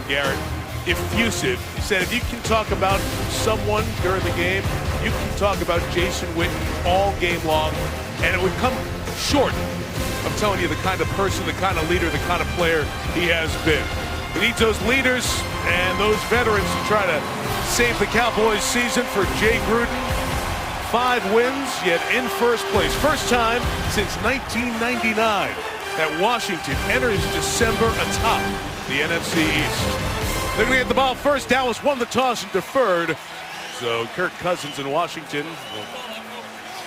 Garrett, effusive. He said, if you can talk about someone during the game, you can talk about Jason Witten all game long, and it would come short. I'm telling you, the kind of person, the kind of leader, the kind of player he has been. He needs those leaders and those veterans to try to save the Cowboys season for Jay Gruden. 5 wins, yet in first place. First time since 1999 that Washington enters December atop the NFC East. They're going to get the ball first. Dallas won the toss and deferred. So Kirk Cousins in Washington will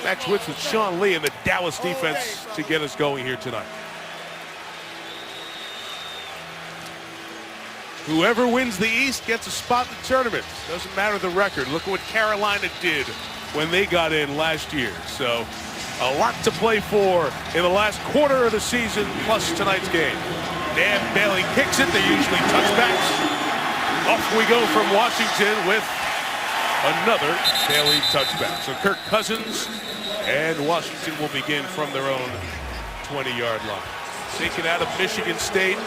match wits with Sean Lee and the Dallas defense to get us going here tonight. Whoever wins the East gets a spot in the tournament. Doesn't matter the record. Look at what Carolina did when they got in last year. So a lot to play for in the last quarter of the season, plus tonight's game. Dan Bailey kicks it. They're usually touchbacks. Off we go from Washington with another Bailey touchback. So Kirk Cousins and Washington will begin from their own 20-yard line. Taken out of Michigan State.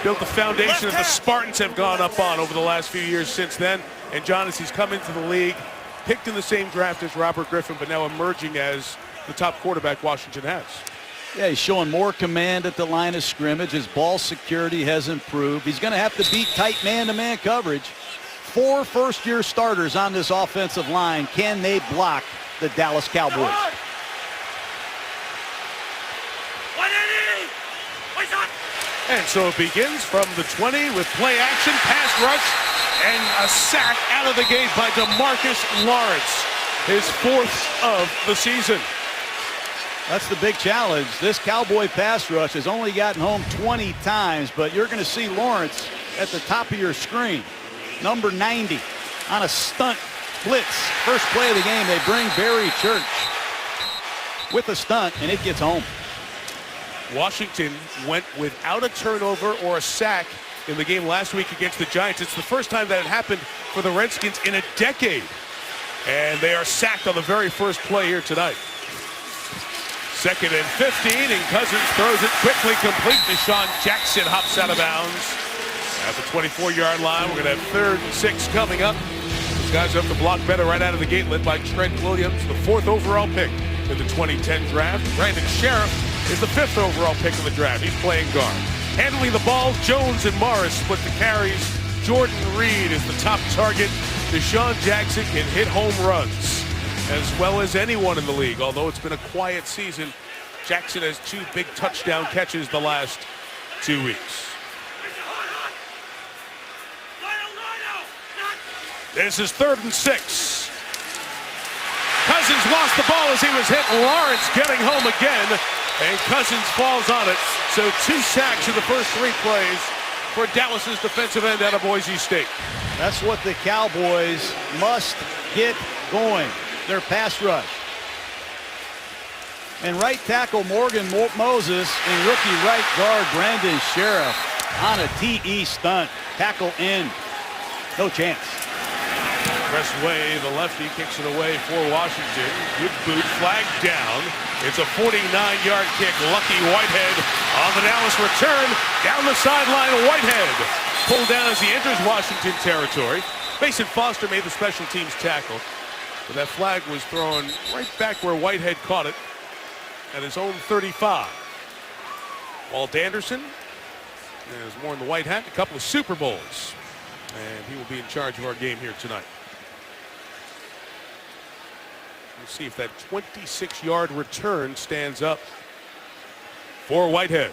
Built the foundation that the Spartans have gone up on over the last few years since then. And John, as he's come into the league, picked in the same draft as Robert Griffin, but now emerging as the top quarterback Washington has. Yeah, he's showing more command at the line of scrimmage. His ball security has improved. He's going to have to beat tight man-to-man coverage. 4 first-year starters on this offensive line. Can they block the Dallas Cowboys? And so it begins from the 20 with play action, pass rush, and a sack out of the gate by DeMarcus Lawrence. His 4th of the season. That's the big challenge. This Cowboy pass rush has only gotten home 20 times, but you're going to see Lawrence at the top of your screen. Number 90 on a stunt blitz. First play of the game, they bring Barry Church with a stunt, and it gets home. Washington went without a turnover or a sack in the game last week against the Giants. It's the first time that it happened for the Redskins in a decade. And they are sacked on the very first play here tonight. 2nd and 15, and Cousins throws it quickly, complete. Deshaun Jackson hops out of bounds at the 24-yard line. We're going to have 3rd and 6 coming up. These guys have to block better right out of the gate, led by Trent Williams, the 4th overall pick in the 2010 draft. Brandon Sheriff is the 5th overall pick in the draft. He's playing guard. Handling the ball, Jones and Morris split the carries. Jordan Reed is the top target. Deshaun Jackson can hit home runs as well as anyone in the league. Although it's been a quiet season, Jackson has 2 big touchdown catches the last 2 weeks. This is 3rd and 6. Cousins lost the ball as he was hit. Lawrence getting home again, and Cousins falls on it. So 2 sacks in the first 3 plays for Dallas's defensive end out of Boise State. That's what the Cowboys must get going, their pass rush. And right tackle Morgan Moses and rookie right guard Brandon Sheriff on a TE stunt. Tackle in. No chance. Press way, the lefty kicks it away for Washington. Good boot, flag down. It's a 49-yard kick. Lucky Whitehead on the Dallas return. Down the sideline, Whitehead pulled down as he enters Washington territory. Mason Foster made the special teams tackle, but that flag was thrown right back where Whitehead caught it at his own 35. Walt Anderson has worn the white hat in a couple of Super Bowls, and he will be in charge of our game here tonight. Let's see if that 26-yard return stands up for Whitehead.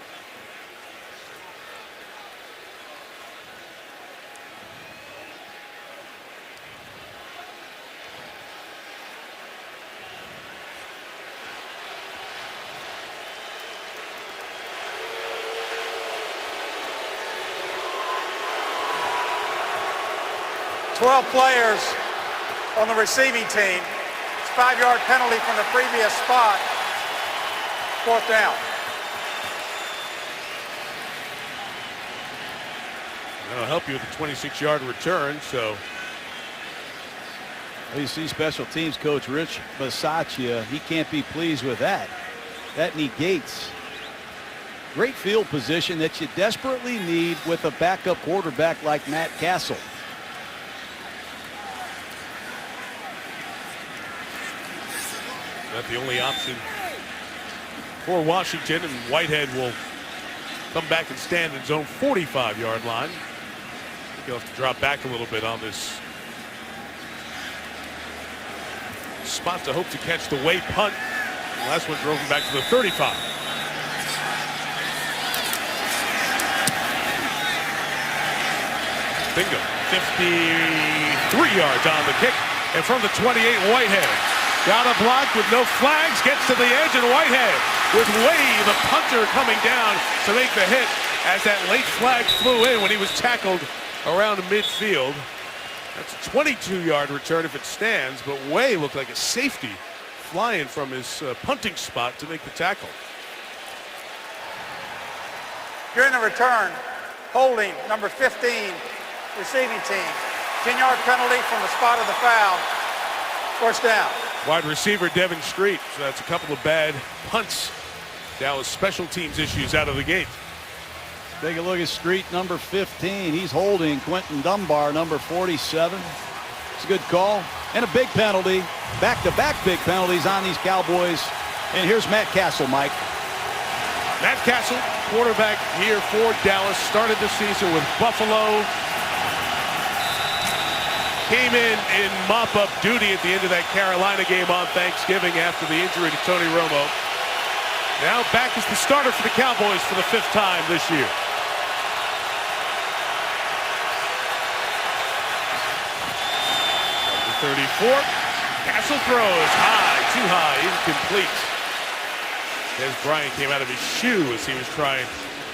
Players on the receiving team. 5-yard penalty from the previous spot. 4th down. That'll help you with the 26-yard return. So you see special teams coach Rich Bisaccia. He can't be pleased with that. That negates Great field position that you desperately need with a backup quarterback like Matt Castle. Not the only option for Washington, and Whitehead will come back and stand in zone 45-yard line. He'll have to drop back a little bit on this spot to hope to catch the way punt. The last one drove him back to the 35. Bingo. 53 yards on the kick. And from the 28, Whitehead. Got a block with no flags. Gets to the edge, and Whitehead with Way, the punter, coming down to make the hit as that late flag flew in when he was tackled around midfield. That's a 22-yard return if it stands, but Way looked like a safety flying from his punting spot to make the tackle. During the return, holding number 15, receiving team. 10-yard penalty from the spot of the foul. First down. Wide receiver Devin Street. So that's a couple of bad punts. Dallas special teams issues out of the gate. Take a look at Street, number 15. He's holding Quentin Dunbar, number 47. It's a good call. And a big penalty. Back-to-back big penalties on these Cowboys. And here's Matt Castle, Mike. Matt Castle, quarterback here for Dallas. Started the season with Buffalo. Came in mop-up duty at the end of that Carolina game on Thanksgiving after the injury to Tony Romo. Now back as the starter for the Cowboys for the 5th time this year. Number 34, Castle throws high, too high, incomplete. As Bryant came out of his shoe as he was trying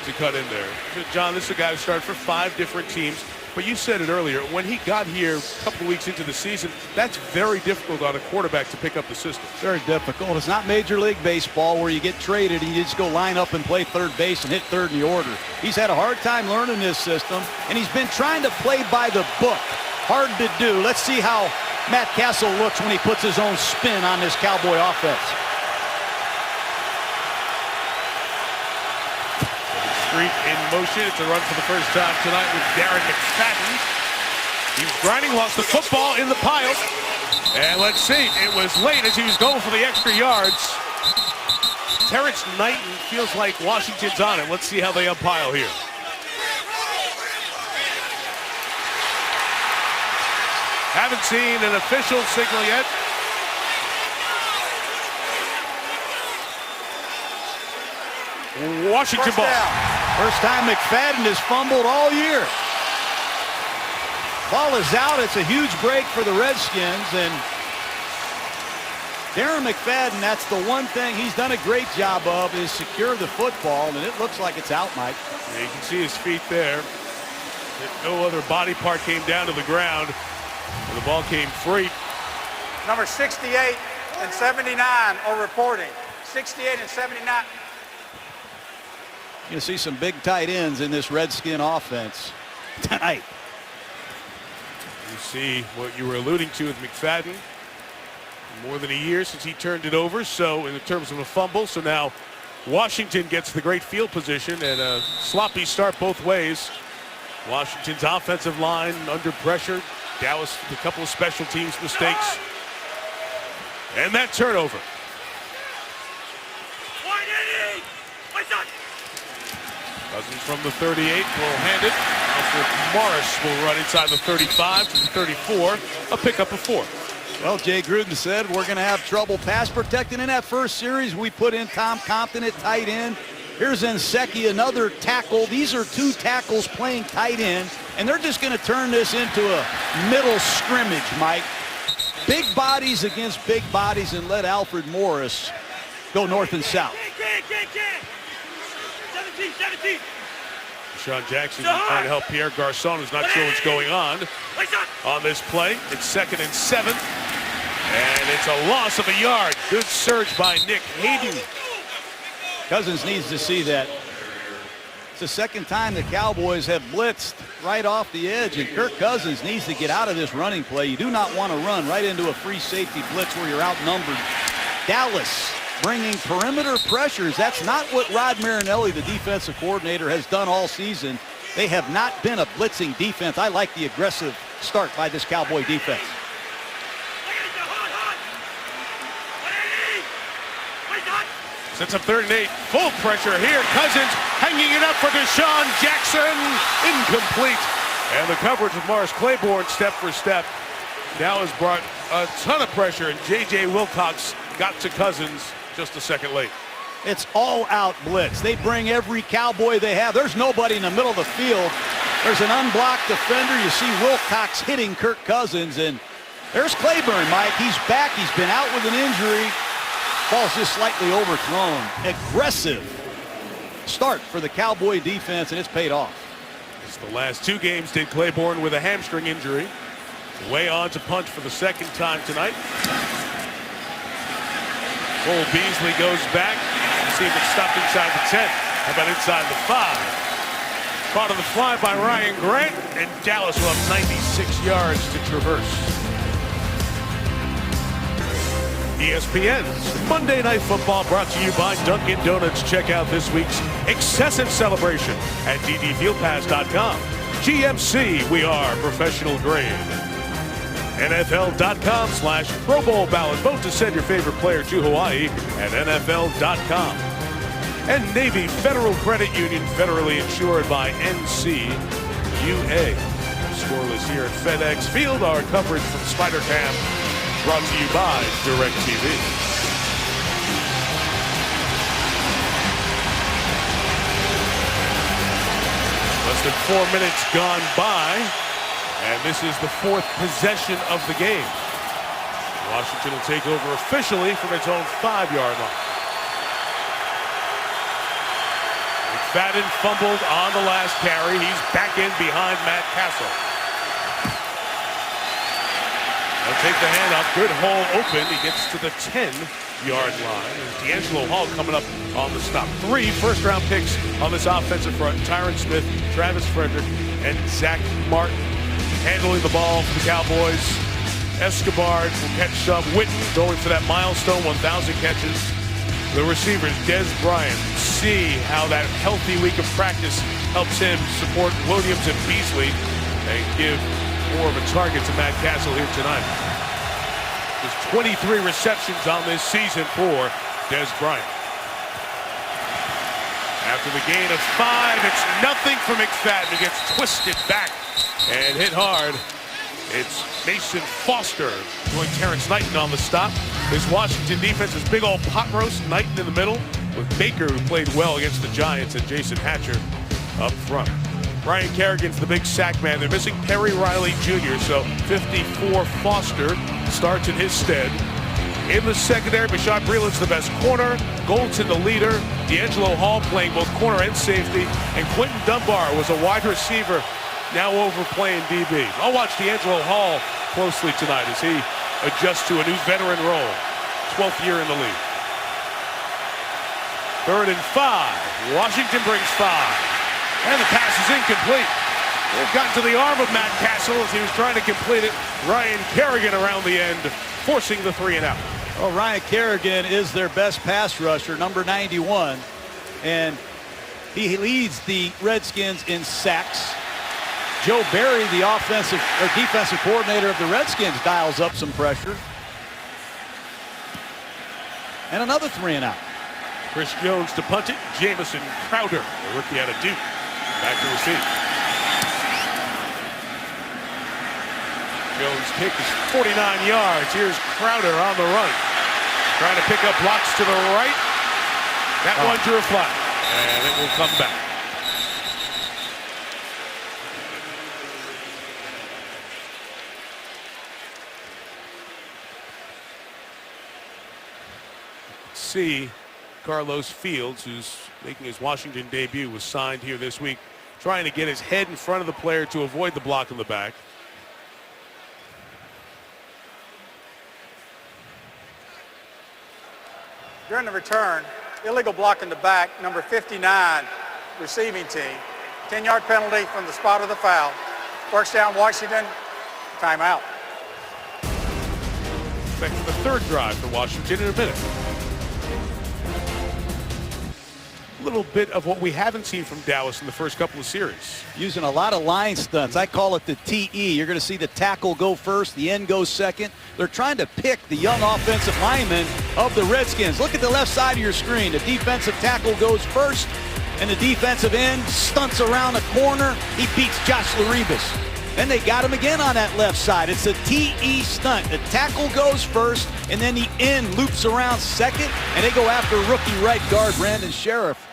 to cut in there. John, this is a guy who started for 5 different teams. But you said it earlier, when he got here a couple of weeks into the season, that's very difficult on a quarterback to pick up the system. Very difficult. It's not Major League Baseball where you get traded and you just go line up and play third base and hit third in the order. He's had a hard time learning this system, and he's been trying to play by the book. Hard to do. Let's see how Matt Castle looks when he puts his own spin on this Cowboy offense. Street in motion. It's a run for the first time tonight with Darren McFadden. He was grinding, lost the football in the pile. And let's see, it was late as he was going for the extra yards. Terrence Knighton feels like Washington's on it. Let's see how they umpile here. Haven't seen an official signal yet. Washington ball. First time McFadden has fumbled all year. Ball is out. It's a huge break for the Redskins. And Darren McFadden, that's the one thing he's done a great job of, is secure the football. And it looks like it's out, Mike. Yeah, you can see his feet there. No other body part came down to the ground. And the ball came free. Number 68 and 79 are reporting. 68 and 79. You're going to see some big tight ends in this Redskin offense tonight. You see what you were alluding to with McFadden. More than a year since he turned it over. So in terms of a fumble, so now Washington gets the great field position and a sloppy start both ways. Washington's offensive line under pressure. Dallas with a couple of special teams mistakes. And that turnover. Cousins from the 38 will hand it. Alfred Morris will run inside the 35 to the 34. A pickup of 4. Well, Jay Gruden said we're going to have trouble pass protecting. In that first series, we put in Tom Compton at tight end. Here's Nsekhe, another tackle. These are 2 tackles playing tight end, and they're just going to turn this into a middle scrimmage, Mike. Big bodies against big bodies, and let Alfred Morris go north and south. 17. Sean Jackson trying to help Pierre Garçon, who's not sure what's going on this play. It's 2nd and 7. And it's a loss of a yard. Good surge by Nick Hayden. Cousins needs to see that. It's the second time the Cowboys have blitzed right off the edge, and Kirk Cousins needs to get out of this running play. You do not want to run right into a free safety blitz where you're outnumbered. Dallas bringing perimeter pressures. That's not what Rod Marinelli, the defensive coordinator, has done all season. They have not been a blitzing defense. I like the aggressive start by this Cowboy defense. Sets up 3rd and 8. Full pressure here. Cousins hanging it up for Deshaun Jackson. Incomplete. And the coverage of Morris Claiborne step for step now has brought a ton of pressure, and J.J. Wilcox got to Cousins just a second late. It's all-out blitz. They bring every Cowboy they have. There's nobody in the middle of the field. There's an unblocked defender. You see Wilcox hitting Kirk Cousins, and there's Claiborne, Mike. He's back. He's been out with an injury. Ball's just slightly overthrown. Aggressive start for the Cowboy defense, and it's paid off. It's the last 2 games did Claiborne with a hamstring injury. Way on to punch for the 2nd time tonight. Cole Beasley goes back. See if it's stopped inside the 10. How about inside the 5? Caught on the fly by Ryan Grant, and Dallas will have 96 yards to traverse. ESPN's Monday Night Football brought to you by Dunkin' Donuts. Check out this week's excessive celebration at ddfieldpass.com. GMC, we are professional grade. NFL.com/Pro Bowl ballot. Vote to send your favorite player to Hawaii at NFL.com. And Navy Federal Credit Union, federally insured by NCUA. Scoreless here at FedEx Field. Our coverage from Spider Cam brought to you by DirecTV. Less than 4 minutes gone by, and this is the 4th possession of the game. Washington will take over officially from its own 5-yard line. McFadden fumbled on the last carry. He's back in behind Matt Castle. They'll take the handoff. Good hole open. He gets to the 10-yard line. And D'Angelo Hall coming up on the stop. 3 first-round picks on this offensive front. Tyron Smith, Travis Frederick, and Zach Martin. Handling the ball for the Cowboys. Escobar will catch some. Witten going for that milestone, 1,000 catches. The receivers, Des Bryant. See how that healthy week of practice helps him support Williams and Beasley and give more of a target to Matt Castle here tonight. There's 23 receptions on this season for Des Bryant. After the gain of 5, it's nothing for McFadden. He gets twisted back and hit hard. It's Mason Foster joined Terrence Knighton on the stop. This Washington defense is big old pot roast. Knighton in the middle with Baker, who played well against the Giants, and Jason Hatcher up front. Brian Kerrigan's the big sack man. They're missing Perry Riley Jr., so 54 Foster starts in his stead. In the secondary, Bashaud Breeland's the best corner. Goldson the leader. D'Angelo Hall playing both corner and safety. And Quentin Dunbar was a wide receiver, now overplaying DB. I'll watch D'Angelo Hall closely tonight as he adjusts to a new veteran role. 12th year in the league. 3rd and 5. Washington brings 5. And the pass is incomplete. They've gotten to the arm of Matt Castle as he was trying to complete it. Ryan Kerrigan around the end, forcing the 3 and out. Well, Ryan Kerrigan is their best pass rusher, number 91. And he leads the Redskins in sacks. Joe Barry, the defensive coordinator of the Redskins, dials up some pressure. And another 3 and out. Chris Jones to punt it. Jamison Crowder, the rookie out of Duke, back to receive. Jones' kick is 49 yards. Here's Crowder on the run. Trying to pick up blocks to the right. That one drew a flag, and it will come back. See Carlos Fields, who's making his Washington debut, was signed here this week, trying to get his head in front of the player to avoid the block in the back. During the return, illegal block in the back, number 59, receiving team. 10-yard penalty from the spot of the foul. First down, Washington. Timeout. Expect the 3rd drive for Washington in a minute. little bit of what we haven't seen from Dallas in the first couple of series. Using a lot of line stunts. I call it the TE. You're going to see the tackle go first, the end goes second. They're trying to pick the young offensive linemen of the Redskins. Look at the left side of your screen. The defensive tackle goes first, and the defensive end stunts around the corner. He beats Josh Laribas. Then they got him again on that left side. It's a TE stunt. The tackle goes first, and then the end loops around second, and they go after rookie right guard Brandon Sheriff.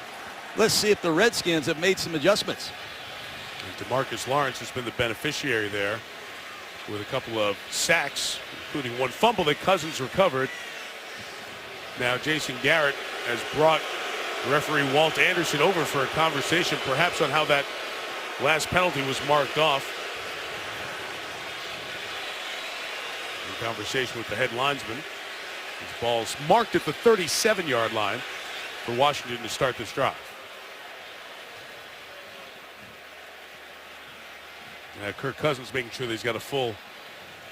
Let's see if the Redskins have made some adjustments. And DeMarcus Lawrence has been the beneficiary there with a couple of sacks, including one fumble that Cousins recovered. Now Jason Garrett has brought referee Walt Anderson over for a conversation, perhaps on how that last penalty was marked off. In conversation with the head linesman. This ball's marked at the 37-yard line for Washington to start this drive. Now Kirk Cousins making sure that he's got a full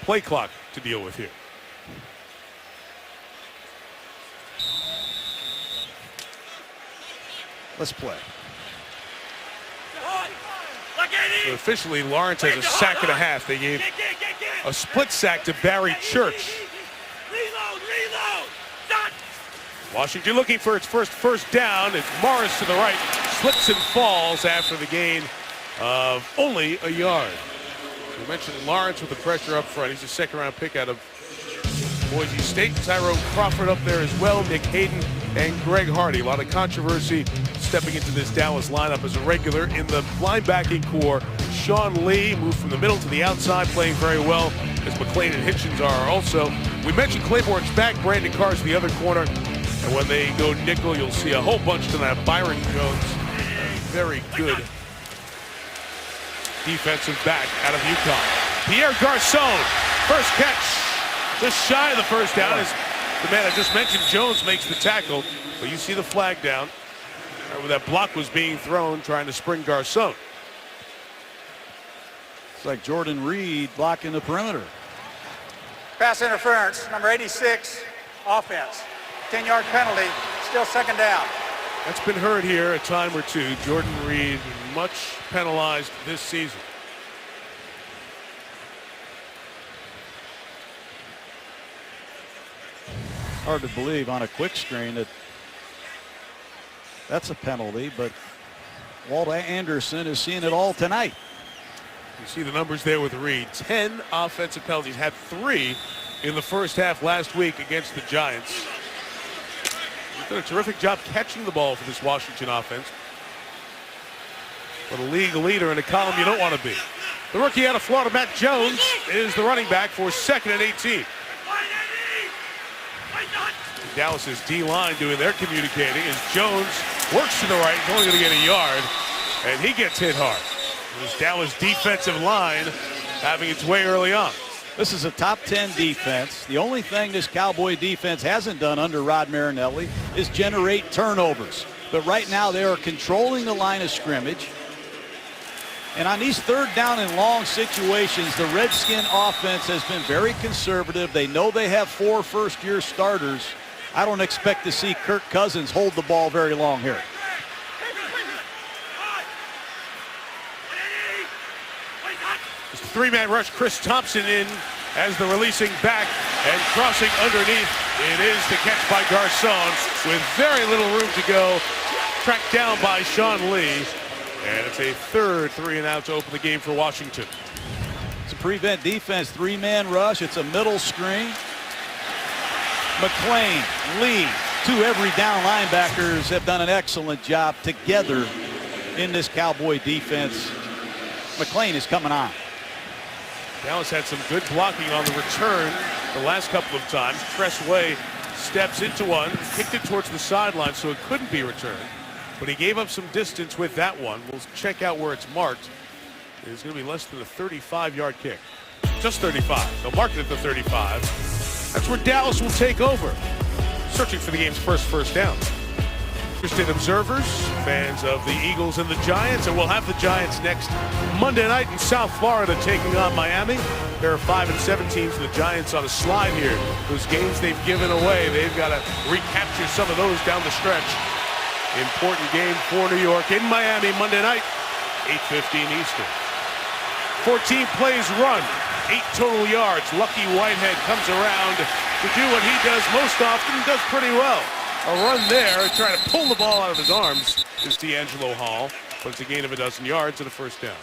play clock to deal with here. Let's play. So officially, Lawrence has a sack and a half. They gave a split sack to Barry Church. Washington looking for its first down. It's Morris to the right, slips and falls after the gain of only a yard. We mentioned Lawrence with the pressure up front. He's a second-round pick out of Boise State. Tyrone Crawford up there as well, Nick Hayden and Greg Hardy. A lot of controversy stepping into this Dallas lineup as a regular. In the linebacking core, Sean Lee moved from the middle to the outside, playing very well, as McClain and Hitchens are also. We mentioned Claiborne's back, Brandon Carr's the other corner. And when they go nickel, you'll see a whole bunch tonight. Byron Jones, very good defensive back out of UConn. Pierre Garçon, first catch, just shy of the first down. As the man I just mentioned, Jones, makes the tackle. But you see the flag down where that block was being thrown, trying to spring Garçon. It's like Jordan Reed blocking the perimeter. Pass interference, number 86, offense. 10-yard penalty, still second down. That's been heard here a time or two. Jordan Reed, much penalized this season. Hard to believe on a quick screen that that's a penalty, but Walt Anderson is seeing it all tonight. You see the numbers there with Reed. 10 offensive penalties, had 3 in the first half last week against the Giants. He's done a terrific job catching the ball for this Washington offense. But a league leader in a column you don't want to be. The rookie out of Florida, Matt Jones, is the running back for 2nd and 18. Dallas's D-line doing their communicating as Jones works to the right, he's only going to get a yard, and he gets hit hard. This Dallas defensive line having its way early on. This is a top 10 defense. The only thing this Cowboy defense hasn't done under Rod Marinelli is generate turnovers. But right now they are controlling the line of scrimmage. And on these third down and long situations, the Redskin offense has been very conservative. They know they have 4 first-year starters. I don't expect to see Kirk Cousins hold the ball very long here. Just a 3-man rush. Chris Thompson in as the releasing back and crossing underneath. It is the catch by Garçon with very little room to go. Tracked down by Sean Lee. And it's a third 3-and-out to open the game for Washington. It's a prevent defense, 3-man rush. It's a middle screen. McClain, Lee, 2 every down linebackers have done an excellent job together in this Cowboy defense. McClain is coming on. Dallas had some good blocking on the return the last couple of times. Tressway steps into one, kicked it towards the sideline so it couldn't be returned. But he gave up some distance with that one. We'll check out where it's marked. It's going to be less than a 35-yard kick. Just 35. They'll mark it at the 35. That's where Dallas will take over, searching for the game's first down. Interested observers, fans of the Eagles and the Giants, and we'll have the Giants next Monday night in South Florida taking on Miami. There are 5 and 7 teams, and the Giants on a slide here. Those games they've given away, they've got to recapture some of those down the stretch. Important game for New York in Miami Monday night, 8:15 Eastern. 14 plays run, 8 total yards. Lucky Whitehead comes around to do what he does most often, does pretty well. A run there, trying to pull the ball out of his arms is D'Angelo Hall, but it's a gain of 12 yards and a first down.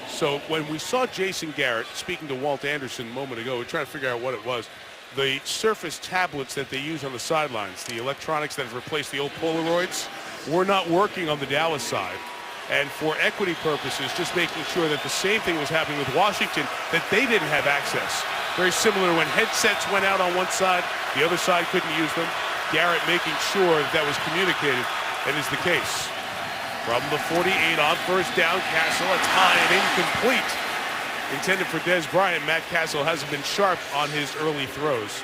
So when we saw Jason Garrett speaking to Walt Anderson a moment ago, we were trying to figure out what it was. The Surface tablets that they use on the sidelines, the electronics that have replaced the old Polaroids, were not working on the Dallas side. And for equity purposes, just making sure that the same thing was happening with Washington, that they didn't have access. Very similar to when headsets went out on one side, the other side couldn't use them. Garrett making sure that was communicated, and is the case. From the 48 on first down, Castle, it's high and incomplete. Intended for Dez Bryant. Matt Castle hasn't been sharp on his early throws.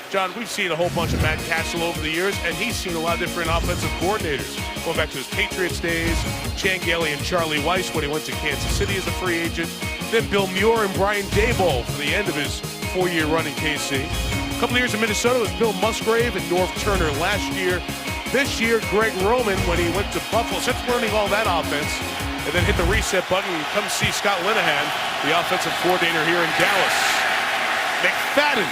John, we've seen a whole bunch of Matt Castle over the years, and he's seen a lot of different offensive coordinators. Going back to his Patriots days, Chan Gailey and Charlie Weiss when he went to Kansas City as a free agent. Then Bill Muir and Brian Daboll for the end of his 4-year run in KC. A couple of years in Minnesota was Bill Musgrave and Norv Turner last year. This year, Greg Roman when he went to Buffalo. Since learning all that offense, and then hit the reset button and come see Scott Linehan, the offensive coordinator here in Dallas. McFadden,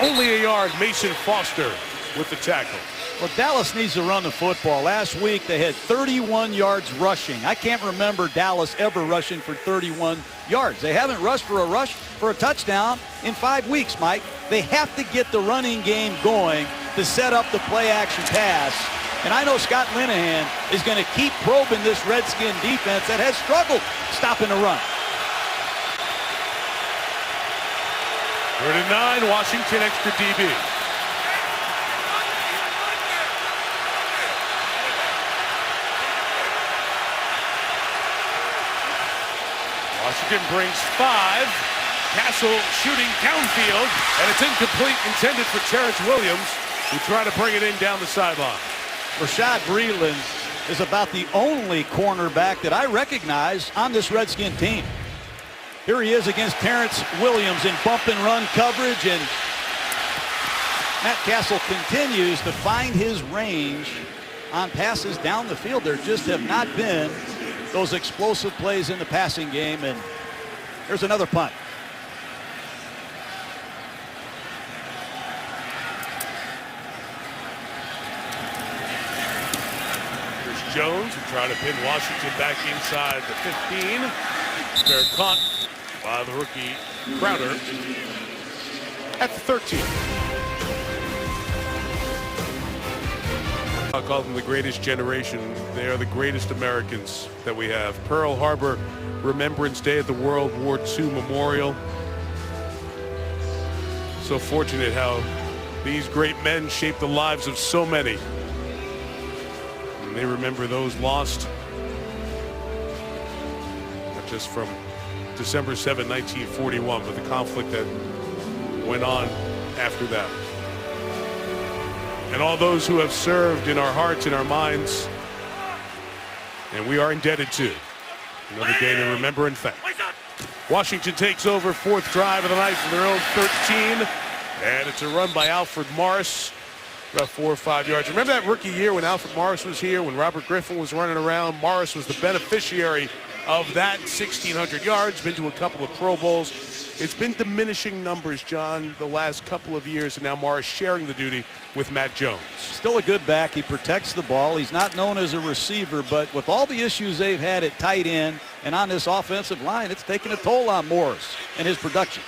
only a yard. Mason Foster with the tackle. Well, Dallas needs to run the football. Last week they had 31 yards rushing. I can't remember Dallas ever rushing for 31 yards. They haven't rushed for a touchdown in 5 weeks, Mike. They have to get the running game going to set up the play-action pass. And I know Scott Linehan is going to keep probing this Redskin defense that has struggled stopping the run. 39, Washington extra DB. Washington brings 5. Castle shooting downfield, and it's incomplete, intended for Terrence Williams, who tried to bring it in down the sideline. Rashad Breeland is about the only cornerback that I recognize on this Redskin team. Here he is against Terrence Williams in bump and run coverage, and Matt Castle continues to find his range on passes down the field. There just have not been those explosive plays in the passing game, and there's another punt. Jones who tried to pin Washington back inside the 15. Fair caught by the rookie Crowder at the 13. I call them the greatest generation. They are the greatest Americans that we have. Pearl Harbor Remembrance Day at the World War II Memorial. So fortunate how these great men shaped the lives of so many. They remember those lost, not just from December 7, 1941, but the conflict that went on after that. And all those who have served in our hearts and our minds, and we are indebted to. Another day to remember and thank. Washington takes over, 4th drive of the night from their own 13, and it's a run by Alfred Morris. About 4 or 5 yards. Remember that rookie year when Alfred Morris was here, when Robert Griffin was running around? Morris was the beneficiary of that 1,600 yards, been to a couple of Pro Bowls. It's been diminishing numbers, John, the last couple of years, and now Morris sharing the duty with Matt Jones. Still a good back. He protects the ball. He's not known as a receiver, but with all the issues they've had at tight end and on this offensive line, it's taken a toll on Morris and his production.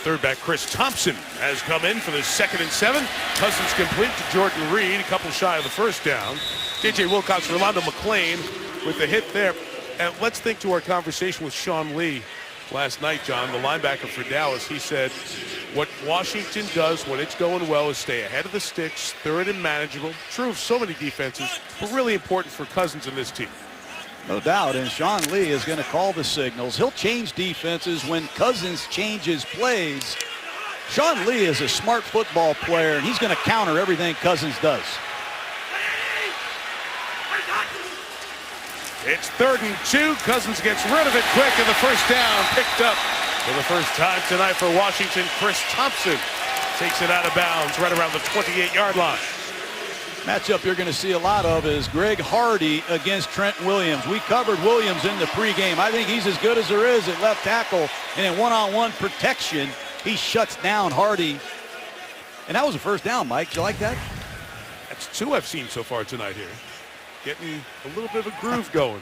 Third back Chris Thompson has come in for the 2nd and 7. Cousins complete to Jordan Reed, a couple shy of the first down. J.J. Wilcox, Rolando McClain with the hit there. And let's think to our conversation with Sean Lee last night, John, the linebacker for Dallas. He said what Washington does when it's going well is stay ahead of the sticks, third and manageable. True of so many defenses, but really important for Cousins in this team. No doubt, and Sean Lee is going to call the signals. He'll change defenses when Cousins changes plays. Sean Lee is a smart football player, and he's going to counter everything Cousins does. It's 3rd and 2. Cousins gets rid of it quick, and the first down picked up for the first time tonight for Washington. Chris Thompson Takes it out of bounds right around the 28-yard line. Matchup you're going to see a lot of is Greg Hardy against Trent Williams. We covered Williams in the pregame. I think he's as good as there is at left tackle, and in one-on-one protection, he shuts down Hardy. And that was a first down, Mike. Did you like that? That's two I've seen so far tonight here. Getting a little bit of a groove going.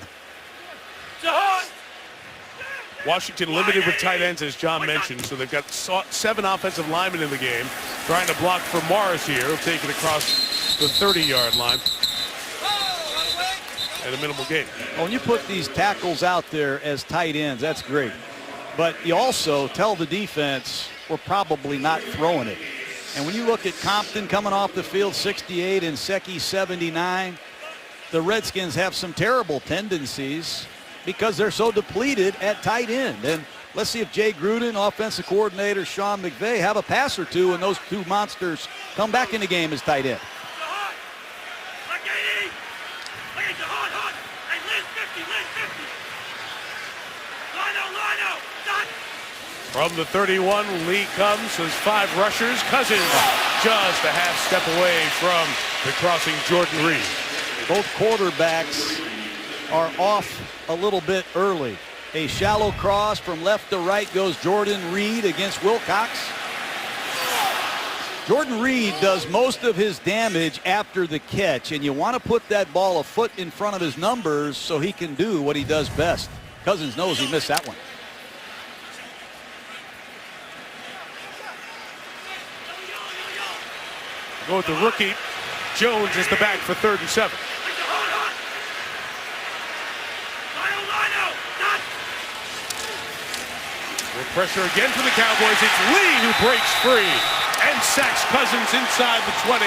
Washington limited with tight ends, as John mentioned, so they've got 7 offensive linemen in the game. Trying to block for Morris here. He'll take it across the 30-yard line. And a minimal gain. When you put these tackles out there as tight ends, that's great. But you also tell the defense we're probably not throwing it. And when you look at Compton coming off the field 68 and Secchi 79, the Redskins have some terrible tendencies because they're so depleted at tight end. And let's see if Jay Gruden, offensive coordinator Sean McVay, have a pass or two, and those two monsters come back in the game as tight end. From the 31, Lee comes, has 5 rushers. Cousins just a half step away from the crossing Jordan Reed. Both quarterbacks are off a little bit early. A shallow cross from left to right goes Jordan Reed against Wilcox. Jordan Reed does most of his damage after the catch, and you want to put that ball a foot in front of his numbers so he can do what he does best. Cousins knows he missed that one. Go with the rookie. Jones is the back for 3rd and 7. More pressure again for the Cowboys. It's Lee who breaks free and sacks Cousins inside the 20.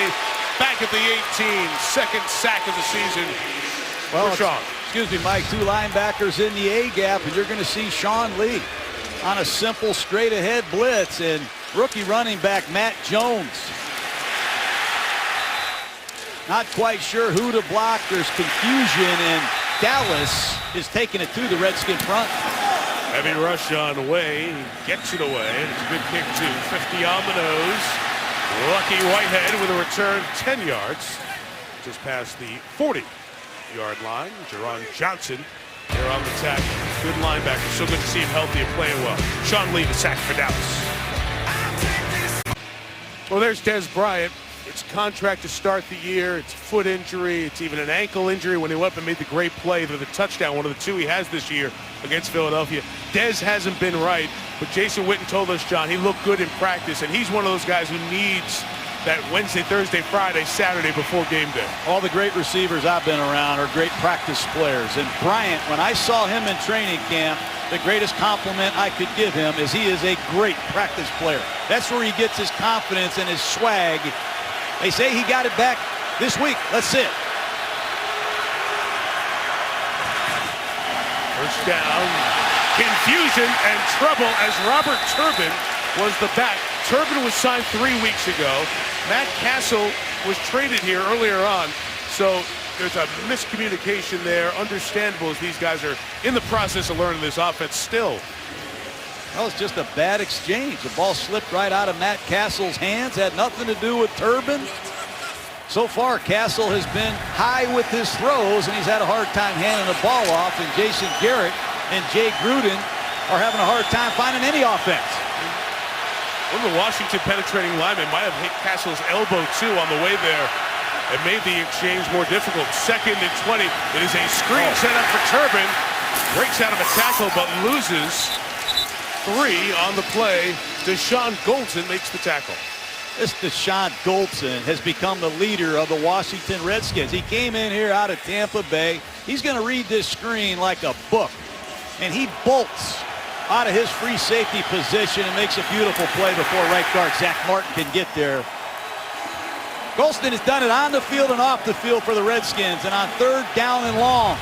Back at the 18. Second sack of the season for Sean. Excuse me, Mike. 2 linebackers in the A gap, and you're going to see Sean Lee on a simple straight ahead blitz, and rookie running back Matt Jones not quite sure who to block. There's confusion, and Dallas is taking it to the Redskin front. Heavy rush on Way. He gets it away. It's a good kick, too. 50 on the nose. Lucky Whitehead with a return 10 yards. Just past the 40-yard line. Jerron Johnson there on the tack. Good linebacker. So good to see him healthy and playing well. Sean Lee, the sack for Dallas. Well, there's Des Bryant. It's contract to start the year. It's a foot injury. It's even an ankle injury when he went up and made the great play for the touchdown, one of the 2 he has this year against Philadelphia. Des hasn't been right, but Jason Witten told us, John, he looked good in practice, and he's one of those guys who needs that Wednesday, Thursday, Friday, Saturday before game day. All the great receivers I've been around are great practice players. And Bryant, when I saw him in training camp, the greatest compliment I could give him is he is a great practice player. That's where he gets his confidence and his swag. They say he got it back this week. Let's see it. First down. Confusion and trouble as Robert Turbin was the back. Turbin was signed 3 weeks ago. Matt Castle was traded here earlier on. So there's a miscommunication there. Understandable as these guys are in the process of learning this offense still. Well, it's just a bad exchange. The ball slipped right out of Matt Castle's hands. Had nothing to do with Turbin. So far, Castle has been high with his throws, and he's had a hard time handing the ball off. And Jason Garrett and Jay Gruden are having a hard time finding any offense. One of the Washington penetrating linemen might have hit Castle's elbow, too, on the way there. It made the exchange more difficult. 2nd and 20. It is a screen set up for Turbin. Breaks out of a tackle, but loses 3 on the play. Deshaun Goldson makes the tackle. This Deshaun Goldson has become the leader of the Washington Redskins. He came in here out of Tampa Bay. He's going to read this screen like a book. And he bolts out of his free safety position and makes a beautiful play before right guard Zach Martin can get there. Golston has done it on the field and off the field for the Redskins. And on 3rd down and long,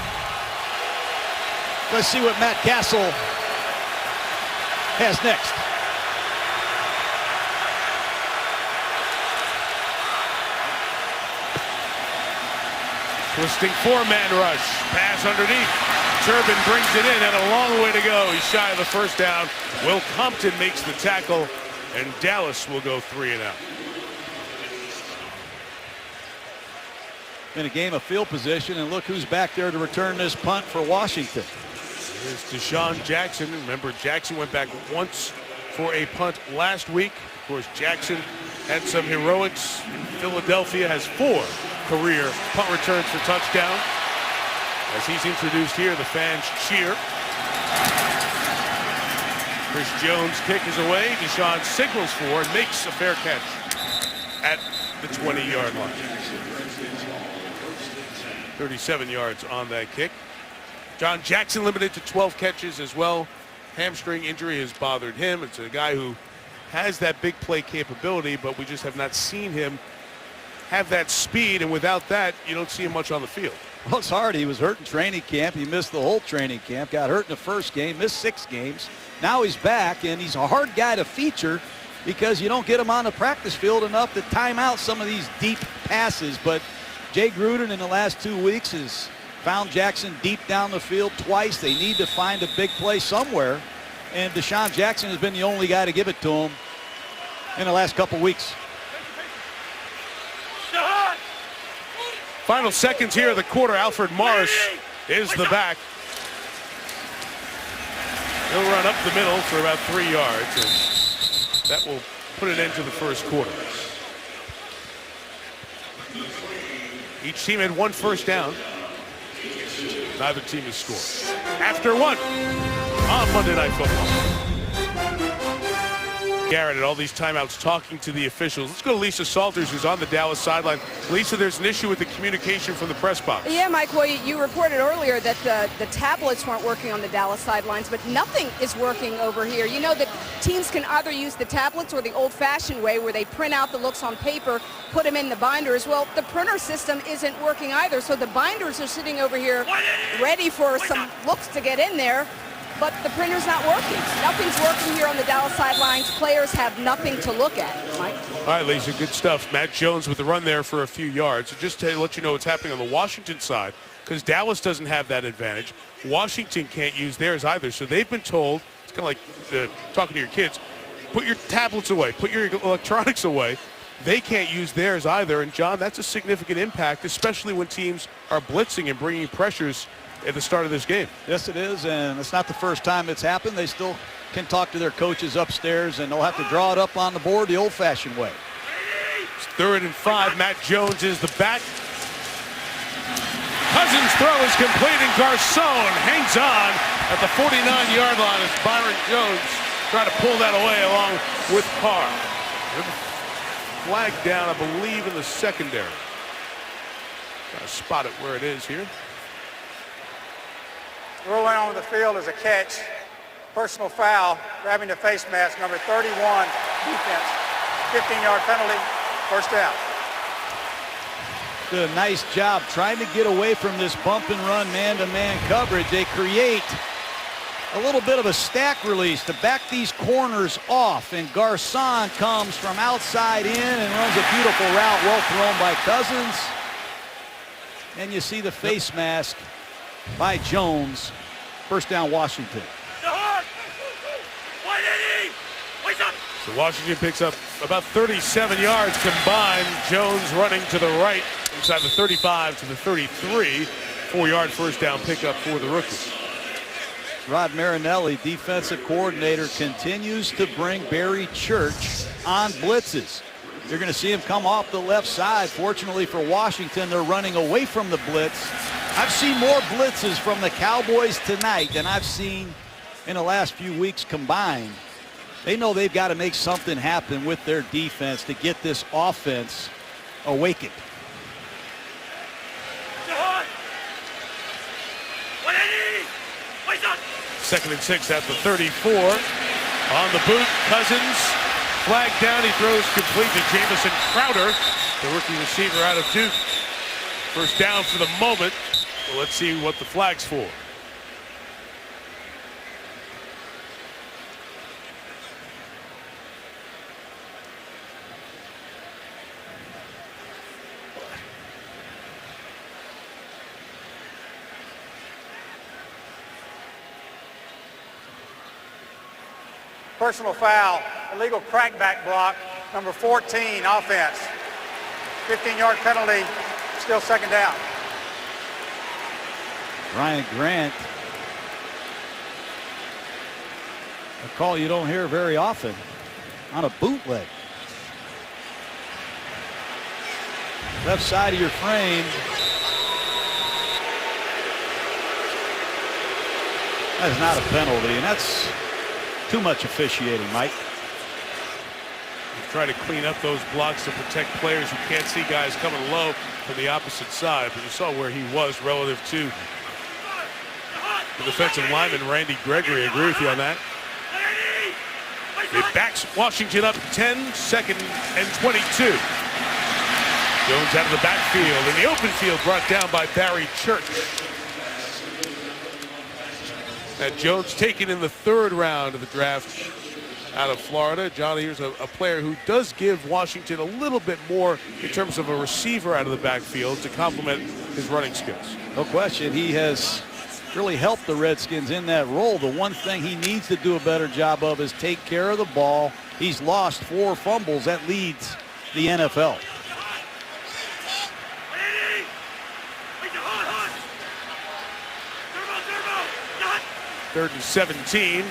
let's see what Matt Castle has next. Twisting 4-man rush. Pass underneath. Turbin brings it in. Had a long way to go. He's shy of the first down. Will Compton makes the tackle. and Dallas will go 3 and out. In a game of field position, and look who's back there to return this punt for Washington. Here's Deshaun Jackson. Remember, Jackson went back once for a punt last week. Of course, Jackson had some heroics in Philadelphia, has 4 career punt returns for touchdown. As he's introduced here, the fans cheer. Chris Jones' kick is away. Deshaun signals for and makes a fair catch at the 20-yard line. 37 yards on that kick. John Jackson limited to 12 catches as well. Hamstring injury has bothered him. It's a guy who has that big play capability, but we just have not seen him have that speed, and without that, you don't see him much on the field. Well, it's hard. He was hurt in training camp. He missed the whole training camp, got hurt in the first game, missed 6 games. Now he's back, and he's a hard guy to feature because you don't get him on the practice field enough to time out some of these deep passes. But Jay Gruden in the last 2 weeks has found Jackson deep down the field twice. They need to find a big play somewhere, and Deshaun Jackson has been the only guy to give it to him in the last couple weeks. Final seconds here of the quarter. Alfred Morris is the back. He'll run up the middle for about 3 yards, and that will put an end to the first quarter. Each team had 1 first down. Neither team has scored. After 1 on Monday Night Football. Garrett at all these timeouts talking to the officials. Let's go to Lisa Salters, who's on the Dallas sideline. Lisa, there's an issue with the communication from the press box. Yeah, Mike, well, you reported earlier that the tablets weren't working on the Dallas sidelines, but nothing is working over here. You know that teams can either use the tablets or the old-fashioned way where they print out the looks on paper, put them in the binders. Well, the printer system isn't working either, so the binders are sitting over here ready for some looks to get in there. But the printer's not working. Nothing's working here on the Dallas sidelines. Players have nothing to look at, Mike. All right, Lisa, good stuff. Matt Jones with the run there for a few yards. So just to let you know what's happening on the Washington side, because Dallas doesn't have that advantage. Washington can't use theirs either. So they've been told, it's kind of like talking to your kids, put your tablets away, put your electronics away. They can't use theirs either. And, John, that's a significant impact, especially when teams are blitzing and bringing pressures at the start of this game. Yes, it is, and it's not the first time it's happened. They still can talk to their coaches upstairs, and they'll have to draw it up on the board the old-fashioned way. It's 3rd and 5. Matt Jones is the back. Cousins' throw is complete, and Garcon hangs on at the 49-yard line as Byron Jones trying to pull that away along with Carr. Flag down, I believe, in the secondary. Got to spot it where it is here. Rolling on the field is a catch. Personal foul, grabbing the face mask, number 31, defense. 15-yard penalty, first down. Did a nice job trying to get away from this bump and run man-to-man coverage. They create a little bit of a stack release to back these corners off, and Garcon comes from outside in and runs a beautiful route, well thrown by Cousins. And you see the face mask by Jones. First down, Washington. So Washington picks up about 37 yards combined. Jones running to the right inside the 35 to the 33. 4-yard first down pickup for the rookie. Rod Marinelli, defensive coordinator, continues to bring Barry Church on blitzes. You're going to see him come off the left side. Fortunately for Washington, they're running away from the blitz. I've seen more blitzes from the Cowboys tonight than I've seen in the last few weeks combined. They know they've got to make something happen with their defense to get this offense awakened. Second and 6 at the 34. On the boot, Cousins flagged down. He throws complete to Jamison Crowder, the rookie receiver out of Duke. First down for the moment. Well, let's see what the flag's for. Personal foul, illegal crackback block, number 14, offense. 15-yard penalty, still second down. Ryan Grant, a call you don't hear very often on a bootleg. Left side of your frame. That's not a penalty, and that's too much officiating, Mike. Try to clean up those blocks to protect players who can't see guys coming low from the opposite side, but you saw where he was relative to the defensive lineman, Randy Gregory. I agree with you on that. It backs Washington up 10, second and 22. Jones out of the backfield. In the open field, brought down by Barry Church. Now Jones taken in the 3rd round of the draft out of Florida. John, here's a player who does give Washington a little bit more in terms of a receiver out of the backfield to complement his running skills. No question, he has really helped the Redskins in that role. The one thing he needs to do a better job of is take care of the ball. He's lost 4 fumbles. That leads the NFL. Third and 17.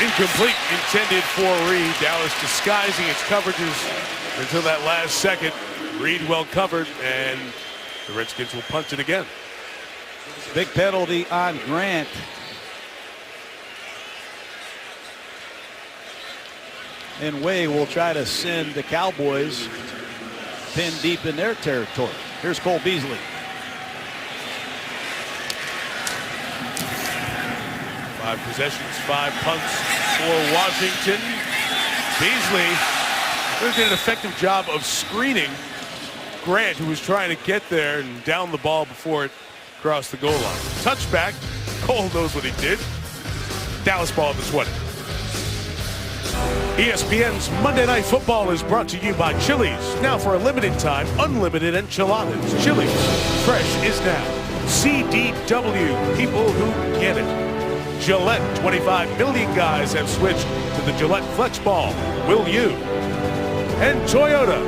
Incomplete, intended for Reed. Dallas disguising its coverages until that last second. Reed well covered, and the Redskins will punt it again. Big penalty on Grant. And Way will try to send the Cowboys pinned deep in their territory. Here's Cole Beasley. 5 possessions, 5 punts for Washington. Beasley did an effective job of screening Grant, who was trying to get there and down the ball before it crossed the goal line. Touchback. Cole knows what he did. Dallas ball at the 20. ESPN's Monday Night Football is brought to you by Chili's. Now for a limited time, unlimited enchiladas. Chili's, fresh is now. CDW, people who get it. Gillette, 25 million guys have switched to the Gillette Flex Ball. Will you? And Toyota,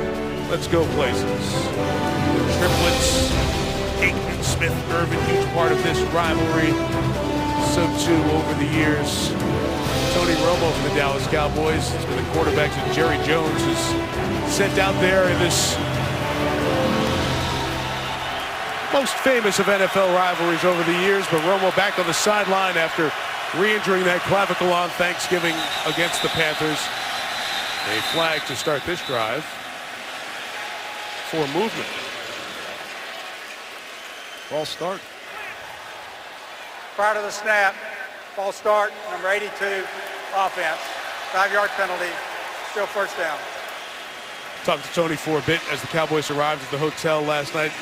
let's go places. Triplets, Aikman, Smith, Irvin, huge part of this rivalry. So too over the years. Tony Romo for the Dallas Cowboys has been the quarterback that Jerry Jones has sent out there in this most famous of NFL rivalries over the years, but Romo back on the sideline after re-injuring that clavicle on Thanksgiving against the Panthers. A flag to start this drive for movement. False start. Prior to the snap, false start, number 82, offense. 5-yard penalty, still first down. Talked to Tony for a bit as the Cowboys arrived at the hotel last night.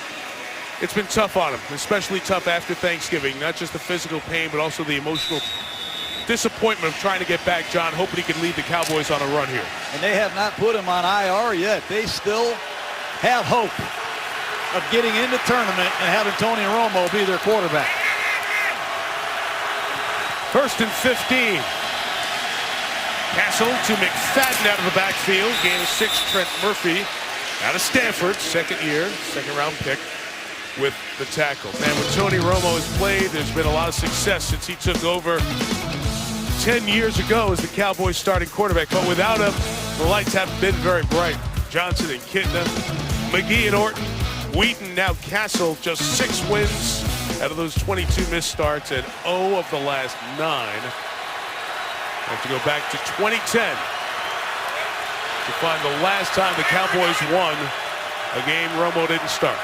It's been tough on him, especially tough after Thanksgiving. Not just the physical pain, but also the emotional disappointment of trying to get back, John, hoping he could lead the Cowboys on a run here. And they have not put him on IR yet. They still have hope of getting in the tournament and having Tony Romo be their quarterback. 1st and 15. Castle to McFadden out of the backfield. Gain of 6, Trent Murphy out of Stanford. Second year, second-round pick with the tackle. And when Tony Romo has played, there's been a lot of success since he took over 10 years ago as the Cowboys starting quarterback. But without him, the lights haven't been very bright. Johnson and Kitna, McGee and Orton, Wheaton, now Castle, just 6 wins out of those 22 missed starts and 0 of the last 9. Have to go back to 2010 to find the last time the Cowboys won a game Romo didn't start.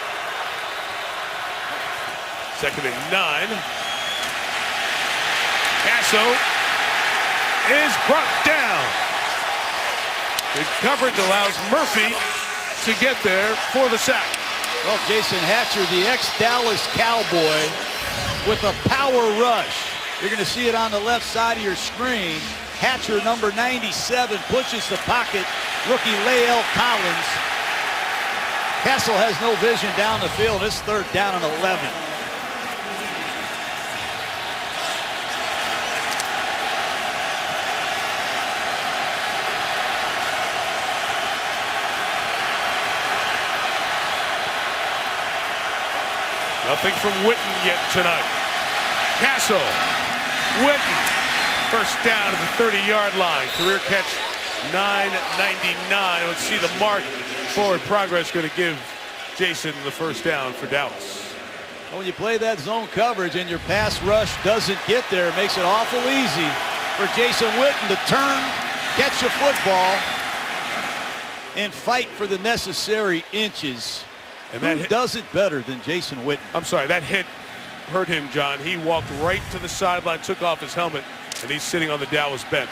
2nd and 9. Casso is brought down. Good coverage allows Murphy to get there for the sack. Well, Jason Hatcher, the ex-Dallas Cowboy, with a power rush. You're going to see it on the left side of your screen. Hatcher, number 97, pushes the pocket. Rookie Lael Collins. Castle has no vision down the field. It's 3rd down and 11. Nothing from Witten yet tonight. Castle, Witten, first down at the 30-yard line. Career catch, 9.99. Let's see the mark. Forward progress going to give Jason the first down for Dallas. When you play that zone coverage and your pass rush doesn't get there, it makes it awful easy for Jason Witten to turn, catch a football, and fight for the necessary inches. And who does it better than Jason Witten? I'm sorry, that hit hurt him, John. He walked right to the sideline, took off his helmet, and he's sitting on the Dallas bench.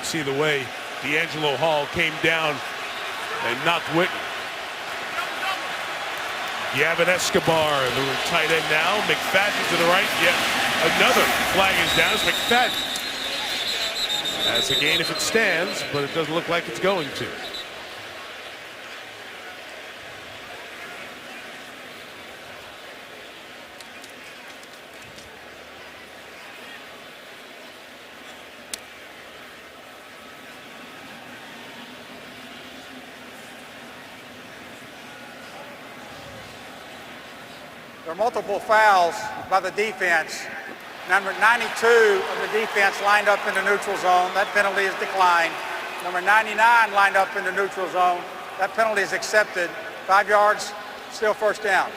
See the way D'Angelo Hall came down and knocked Witten. Gavin Escobar, the tight end now. McFadden to the right. Yet another flag is down. It's McFadden. That's a gain if it stands, but it doesn't look like it's going to. There are multiple fouls by the defense. Number 92 of the defense lined up in the neutral zone. That penalty is declined. Number 99 lined up in the neutral zone. That penalty is accepted. 5 yards, still first down.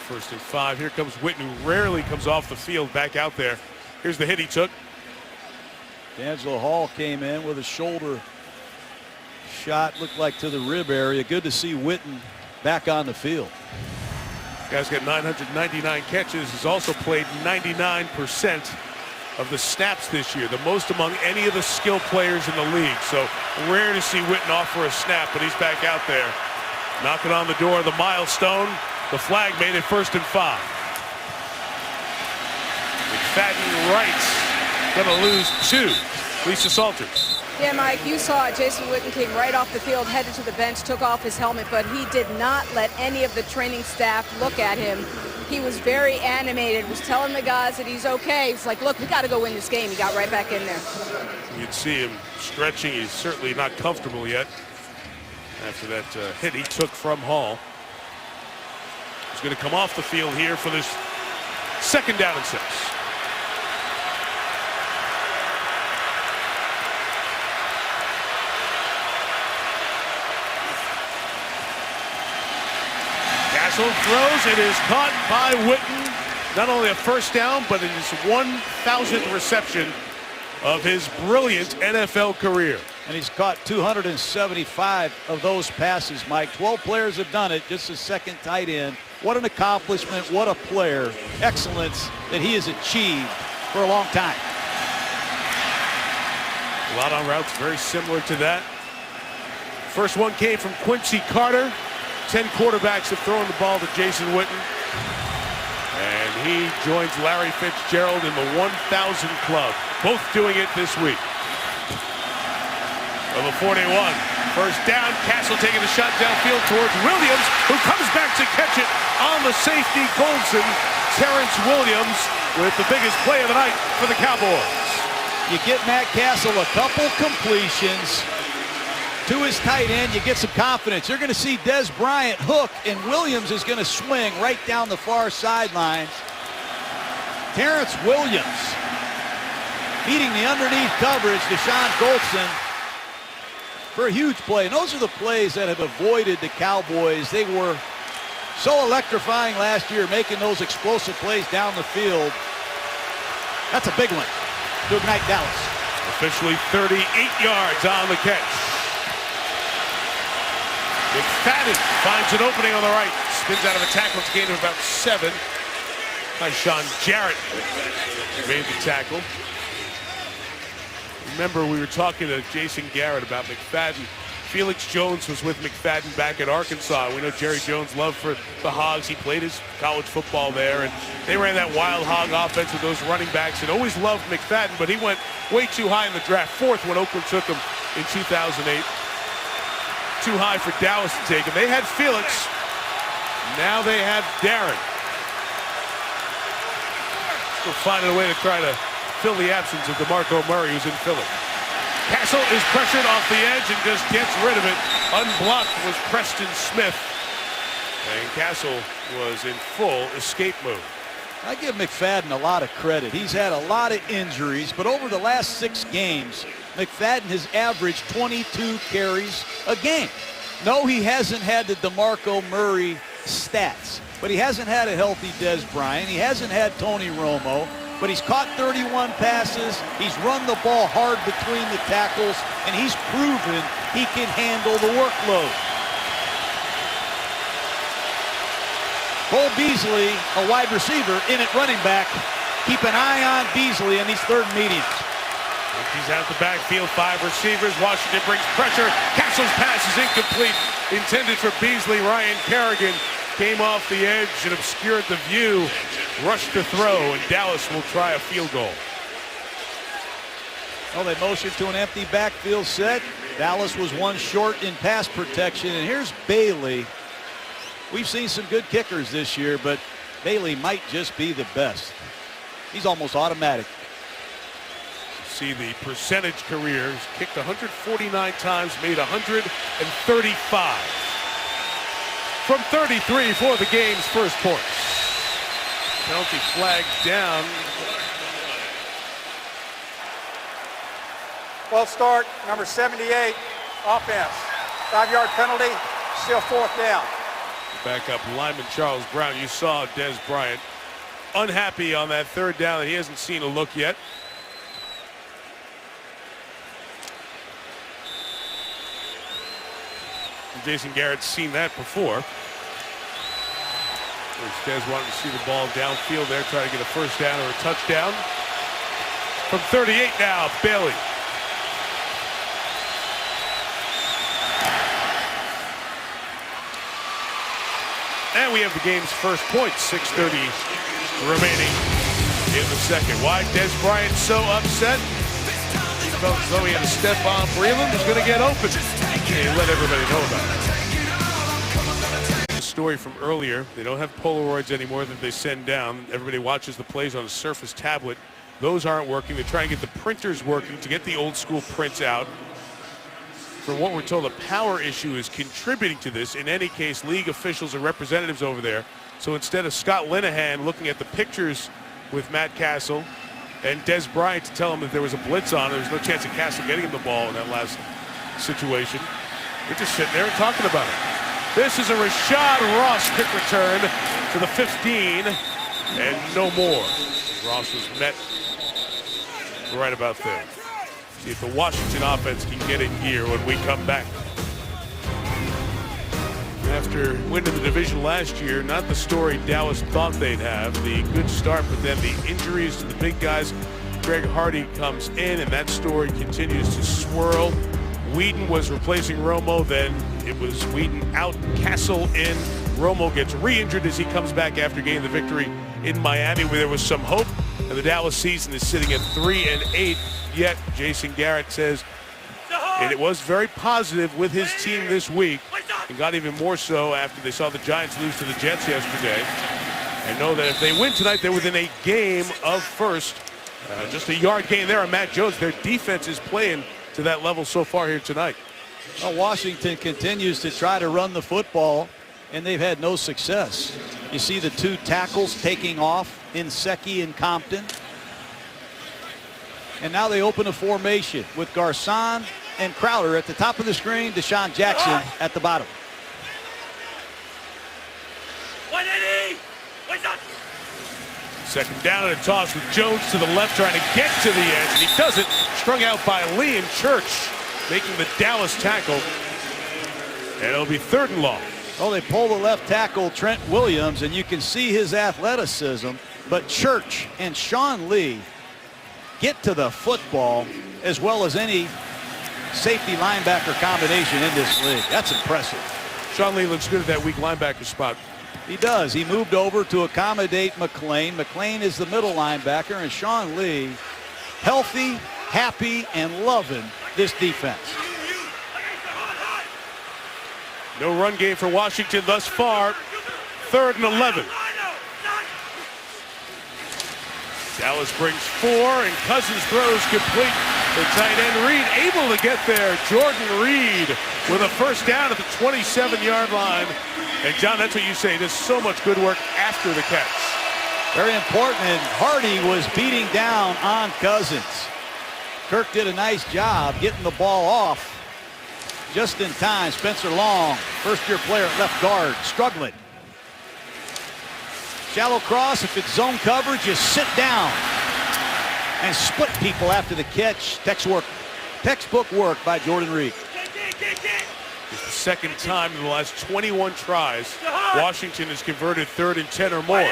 First and 5. Here comes Witten, who rarely comes off the field, back out there. Here's the hit he took. D'Angelo Hall came in with a shoulder shot, looked like to the rib area. Good to see Witten back on the field. Guy's got 999 catches. He's also played 99% of the snaps this year, the most among any of the skill players in the league. So rare to see Witten offer a snap, but he's back out there, knocking on the door of the milestone. The flag made it first and 5. McFadden right, gonna lose 2. Lisa Salters. Yeah, Mike, you saw it. Jason Witten came right off the field, headed to the bench, took off his helmet, but he did not let any of the training staff look at him. He was very animated, was telling the guys that he's okay. He's like, look, we got to go win this game. He got right back in there. You'd see him stretching. He's certainly not comfortable yet after that hit he took from Hall. He's going to come off the field here for this second down and 6. Castle throws. It is caught by Witten. Not only a first down, but it is 1,000th reception of his brilliant NFL career. And he's caught 275 of those passes, Mike. 12 players have done it, just a second tight end. What an accomplishment, what a player. Excellence that he has achieved for a long time. A lot on routes very similar to that. First one came from Quincy Carter. 10 quarterbacks have thrown the ball to Jason Witten. And he joins Larry Fitzgerald in the 1,000 club. Both doing it this week. Of a 41. First down, Castle taking the shot downfield towards Williams, who comes back to catch it on the safety. Goldson, Terrence Williams with the biggest play of the night for the Cowboys. You get Matt Castle a couple completions to his tight end, you get some confidence. You're going to see Des Bryant hook, and Williams is going to swing right down the far sidelines. Terrence Williams beating the underneath coverage to Sean Goldson for a huge play. And those are the plays that have avoided the Cowboys. They were so electrifying last year, making those explosive plays down the field. That's a big one to ignite Dallas. Officially 38 yards on the catch. McFadden finds an opening on the right. Spins out of a tackle. It's a gain of about 7. By Sean Jarrett made the tackle. Remember, we were talking to Jason Garrett about McFadden. Felix Jones was with McFadden back at Arkansas. We know Jerry Jones loved for the Hogs. He played his college football there, and they ran that wild hog offense with those running backs and always loved McFadden, but he went way too high in the draft. 4th when Oakland took him in 2008. Too high for Dallas to take him. They had Felix. Now they have Darren. Still finding a way to try to fill the absence of DeMarco Murray, who's in Philly. Castle is pressured off the edge and just gets rid of it. Unblocked was Preston Smith. And Castle was in full escape mode. I give McFadden a lot of credit. He's had a lot of injuries, but over the last 6 games, McFadden has averaged 22 carries a game. No, he hasn't had the DeMarco Murray stats, but he hasn't had a healthy Des Bryant. He hasn't had Tony Romo, but he's caught 31 passes. He's run the ball hard between the tackles, and he's proven he can handle the workload. Cole Beasley, a wide receiver, in at running back. Keep an eye on Beasley in these third meetings. He's out the backfield, 5 receivers. Washington brings pressure. Castle's pass is incomplete. Intended for Beasley. Ryan Kerrigan came off the edge and obscured the view. Rushed to throw, and Dallas will try a field goal. Well, they motioned to an empty backfield set. Dallas was 1 short in pass protection, and here's Bailey. We've seen some good kickers this year, but Bailey might just be the best. He's almost automatic. See the percentage career. He's kicked 149 times, made 135. From 33 for the game's first point. Penalty flag down. Well, start, number 78, offense. 5-yard penalty, still 4th down. Back up lineman Charles Brown. You saw Des Bryant unhappy on that 3rd down that he hasn't seen a look yet. And Jason Garrett's seen that before. Des wanting to see the ball downfield there, try to get a first down or a touchdown. From 38 now, Bailey. And we have the game's first point, 6:30 remaining in the second. Why Des Bryant so upset? He felt as though he had a step on Breland was going to get open. He let everybody know about it. The story from earlier, they don't have Polaroids anymore that they send down. Everybody watches the plays on a Surface tablet. Those aren't working. They try and get the printers working to get the old school prints out. From what we're told, a power issue is contributing to this. In any case, league officials and representatives over there. So instead of Scott Linehan looking at the pictures with Matt Castle and Des Bryant to tell him that there was a blitz on, there was no chance of Castle getting him the ball in that last situation. They're just sitting there and talking about it. This is a Rashad Ross kick return to the 15 and no more. Ross was met right about there. See if the Washington offense can get in gear when we come back. After winning the division last year, not the story Dallas thought they'd have. The good start, but then the injuries to the big guys. Greg Hardy comes in, and that story continues to swirl. Whedon was replacing Romo, then it was Whedon out, Castle in. Romo gets re-injured as he comes back after getting the victory in Miami, where there was some hope. And the Dallas season is sitting at 3-8. Yet Jason Garrett says, and it was very positive with his team this week, and got even more so after they saw the Giants lose to the Jets yesterday, and know that if they win tonight, they're within a game of first. Just a yard gain there on Matt Jones. Their defense is playing to that level so far here tonight. Well, Washington continues to try to run the football, and they've had no success. You see the 2 tackles taking off in Secchi and Compton. And now they open a formation with Garcon and Crowder at the top of the screen, Deshaun Jackson at the bottom. 180! Second down and a toss with Jones to the left, trying to get to the edge, and he does it. Strung out by Lee and Church, making the Dallas tackle. And it'll be 3rd and long. Well, they pull the left tackle, Trent Williams, and you can see his athleticism, but Church and Sean Lee get to the football as well as any safety linebacker combination in this league. That's impressive. Sean Lee looks good at that weak linebacker spot. He does. He moved over to accommodate McClain. McClain is the middle linebacker, and Sean Lee healthy, happy, and loving this defense. No run game for Washington thus far. 3rd and 11. Dallas brings 4, and Cousins throws complete The tight end Reed able to get there. Jordan Reed with a first down at the 27-yard line. And John, that's what you say. There's so much good work after the catch. Very important, and Hardy was beating down on Cousins. Kirk did a nice job getting the ball off just in time. Spencer Long, first-year player at left guard, struggling. Shallow cross. If it's zone coverage, you sit down and split people after the catch. Textbook work by Jordan Reed. It's the second time in the last 21 tries Washington has converted 3rd and 10 or more.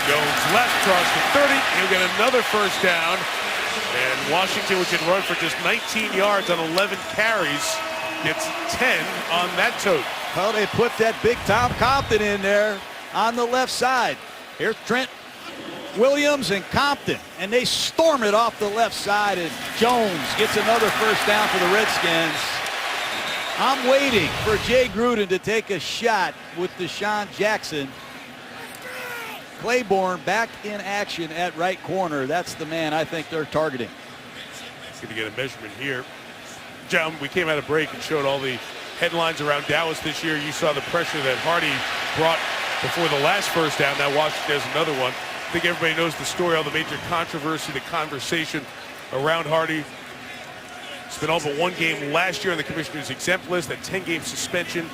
Jones left, cross to 30. He'll get another first down. And Washington, which had run for just 19 yards on 11 carries, gets 10 on that tote. Well, they put that big Tom Compton in there on the left side. Here's Trent Williams and Compton, and they storm it off the left side, and Jones gets another first down for the Redskins. I'm waiting for Jay Gruden to take a shot with Deshaun Jackson. Claiborne back in action at right corner. That's the man I think they're targeting. Going to get a measurement here. John, we came out of break and showed all the headlines around Dallas this year. You saw the pressure that Hardy brought before the last first down. Now Washington has another one. I think everybody knows the story, all the major controversy, the conversation around Hardy. Spent all but one game last year on the commissioner's exempt list, that 10-game suspension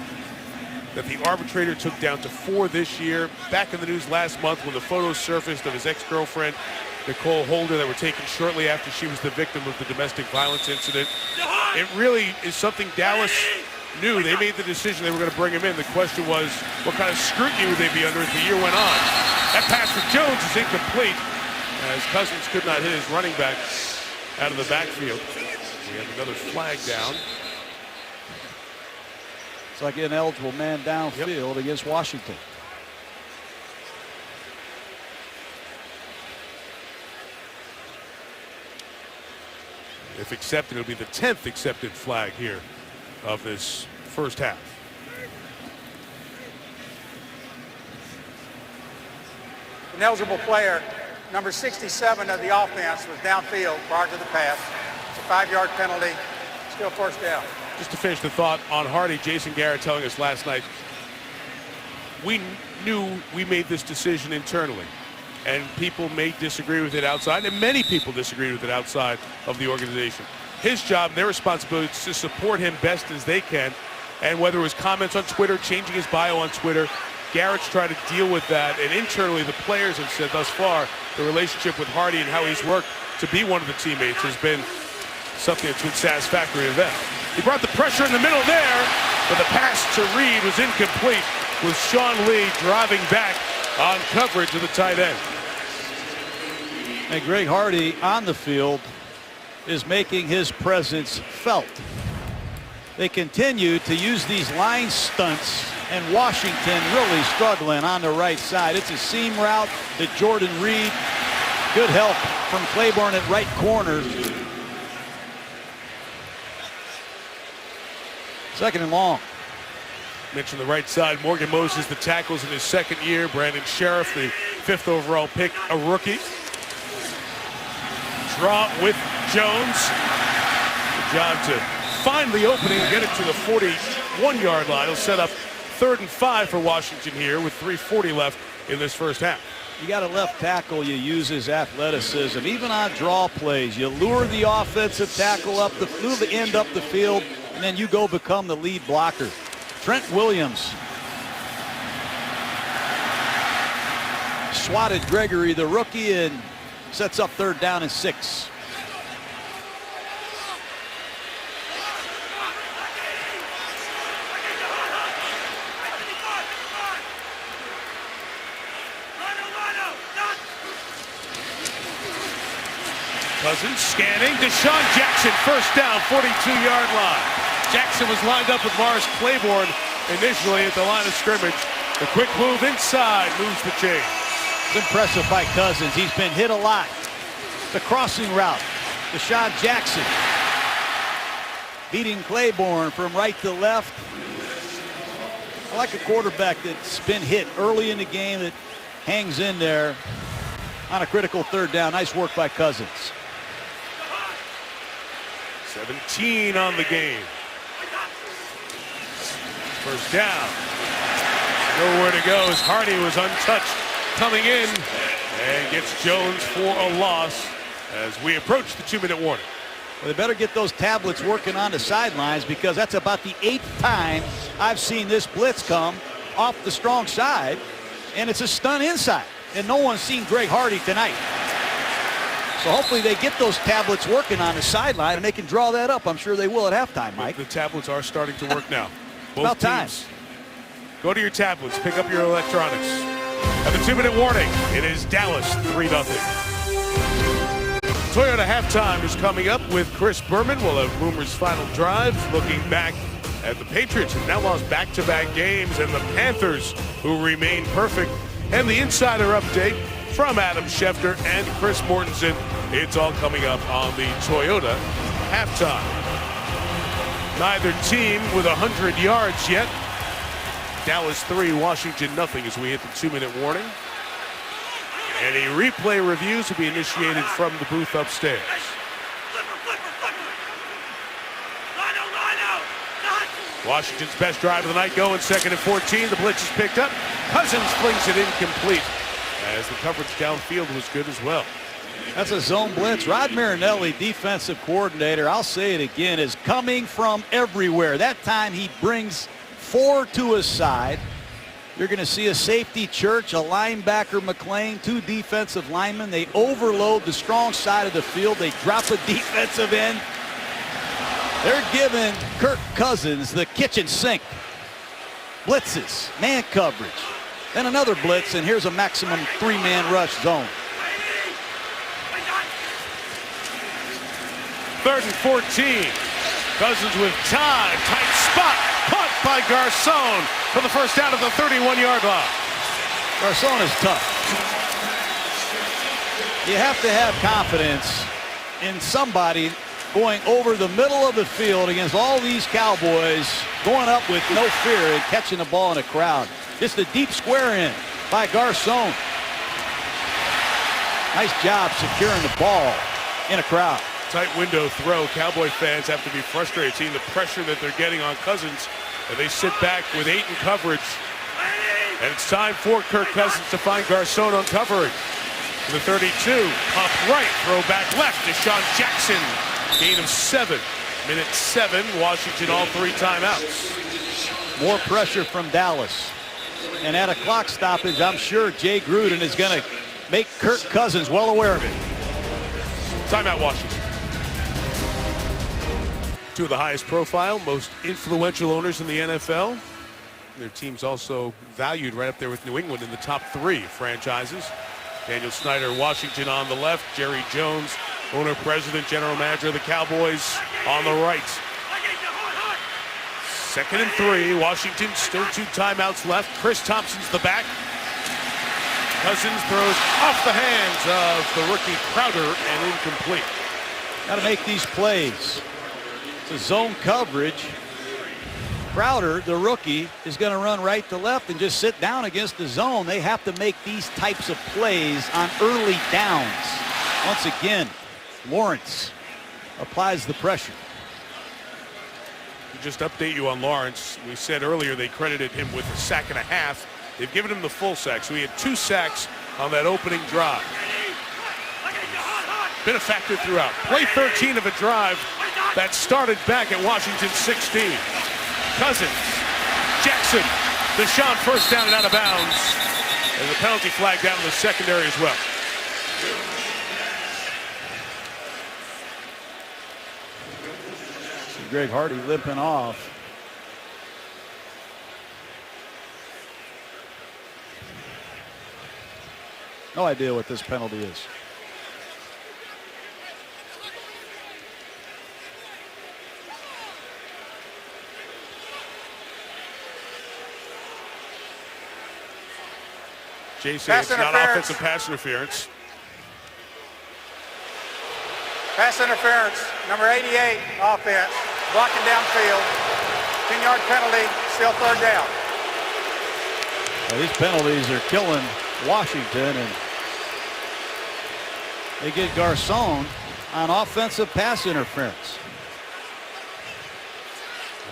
that the arbitrator took down to 4 this year. Back in the news last month when the photos surfaced of his ex-girlfriend, Nicole Holder, that were taken shortly after she was the victim of the domestic violence incident. It really is something Dallas knew. They made the decision they were going to bring him in. The question was, what kind of scrutiny would they be under as the year went on? That pass for Jones is incomplete, as Cousins could not hit his running back out of the backfield. We have another flag down. It's like an eligible man downfield against Washington. If accepted, it'll be the 10th accepted flag here of this first half. An eligible player, number 67 of the offense, was downfield prior to the pass. It's a 5-yard penalty, still first down. Just to finish the thought on Hardy, Jason Garrett telling us last night, we knew we made this decision internally, and people may disagree with it outside, and many people disagree with it outside of the organization. His job, their responsibility is to support him best as they can, and whether it was comments on Twitter, changing his bio on Twitter, Garrett's trying to deal with that, and internally the players have said thus far the relationship with Hardy and how he's worked to be one of the teammates has been something that's been satisfactory to them. He brought the pressure in the middle there, but the pass to Reed was incomplete, with Sean Lee driving back on coverage of the tight end. And Greg Hardy on the field is making his presence felt. They continue to use these line stunts, and Washington really struggling on the right side. It's a seam route to Jordan Reed. Good help from Claiborne at right corner. Second and long. Mentioned the right side. Morgan Moses, the tackles in his second year. Brandon Sheriff, the 5th overall pick, a rookie. Draw with Jones. Good job to find the opening and get it to the 41-yard line. He'll set up 3rd and 5 for Washington here with 3:40 left in this first half. You got a left tackle, you use his athleticism. Even on draw plays, you lure the offensive tackle up, lure the end up the field, and then you go become the lead blocker. Trent Williams swatted Gregory, the rookie, and sets up 3rd down and 6. Cousins scanning. Deshaun Jackson, first down, 42-yard line. Jackson was lined up with Morris Claiborne initially at the line of scrimmage. The quick move inside moves the chain. It's impressive by Cousins. He's been hit a lot. The crossing route. Deshaun Jackson beating Claiborne from right to left. I like a quarterback that's been hit early in the game that hangs in there. on a critical third down. Nice work by Cousins. 17 on the game. First down. Nowhere to go as Hardy was untouched coming in and gets Jones for a loss as we approach the 2-minute warning. Well, they better get those tablets working on the sidelines because that's about the 8th time I've seen this blitz come off the strong side, and it's a stunt inside, and no one's seen Greg Hardy tonight. So hopefully they get those tablets working on the sideline and they can draw that up. I'm sure they will at halftime, Mike. The tablets are starting to work now. Both about time. teams. Go to your tablets, pick up your electronics. At the 2-minute warning, it is Dallas 3-0. Toyota halftime is coming up with Chris Berman. We'll have Boomer's final drive, looking back at the Patriots, who now lost back-to-back games, and the Panthers, who remain perfect, and the insider update from Adam Schefter and Chris Mortensen. It's all coming up on the Toyota halftime. Neither team with 100 yards yet. Dallas 3, Washington nothing as we hit the 2-minute warning. Any replay reviews will be initiated from the booth upstairs. Washington's best drive of the night going 2nd and 14. The blitz is picked up. Cousins flings it incomplete as the coverage downfield was good as well. That's a zone blitz. Rod Marinelli, defensive coordinator, I'll say it again, is coming from everywhere. That time he brings 4 to his side. You're going to see a safety Church, a linebacker McLean, 2 defensive linemen. They overload the strong side of the field. They drop a defensive end. They're giving Kirk Cousins the kitchen sink. Blitzes, man coverage, then another blitz, and here's a maximum 3-man rush zone. 3rd and 14. Cousins with time, tight spot, caught by Garcon for the first down at the 31-yard line. Garcon is tough. You have to have confidence in somebody going over the middle of the field against all these Cowboys, going up with no fear and catching the ball in a crowd. Just a deep square in by Garcon. Nice job securing the ball in a crowd. Tight window throw. Cowboy fans have to be frustrated seeing the pressure that they're getting on Cousins, and they sit back with 8 in coverage. And it's time for Kirk Cousins to find Garcon on coverage. To the 32, pop right, throw back left. Deshaun Jackson, gain of 7. Minute 7, Washington all 3 timeouts. More pressure from Dallas. And at a clock stoppage, I'm sure Jay Gruden is going to make Kirk Cousins well aware of it. Timeout, Washington. 2 of the highest profile, most influential owners in the NFL. Their team's also valued right up there with New England in the top 3 franchises. Daniel Snyder, Washington on the left. Jerry Jones, owner, president, general manager of the Cowboys on the right. 2nd and 3. Washington still 2 timeouts left. Chris Thompson's the back. Cousins throws off the hands of the rookie Crowder and incomplete. Got to make these plays. It's a zone coverage. Crowder, the rookie, is going to run right to left and just sit down against the zone. They have to make these types of plays on early downs. Once again, Lawrence applies the pressure. Just update you on Lawrence. We said earlier they credited him with a sack and a half. They've given him the full sack, so he had 2 sacks on that opening drive. Been a factor throughout. Play 13 of a drive that started back at Washington 16. Cousins, Jackson, Deshaun first down and out of bounds. And the penalty flag down in the secondary as well. See Greg Hardy limping off. No idea what this penalty is. Jay says it's not offensive pass interference. Pass interference, number 88, offense, blocking downfield. 10-yard penalty, still 3rd down. Well, these penalties are killing Washington, and They get Garcon on offensive pass interference.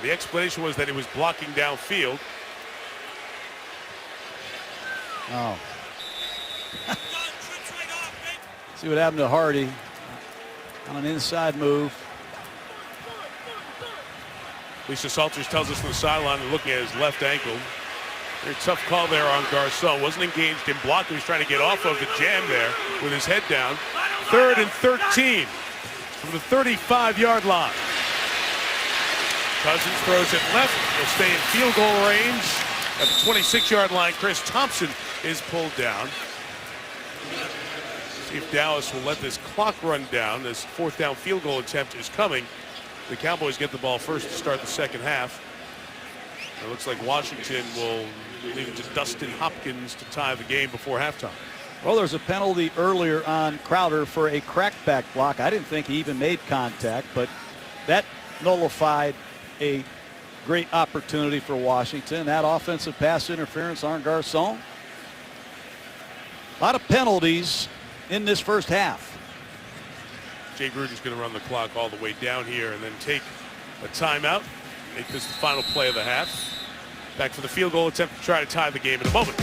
The explanation was that he was blocking downfield. Oh. See what happened to Hardy on an inside move. Lisa Salters tells us from the sideline they're looking at his left ankle. Very tough call there on Garcon. Wasn't engaged in block. He was trying to get off of the jam there with his head down. 3rd and 13 from the 35-yard line. Cousins throws it left. He'll stay in field goal range. At the 26-yard line, Chris Thompson is pulled down. See if Dallas will let this clock run down. This 4th down field goal attempt is coming. The Cowboys get the ball first to start the second half. It looks like Washington will leave it to Dustin Hopkins to tie the game before halftime. Well, there's a penalty earlier on Crowder for a crackback block. I didn't think he even made contact, but that nullified a great opportunity for Washington. That offensive pass interference on Garcon. A lot of penalties in this first half. Jay Gruden's going to run the clock all the way down here and then take a timeout. Make this the final play of the half. Back for the field goal attempt to try to tie the game in a moment.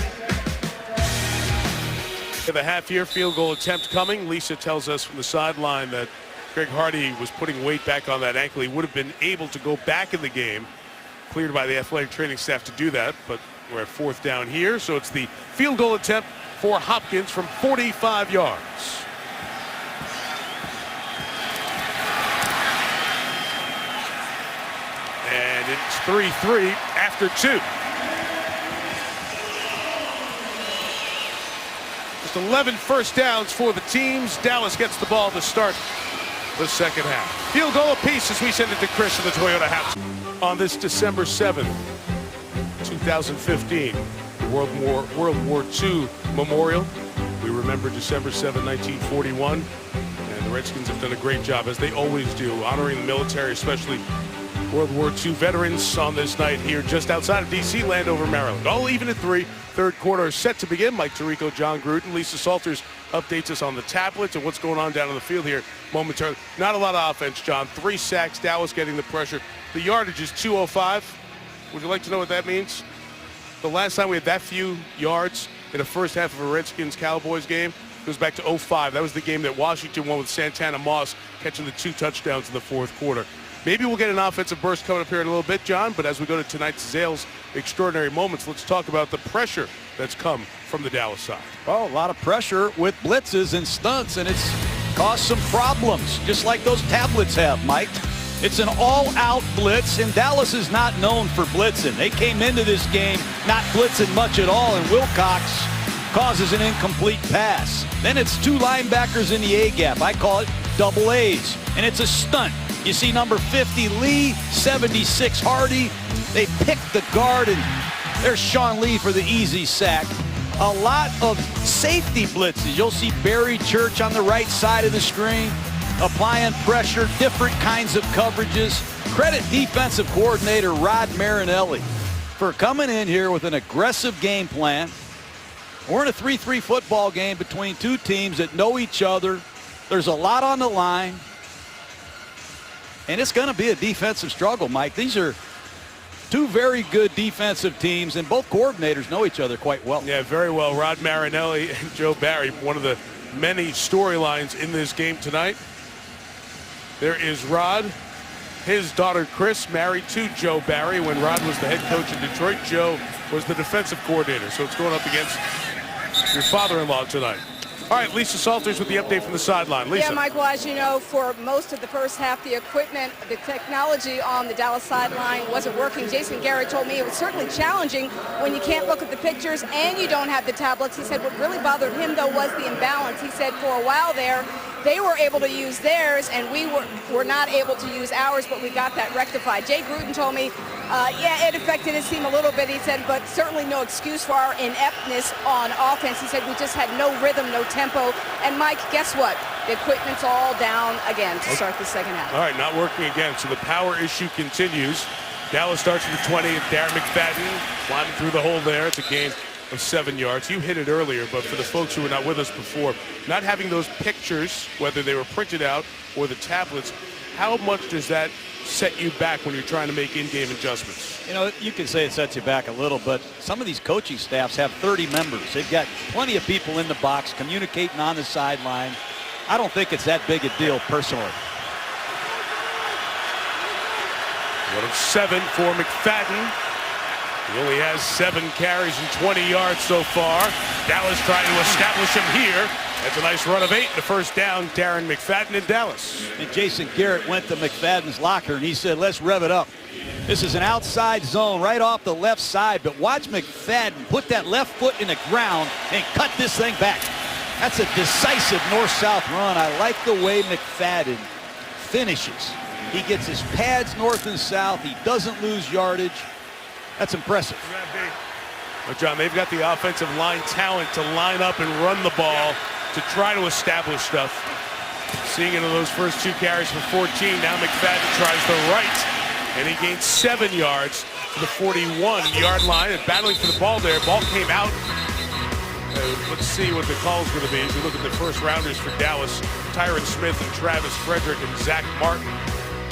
The half here, field goal attempt coming. Lisa tells us from the sideline that Greg Hardy was putting weight back on that ankle. He would have been able to go back in the game. Cleared by the athletic training staff to do that, but we're at 4th down here. So it's the field goal attempt for Hopkins from 45 yards. And it's 3-3 after 2. Just 11 first downs for the teams. Dallas gets the ball to start the second half. Field goal apiece as we send it to Chris in the Toyota house. On this December 7th, 2015, World War II Memorial. We remember December 7, 1941. And the Redskins have done a great job, as they always do, honoring the military, especially World War II veterans on this night here just outside of D.C., Landover, Maryland. All even at 3. Third quarter is set to begin. Mike Tirico, John Gruden. Lisa Salters updates us on the tablets and what's going on down on the field here momentarily. Not a lot of offense, John. 3 sacks. Dallas getting the pressure. The yardage is 205. Would you like to know what that means? The last time we had that few yards in the first half of a Redskins-Cowboys game goes back to 05. That was the game that Washington won with Santana Moss catching the 2 touchdowns in the 4th quarter. Maybe we'll get an offensive burst coming up here in a little bit, John, but as we go to tonight's Zales Extraordinary Moments, let's talk about the pressure that's come from the Dallas side. Well, a lot of pressure with blitzes and stunts, and it's caused some problems, just like those tablets have, Mike. It's an all-out blitz, and Dallas is not known for blitzing. They came into this game not blitzing much at all, and Wilcox causes an incomplete pass. Then it's 2 linebackers in the A-gap. I call it double A's, and it's a stunt. You see number 50 Lee, 76 Hardy. They pick the guard, and there's Sean Lee for the easy sack. A lot of safety blitzes. You'll see Barry Church on the right side of the screen, applying pressure, different kinds of coverages. Credit defensive coordinator Rod Marinelli for coming in here with an aggressive game plan. We're in a 3-3 football game between 2 teams that know each other. There's a lot on the line. And it's going to be a defensive struggle, Mike. These are 2 very good defensive teams, and both coordinators know each other quite well. Yeah, very well. Rod Marinelli and Joe Barry, one of the many storylines in this game tonight. There is Rod, his daughter Chris, married to Joe Barry. When Rod was the head coach in Detroit, Joe was the defensive coordinator. So it's going up against your father-in-law tonight. All right, Lisa Salters with the update from the sideline. Lisa. Yeah, Michael, as you know, for most of the first half, the equipment, the technology on the Dallas sideline wasn't working. Jason Garrett told me it was certainly challenging when you can't look at the pictures and you don't have the tablets. He said what really bothered him, though, was the imbalance. He said for a while there, they were able to use theirs and we were not able to use ours, but we got that rectified. Jay Gruden told me, yeah, it affected his team a little bit, he said, but certainly no excuse for our ineptness on offense. He said we just had no rhythm, no tempo. And, Mike, guess what? The equipment's all down again to start the second half. All right, not working again, so the power issue continues. Dallas starts at the 20, and Darren McFadden climbing through the hole there. It's a gain of 7 yards. You hit it earlier, but for the folks who were not with us before, not having those pictures, whether they were printed out or the tablets, how much does that set you back when you're trying to make in-game adjustments? You know, you can say it sets you back a little, but some of these coaching staffs have 30 members. They've got plenty of people in the box communicating on the sideline. I don't think it's that big a deal personally. 1 of 7 for McFadden. He only has 7 carries and 20 yards so far. Dallas trying to establish him here. That's a nice run of 8. The first down, Darren McFadden in Dallas. And Jason Garrett went to McFadden's locker and he said, let's rev it up. This is an outside zone right off the left side, but watch McFadden put that left foot in the ground and cut this thing back. That's a decisive north-south run. I like the way McFadden finishes. He gets his pads north and south. He doesn't lose yardage. That's impressive. Well, John, they've got the offensive line talent to line up and run the ball to try to establish stuff. Seeing into those first 2 carries for 14. Now McFadden tries the right, and he gains 7 yards to the 41-yard line. And battling for the ball there. Ball came out. Let's see what the call's going to be as we look at the first rounders for Dallas. Tyron Smith and Travis Frederick and Zach Martin.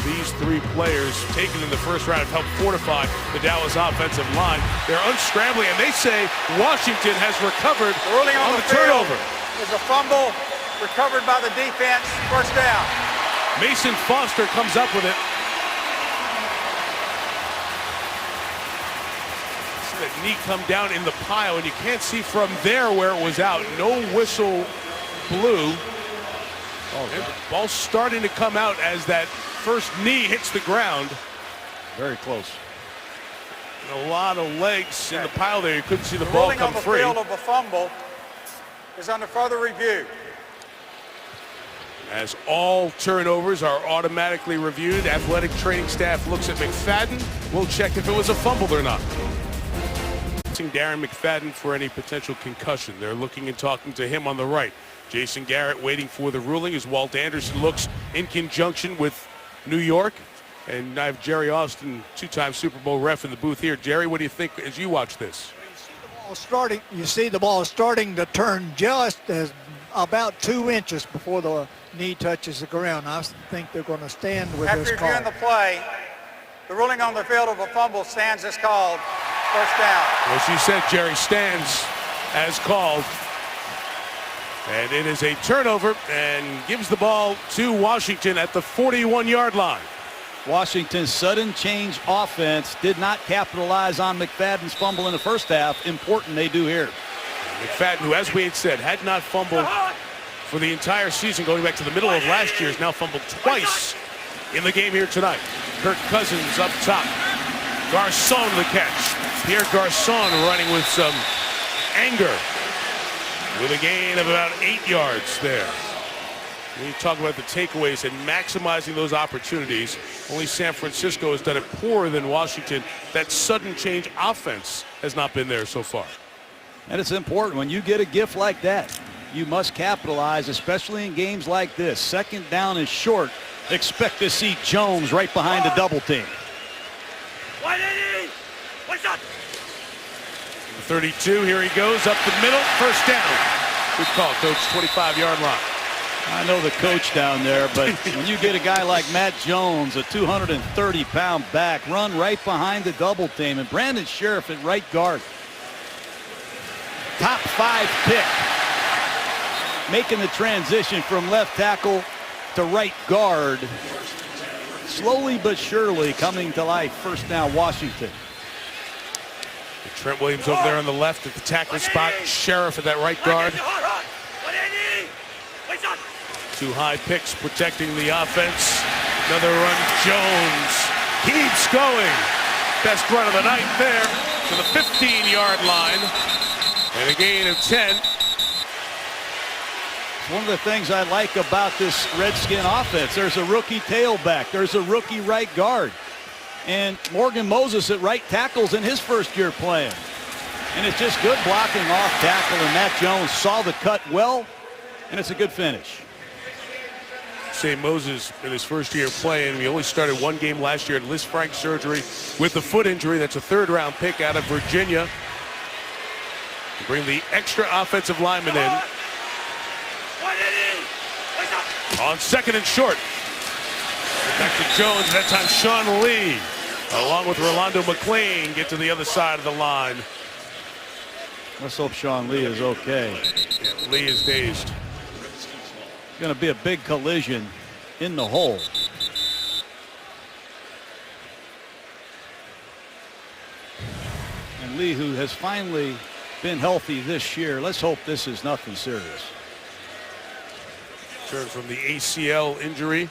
These 3 players taken in the first round have helped fortify the Dallas offensive line. They're unscrambling, and they say Washington has recovered on the turnover. Is a fumble recovered by the defense. First down. Mason Foster comes up with it. See that knee come down in the pile, and you can't see from there where it was out. No whistle blew. Ball starting to come out as that first knee hits the ground. Very close. And a lot of legs in the pile there. You couldn't see the ball come free. The ruling on the field of a fumble is under further review. As all turnovers are automatically reviewed, athletic training staff looks at McFadden. We'll check if it was a fumble or not. Darren McFadden for any potential concussion. They're looking and talking to him on the right. Jason Garrett waiting for the ruling as Walt Anderson looks in conjunction with New York. And I have Jerry Austin, 2-time Super Bowl ref, in the booth here. Jerry, what do you think as you watch this? You see the ball starting to turn just as about 2 inches before the knee touches the ground. I think they're going to stand with this call. After reviewing the play, the ruling on the field of a fumble stands as called. First down. As you said, Jerry, stands as called. And it is a turnover and gives the ball to Washington at the 41-yard line. Washington's sudden change offense did not capitalize on McFadden's fumble in the first half. Important they do here. McFadden, who, as we had said, had not fumbled for the entire season going back to the middle of last year, has now fumbled twice in the game here tonight. Kirk Cousins up top. Garcon the catch. Pierre Garcon running with some anger with a gain of about 8 yards there. When you talk about the takeaways and maximizing those opportunities, only San Francisco has done it poorer than Washington. That sudden change offense has not been there so far. And it's important when you get a gift like that, you must capitalize, especially in games like this. Second down is short. Expect to see Jones right behind the double team. 180! What's up? 32, here he goes up the middle, first down. Good call, coach, 25-yard line. I know the coach down there, but when you get a guy like Matt Jones, a 230-pound back, run right behind the double team, and Brandon Sheriff at right guard. Top 5 pick. Making the transition from left tackle to right guard. Slowly but surely coming to life. First down, Washington. Trent Williams over there on the left at the tackle spot. Sheriff at that right guard. 2 high picks protecting the offense. Another run. Jones keeps going. Best run of the night there to the 15-yard line. And a gain of 10. One of the things I like about this Redskin offense, there's a rookie tailback. There's a rookie right guard. And Morgan Moses at right tackles in his first year playing. And it's just good blocking off tackle, and Matt Jones saw the cut well, and it's a good finish. Say Moses in his first year playing. He only started 1 game last year at Liz Frank surgery with the foot injury. That's a 3rd-round pick out of Virginia. Bring the extra offensive lineman in. On second and short. Back to Jones. That time Sean Lee, along with Rolando McClain, get to the other side of the line. Let's hope Sean Lee is okay. Yeah, Lee is dazed. Going to be a big collision in the hole. And Lee, who has finally been healthy this year, let's hope this is nothing serious. Returned from the ACL injury.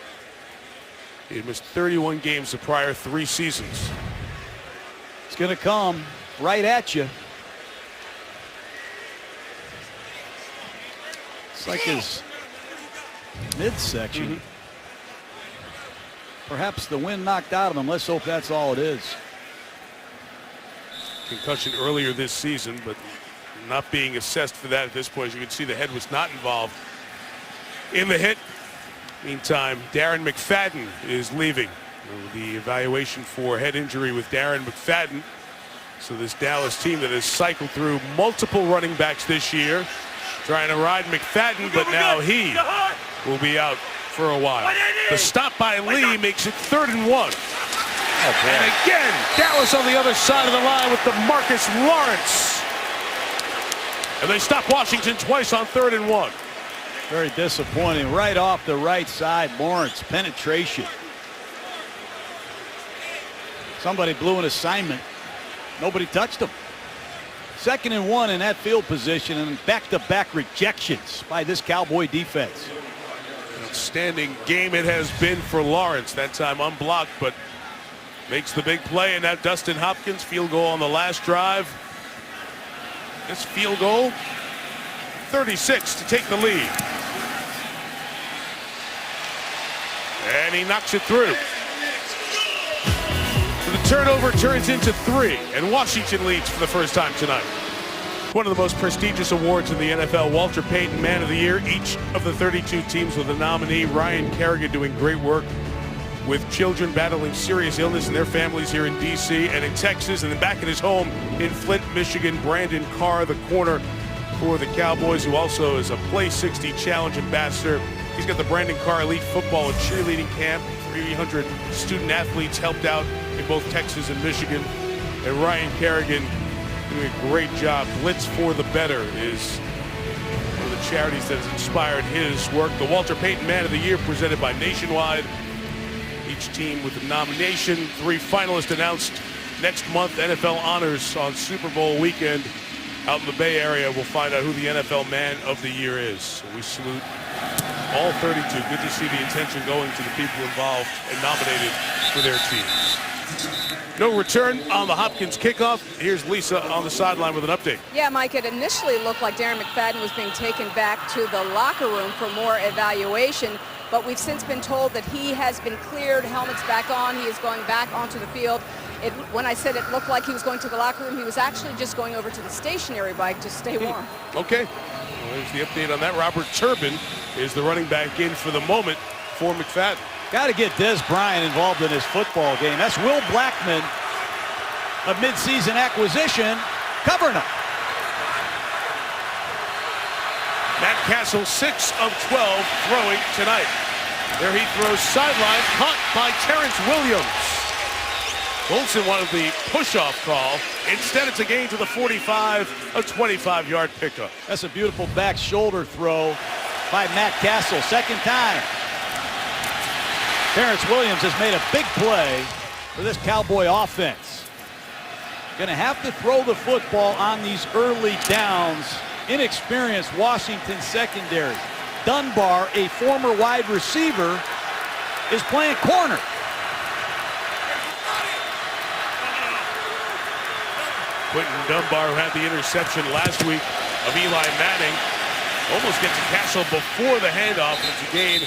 He had missed 31 games the prior 3 seasons. It's going to come right at you. It's like his midsection. Perhaps the wind knocked out of him. Let's hope that's all it is. Concussion earlier this season, but not being assessed for that at this point. As you can see, the head was not involved in the hit. Meantime, Darren McFadden is leaving. The evaluation for head injury with Darren McFadden. So this Dallas team that has cycled through multiple running backs this year, trying to ride McFadden, but now he will be out for a while. The stop by Lee makes it 3rd and 1. And again, Dallas on the other side of the line with DeMarcus Lawrence. And they stop Washington twice on 3rd and 1. Very disappointing. Right off the right side, Lawrence, penetration. Somebody blew an assignment. Nobody touched him. 2nd and 1 in that field position, and back-to-back rejections by this Cowboy defense. Outstanding game it has been for Lawrence. That time unblocked, but makes the big play. And now Dustin Hopkins, field goal on the last drive. This field goal, 36 to take the lead. And he knocks it through. So the turnover turns into 3, and Washington leads for the first time tonight. One of the most prestigious awards in the NFL, Walter Payton Man of the Year. Each of the 32 teams with a nominee. Ryan Kerrigan doing great work with children battling serious illness and their families here in D.C. and in Texas. And then back at his home in Flint, Michigan, Brandon Carr, the corner for the Cowboys, who also is a Play 60 Challenge ambassador. He's got the Brandon Carr Elite Football and Cheerleading Camp. 300 student athletes helped out in both Texas and Michigan. And Ryan Kerrigan doing a great job. Blitz for the Better is one of the charities that has inspired his work. The Walter Payton Man of the Year presented by Nationwide. Each team with a nomination. 3 finalists announced next month. NFL honors on Super Bowl weekend out in the Bay Area. We'll find out who the NFL Man of the Year is. So we salute all 32. Good to see the attention going to the people involved and nominated for their teams. No return on the Hopkins kickoff. Here's Lisa on the sideline with an update. Yeah, Mike, it initially looked like Darren McFadden was being taken back to the locker room for more evaluation, but we've since been told that he has been cleared, helmet's back on, he is going back onto the field. When I said it looked like he was going to the locker room, he was actually just going over to the stationary bike to stay warm. Okay, well, there's the update on that. Robert Turbin is the running back in for the moment for McFadden. Got to get Des Bryant involved in his football game. That's Will Blackman, a midseason acquisition, covering him. Matt Castle, 6 of 12 throwing tonight. There he throws sideline, caught by Terrence Williams. Wilson wanted the push-off call. Instead, it's a gain to the 45, a 25-yard pickup. That's a beautiful back shoulder throw by Matt Castle. 2nd time. Terrence Williams has made a big play for this Cowboy offense. Going to have to throw the football on these early downs. Inexperienced Washington secondary. Dunbar, a former wide receiver, is playing corner. Quentin Dunbar, who had the interception last week of Eli Manning, almost gets to Castle before the handoff, and it's a gain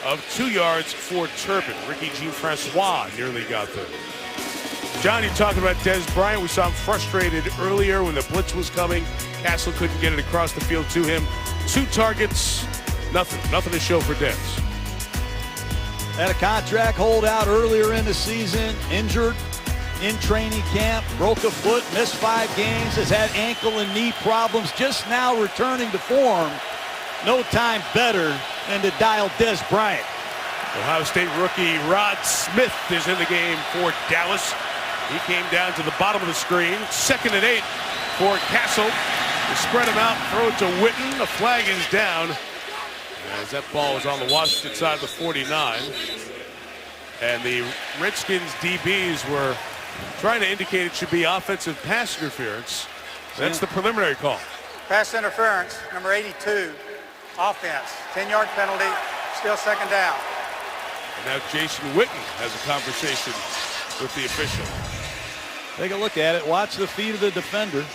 of 2 yards for Turbin. Ricky Jean-Francois nearly got there. John, you're talking about Des Bryant. We saw him frustrated earlier when the blitz was coming. Castle couldn't get it across the field to him. 2 targets, nothing to show for Des. Had a contract holdout earlier in the season, injured. in training camp, broke a foot, missed 5 games, has had ankle and knee problems, just now returning to form. No time better than to dial Dez Bryant. Ohio State rookie Rod Smith is in the game for Dallas. He came down to the bottom of the screen. 2nd and 8 for Castle. They spread him out, throw it to Witten. The flag is down as that ball is on the Washington side of the 49. And the Redskins DBs were trying to indicate it should be offensive pass interference. That's the preliminary call. Pass interference, number 82, offense. 10-yard penalty, still 2nd down. And now Jason Witten has a conversation with the official. Take a look at it. Watch the feet of the defender.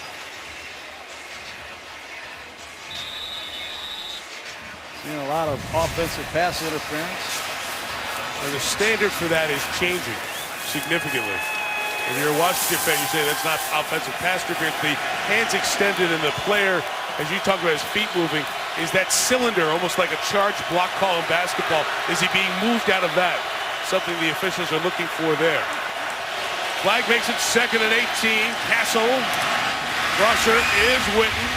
Seeing a lot of offensive pass interference. And the standard for that is changing significantly. If you're a Washington fan, you say that's not offensive pass interference. The hands extended and the player, as you talk about his feet moving, is that cylinder, almost like a charge block call in basketball. Is he being moved out of that? Something the officials are looking for there. Flag makes it 2nd and 18. Castle. Rusher is Witten,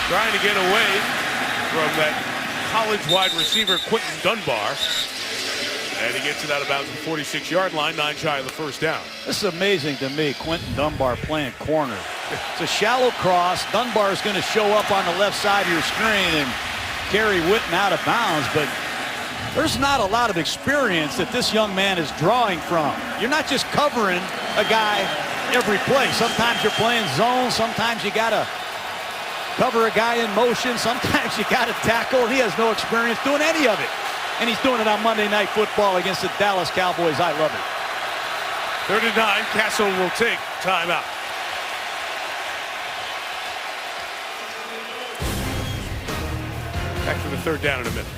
trying to get away from that college wide receiver Quentin Dunbar. And he gets it out of bounds at the 46-yard line, 9 shy of the 1st down. This is amazing to me, Quentin Dunbar playing corner. It's a shallow cross. Dunbar is going to show up on the left side of your screen and carry Witten out of bounds, but there's not a lot of experience that this young man is drawing from. You're not just covering a guy every play. Sometimes you're playing zone. Sometimes you got to cover a guy in motion. Sometimes you got to tackle. He has no experience doing any of it. And he's doing it on Monday Night Football against the Dallas Cowboys. I love it. 3rd and 9. Castle will take timeout. Back for the 3rd down in a minute.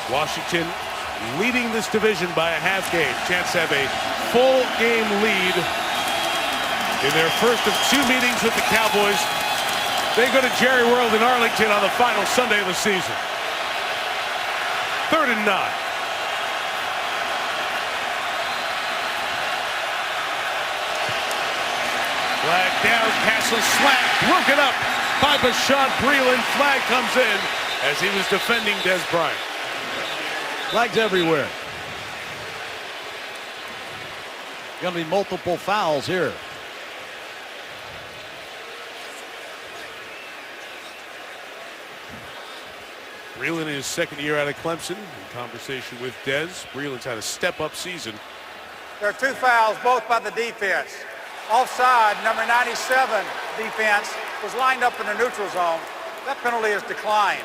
Washington leading this division by a half game. Chance to have a full game lead in their first of 2 meetings with the Cowboys. They go to Jerry World in Arlington on the final Sunday of the season. 3rd and 9. Flag down, Castle slant, broken up by Bashaud Breeland. Flag comes in as he was defending Dez Bryant. Flags everywhere. Going to be multiple fouls here. Breeland in his 2nd year out of Clemson. In conversation with Dez. Breeland's had a step-up season. There are 2 fouls, both by the defense. Offside, number 97 defense was lined up in the neutral zone. That penalty is declined.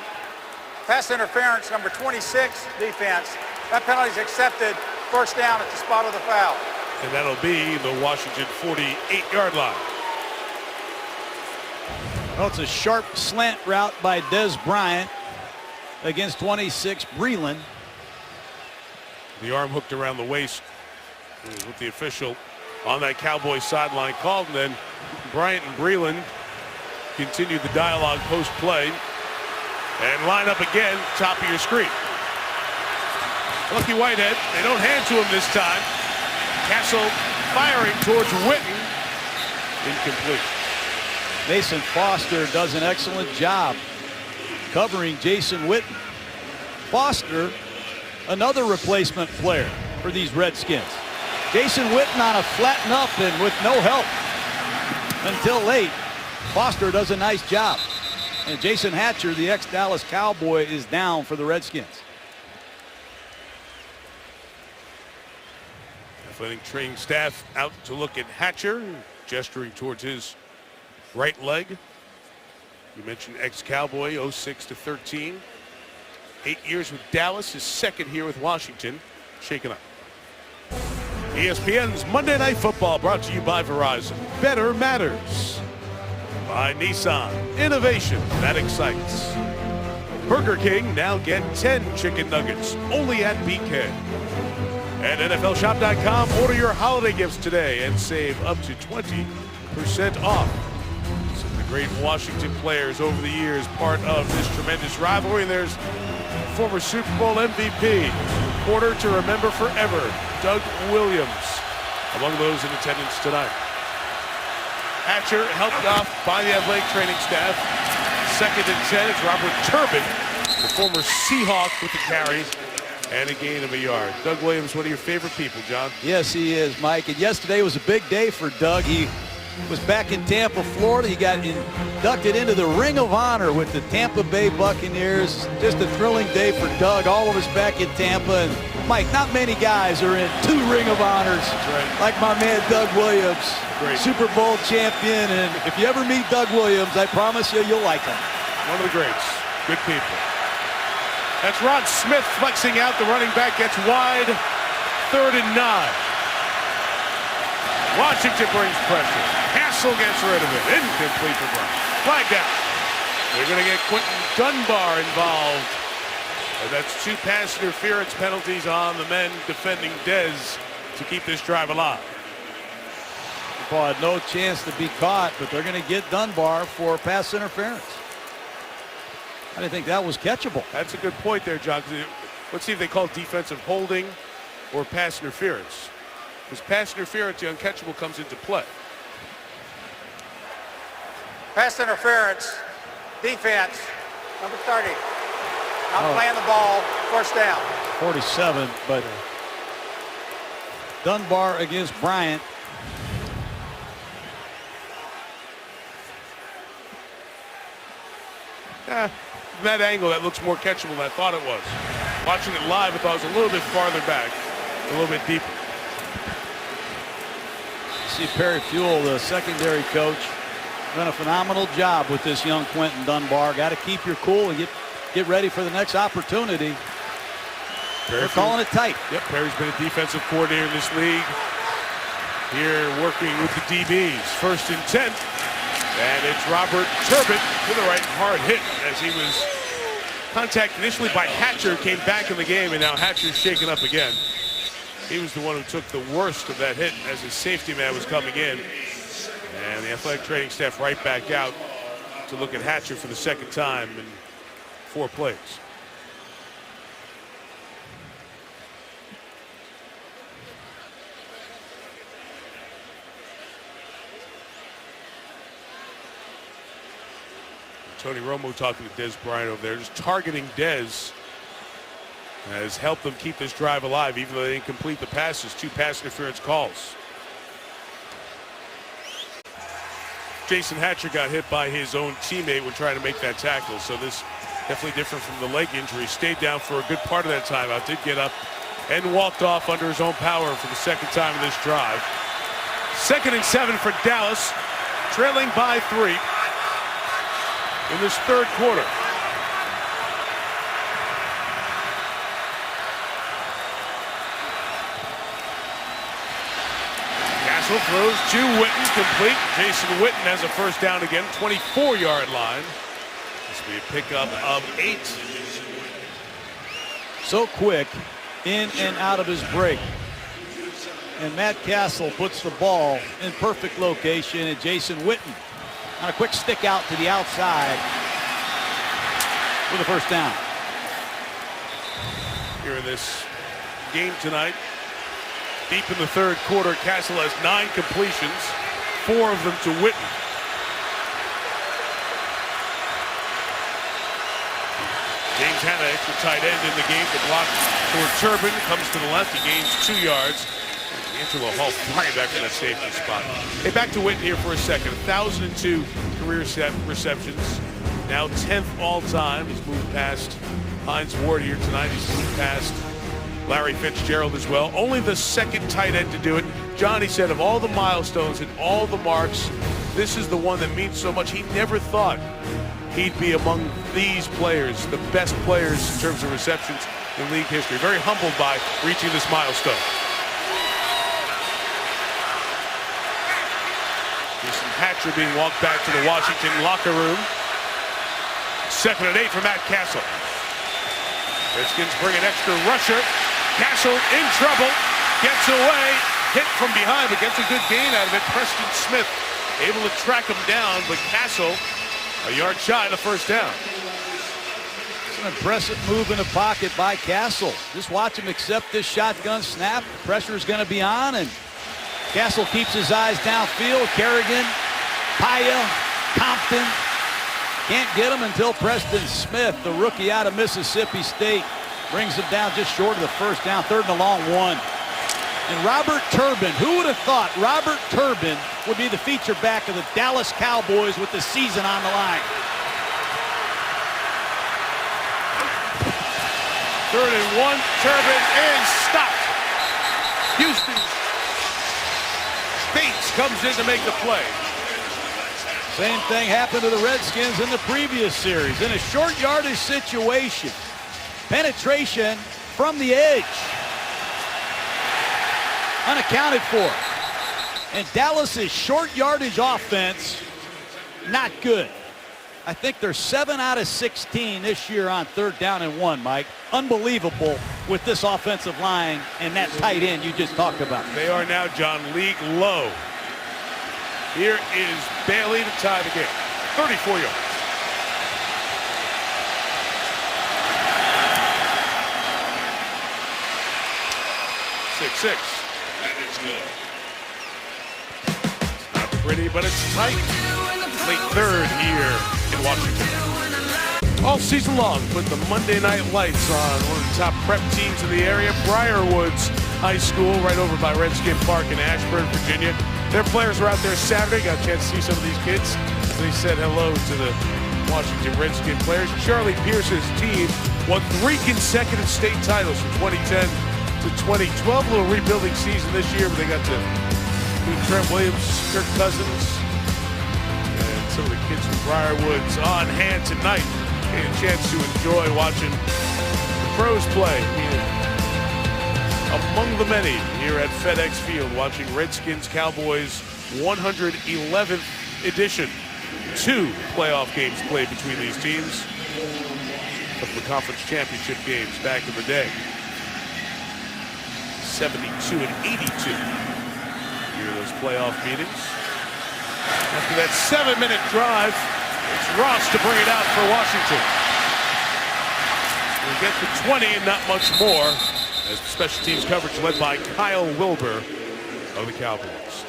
Pass interference, number 26 defense. That penalty is accepted. 1st down at the spot of the foul. And that'll be the Washington 48-yard line. Well, it's a sharp slant route by Dez Bryant against 26 Breeland. The arm hooked around the waist with the official on that Cowboys sideline called, and then Bryant and Breeland continued the dialogue post-play and line up again, top of your screen. Lucky Whitehead, they don't hand to him this time. Castle firing towards Witten. Incomplete. Mason Foster does an excellent job covering Jason Witten. Foster, another replacement player for these Redskins. Jason Witten on a flatten up and with no help until late. Foster does a nice job. And Jason Hatcher, the ex-Dallas Cowboy, is down for the Redskins. Athletic training staff out to look at Hatcher, gesturing towards his right leg. You mentioned ex-Cowboy, 06 to 13. 8 years with Dallas, his 2nd here with Washington, shaken up. ESPN's Monday Night Football brought to you by Verizon. Better matters. By Nissan. Innovation that excites. Burger King, now get 10 chicken nuggets only at BK. And NFLShop.com, order your holiday gifts today and save up to 20% off. Some of the great Washington players over the years, part of this tremendous rivalry. And there's former Super Bowl MVP, reporter to remember forever, Doug Williams, among those in attendance tonight. Hatcher helped off by the athletic training staff. 2nd and 10, it's Robert Turbin, the former Seahawk, with the carry and a gain of a yard. Doug Williams, one of your favorite people, John. Yes, he is, Mike. And yesterday was a big day for Doug. He was back in Tampa, Florida. He got inducted into the Ring of Honor with the Tampa Bay Buccaneers. Just a thrilling day for Doug. All of us back in Tampa. And Mike, not many guys are in 2 Ring of Honors like my man Doug Williams. Great. Super Bowl champion. And if you ever meet Doug Williams, I promise you, you'll like him. One of the greats. Good people. That's Ron Smith flexing out. The running back gets wide. 3rd and 9. Washington brings pressure. Castle gets rid of it. Incomplete for Brown. Flag down. They're going to get Quentin Dunbar involved. And that's 2 pass interference penalties on the men defending Dez to keep this drive alive. Paul had no chance to be caught, but they're going to get Dunbar for pass interference. I didn't think that was catchable. That's a good point there, John. Let's see if they call it defensive holding or pass interference. Because pass interference, the uncatchable, comes into play. Pass interference, defense, number 30. Not playing the ball, 1st down. 47, but Dunbar against Bryant. From that angle, that looks more catchable than I thought it was. Watching it live, I thought it was a little bit farther back, a little bit deeper. See Perry Fuel, the secondary coach, done a phenomenal job with this young Quentin Dunbar. Got to keep your cool and get ready for the next opportunity. They're calling it tight. Yep, Perry's been a defensive coordinator in this league. Here working with the DBs. 1st and 10. And it's Robert Turbin with a right hard hit as he was contacted initially by Hatcher, came back in the game, and now Hatcher's shaken up again. He was the one who took the worst of that hit as his safety man was coming in. And the athletic training staff right back out to look at Hatcher for the 2nd time in 4 plays. Tony Romo talking to Dez Bryant over there. Just targeting Dez has helped them keep this drive alive, even though they didn't complete the passes. 2 pass interference calls. Jason Hatcher got hit by his own teammate when trying to make that tackle. So this definitely different from the leg injury. Stayed down for a good part of that timeout. Did get up and walked off under his own power for the 2nd time in this drive. 2nd and 7 for Dallas, trailing by 3. In this 3rd quarter. Castle throws to Witten, complete. Jason Witten has a 1st down again, 24-yard line. This will be a pickup of 8. So quick, in and out of his break. And Matt Castle puts the ball in perfect location, and Jason Witten on a quick stick out to the outside with a 1st down. Here in this game tonight, deep in the 3rd quarter, Castle has 9 completions, 4 of them to Witten. James Hanna, extra tight end in the game to block for Turbin, comes to the left, he gains 2 yards. Angelo Hall flying back from that safety spot. Hey, back to Witten here for a second. 1,002 career receptions. Now 10th all time. He's moved past Hines Ward here tonight. He's moved past Larry Fitzgerald as well. Only the 2nd tight end to do it. Johnny said of all the milestones and all the marks, this is the one that means so much. He never thought he'd be among these players, the best players in terms of receptions in league history. Very humbled by reaching this milestone. Hatcher being walked back to the Washington locker room. 2nd and 8 for Matt Castle. Redskins bring an extra rusher. Castle in trouble. Gets away. Hit from behind, but gets a good gain out of it. Preston Smith able to track him down, but Castle a yard shy of the 1st down. It's an impressive move in the pocket by Castle. Just watch him accept this shotgun snap. Pressure is going to be on, and Castle keeps his eyes downfield. Kerrigan, Paya, Compton. Can't get him until Preston Smith, the rookie out of Mississippi State, brings him down just short of the first down, 3rd and a long 1. And Robert Turbin, who would have thought Robert Turbin would be the feature back of the Dallas Cowboys with the season on the line? 3rd and 1. Turbin is stopped. Houston Bates comes in to make the play. Same thing happened to the Redskins in the previous series. In a short yardage situation, penetration from the edge, unaccounted for. And Dallas's short yardage offense, not good. I think they're 7 out of 16 this year on 3rd down and 1, Mike. Unbelievable with this offensive line and that tight end you just talked about. They are now, John, league low. Here is Bailey to tie the game. 34 yards. Not pretty, but it's tight. Late 3rd here in Washington. All season long, put the Monday Night Lights on one of the top prep teams in the area, Briarwoods High School, right over by Redskin Park in Ashburn, Virginia. Their players were out there Saturday. Got a chance to see some of these kids. They said hello to the Washington Redskin players. Charlie Pierce's team won 3 consecutive state titles from 2010 to 2012. A little rebuilding season this year, but they got to meet Trent Williams, Kirk Cousins, and some of the kids from Briarwoods on hand tonight. Getting a chance to enjoy watching the pros play. Among the many here at FedEx Field, watching Redskins Cowboys 111th edition. 2 playoff games played between these teams. Of the conference championship games back in the day. 72 and 82. Here are those playoff meetings. After that 7-minute drive, it's Ross to bring it out for Washington. We'll get to 20 and not much more, as the special teams coverage led by Kyle Wilbur of the Cowboys.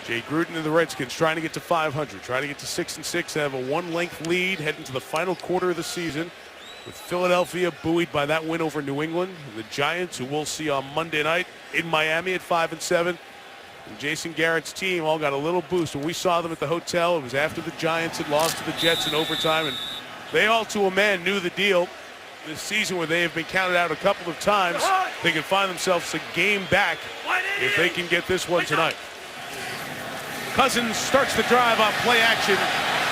Jay Gruden and the Redskins trying to get to 500, trying to get to 6-6, have a 1-length lead heading to the final quarter of the season, with Philadelphia buoyed by that win over New England, and the Giants, who we'll see on Monday night in Miami at 5-7. And Jason Garrett's team all got a little boost. When we saw them at the hotel, it was after the Giants had lost to the Jets in overtime, and they all to a man knew the deal. This season, where they have been counted out a couple of times, they can find themselves a game back if they can get this one tonight. Cousins starts the drive on play action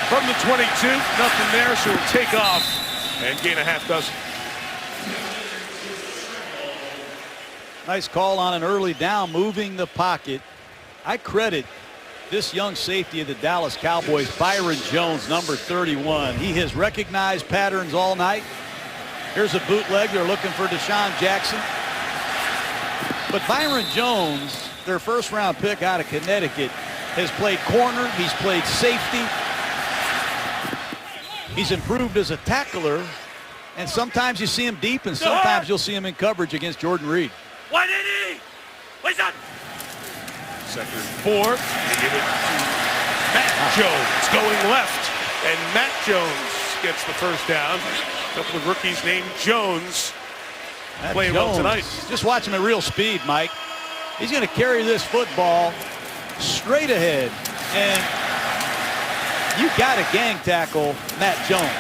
from the 22. Nothing there, so he'll take off and gain a half dozen. Nice call on an early down, moving the pocket. I credit this young safety of the Dallas Cowboys, Byron Jones, number 31. He has recognized patterns all night. Here's a bootleg. They're looking for Deshaun Jackson. But Byron Jones, their 1st-round pick out of Connecticut, has played corner. He's played safety. He's improved as a tackler. And sometimes you see him deep, and sometimes you'll see him in coverage against Jordan Reed. 180! What's up? 2nd and 4. They give it to Matt Jones going left. And Matt Jones gets the first down. A couple of rookies named Jones playing well tonight. Just watch him at real speed, Mike. He's going to carry this football straight ahead. And you got to gang tackle Matt Jones.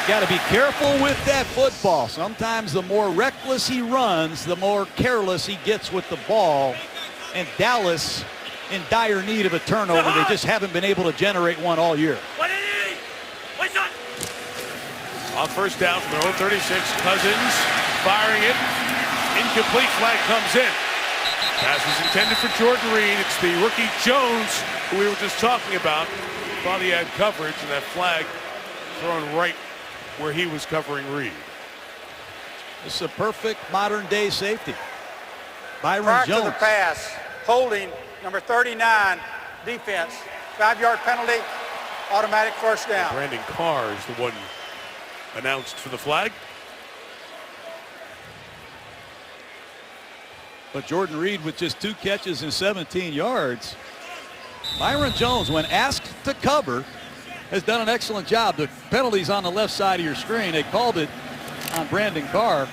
Got to be careful with that football. Sometimes the more reckless he runs, the more careless he gets with the ball. And Dallas in dire need of a turnover. They just haven't been able to generate one all year. 180! What's up? On 1st down from their own 36, Cousins firing it. Incomplete, flag comes in. Pass was intended for Jordan Reed. It's the rookie Jones, who we were just talking about. Thought he had coverage, and that flag thrown right where he was covering Reed. This is a perfect modern-day safety. Byron Prior Jones. to the pass, holding number 39, defense, 5-yard penalty, Automatic first down. Brandon Carr is the one announced for the flag. But Jordan Reed with just 2 catches and 17 yards. Byron Jones, when asked to cover, has done an excellent job. The penalty's on the left side of your screen. They called it on Brandon Carr.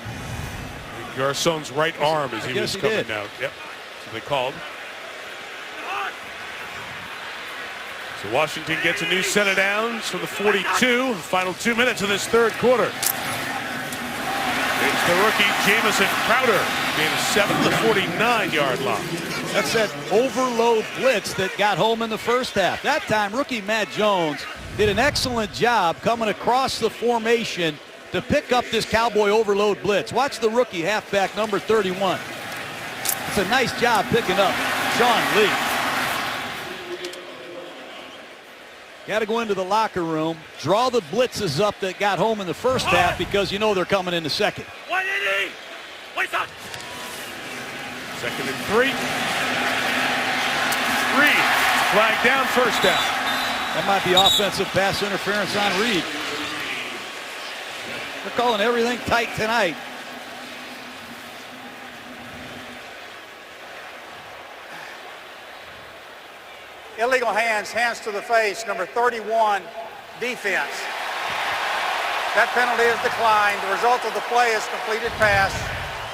Garcon's right arm as he was coming out. Yep. So they called. So Washington gets a new set of downs from the 42. Final 2 minutes of this third quarter. It's the rookie Jamison Crowder. Gain a 7 to the 49-yard line. That's that overload blitz that got home in the first half. That time, rookie Matt Jones did an excellent job coming across the formation to pick up this Cowboy overload blitz. Watch the rookie halfback, number 31. It's a nice job picking up Sean Lee. Got to go into the locker room, draw the blitzes up that got home in the first half because you know they're coming in the second. 180. Wait up. 2nd and 3. Reed, flag down, first down. That might be offensive pass interference on Reed. They're calling everything tight tonight. Illegal hands, hands to the face, number 31, defense. That penalty is declined. The result of the play is completed pass,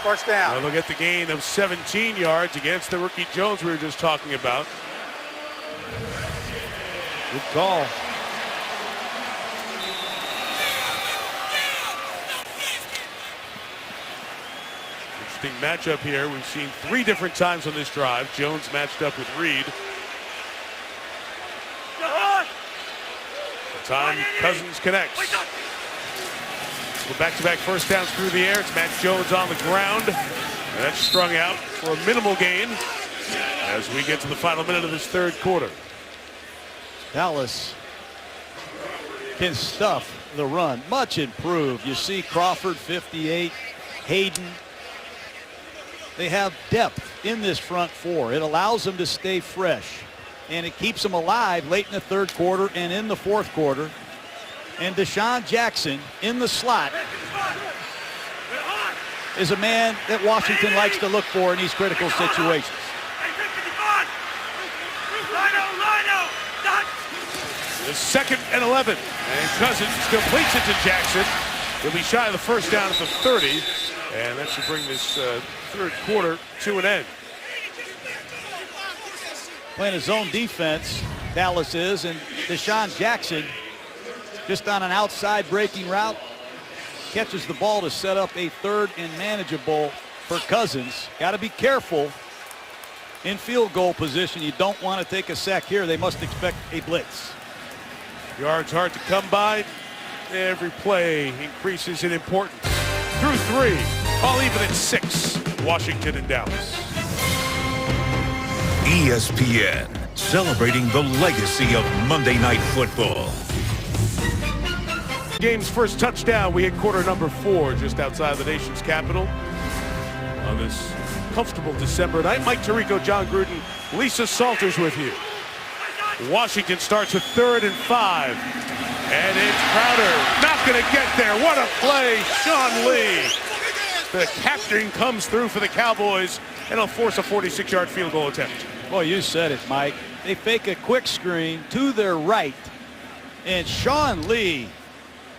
first down. Well, they'll get the gain of 17 yards against the rookie Jones we were just talking about. Good call. Interesting matchup here. We've seen 3 different times on this drive. Jones matched up with Reed. The time Cousins connects. So back-to-back first downs through the air. It's Matt Jones on the ground. And that's strung out for a minimal gain as we get to the final minute of this third quarter. Dallas can stuff the run. Much improved. You see Crawford, 58, Hayden. They have depth in this front four. It allows them to stay fresh. And it keeps them alive late in the third quarter and in the fourth quarter. And Deshaun Jackson in the slot is a man that Washington likes to look for in these critical situations. The 2nd and 11. And Cousins completes it to Jackson. He'll be shy of the first down at the 30. And that should bring this third quarter to an end. Playing his own defense, Dallas is, and Deshaun Jackson just on an outside breaking route catches the ball to set up a 3rd and manageable for Cousins. Got to be careful in field goal position. You don't want to take a sack here. They must expect a blitz. Yards hard to come by. Every play increases in importance. Through 3, all even at 6, Washington and Dallas. ESPN, celebrating the legacy of Monday Night Football. Game's first touchdown. We hit quarter number 4 just outside the nation's capital on this comfortable December night. Mike Tirico, John Gruden, Lisa Salters with you. Washington starts with 3rd and 5. And it's Crowder. Not going to get there. What a play. Sean Lee. The captain comes through for the Cowboys, and he'll force a 46-yard field goal attempt. Boy, you said it, Mike. They fake a quick screen to their right, and Sean Lee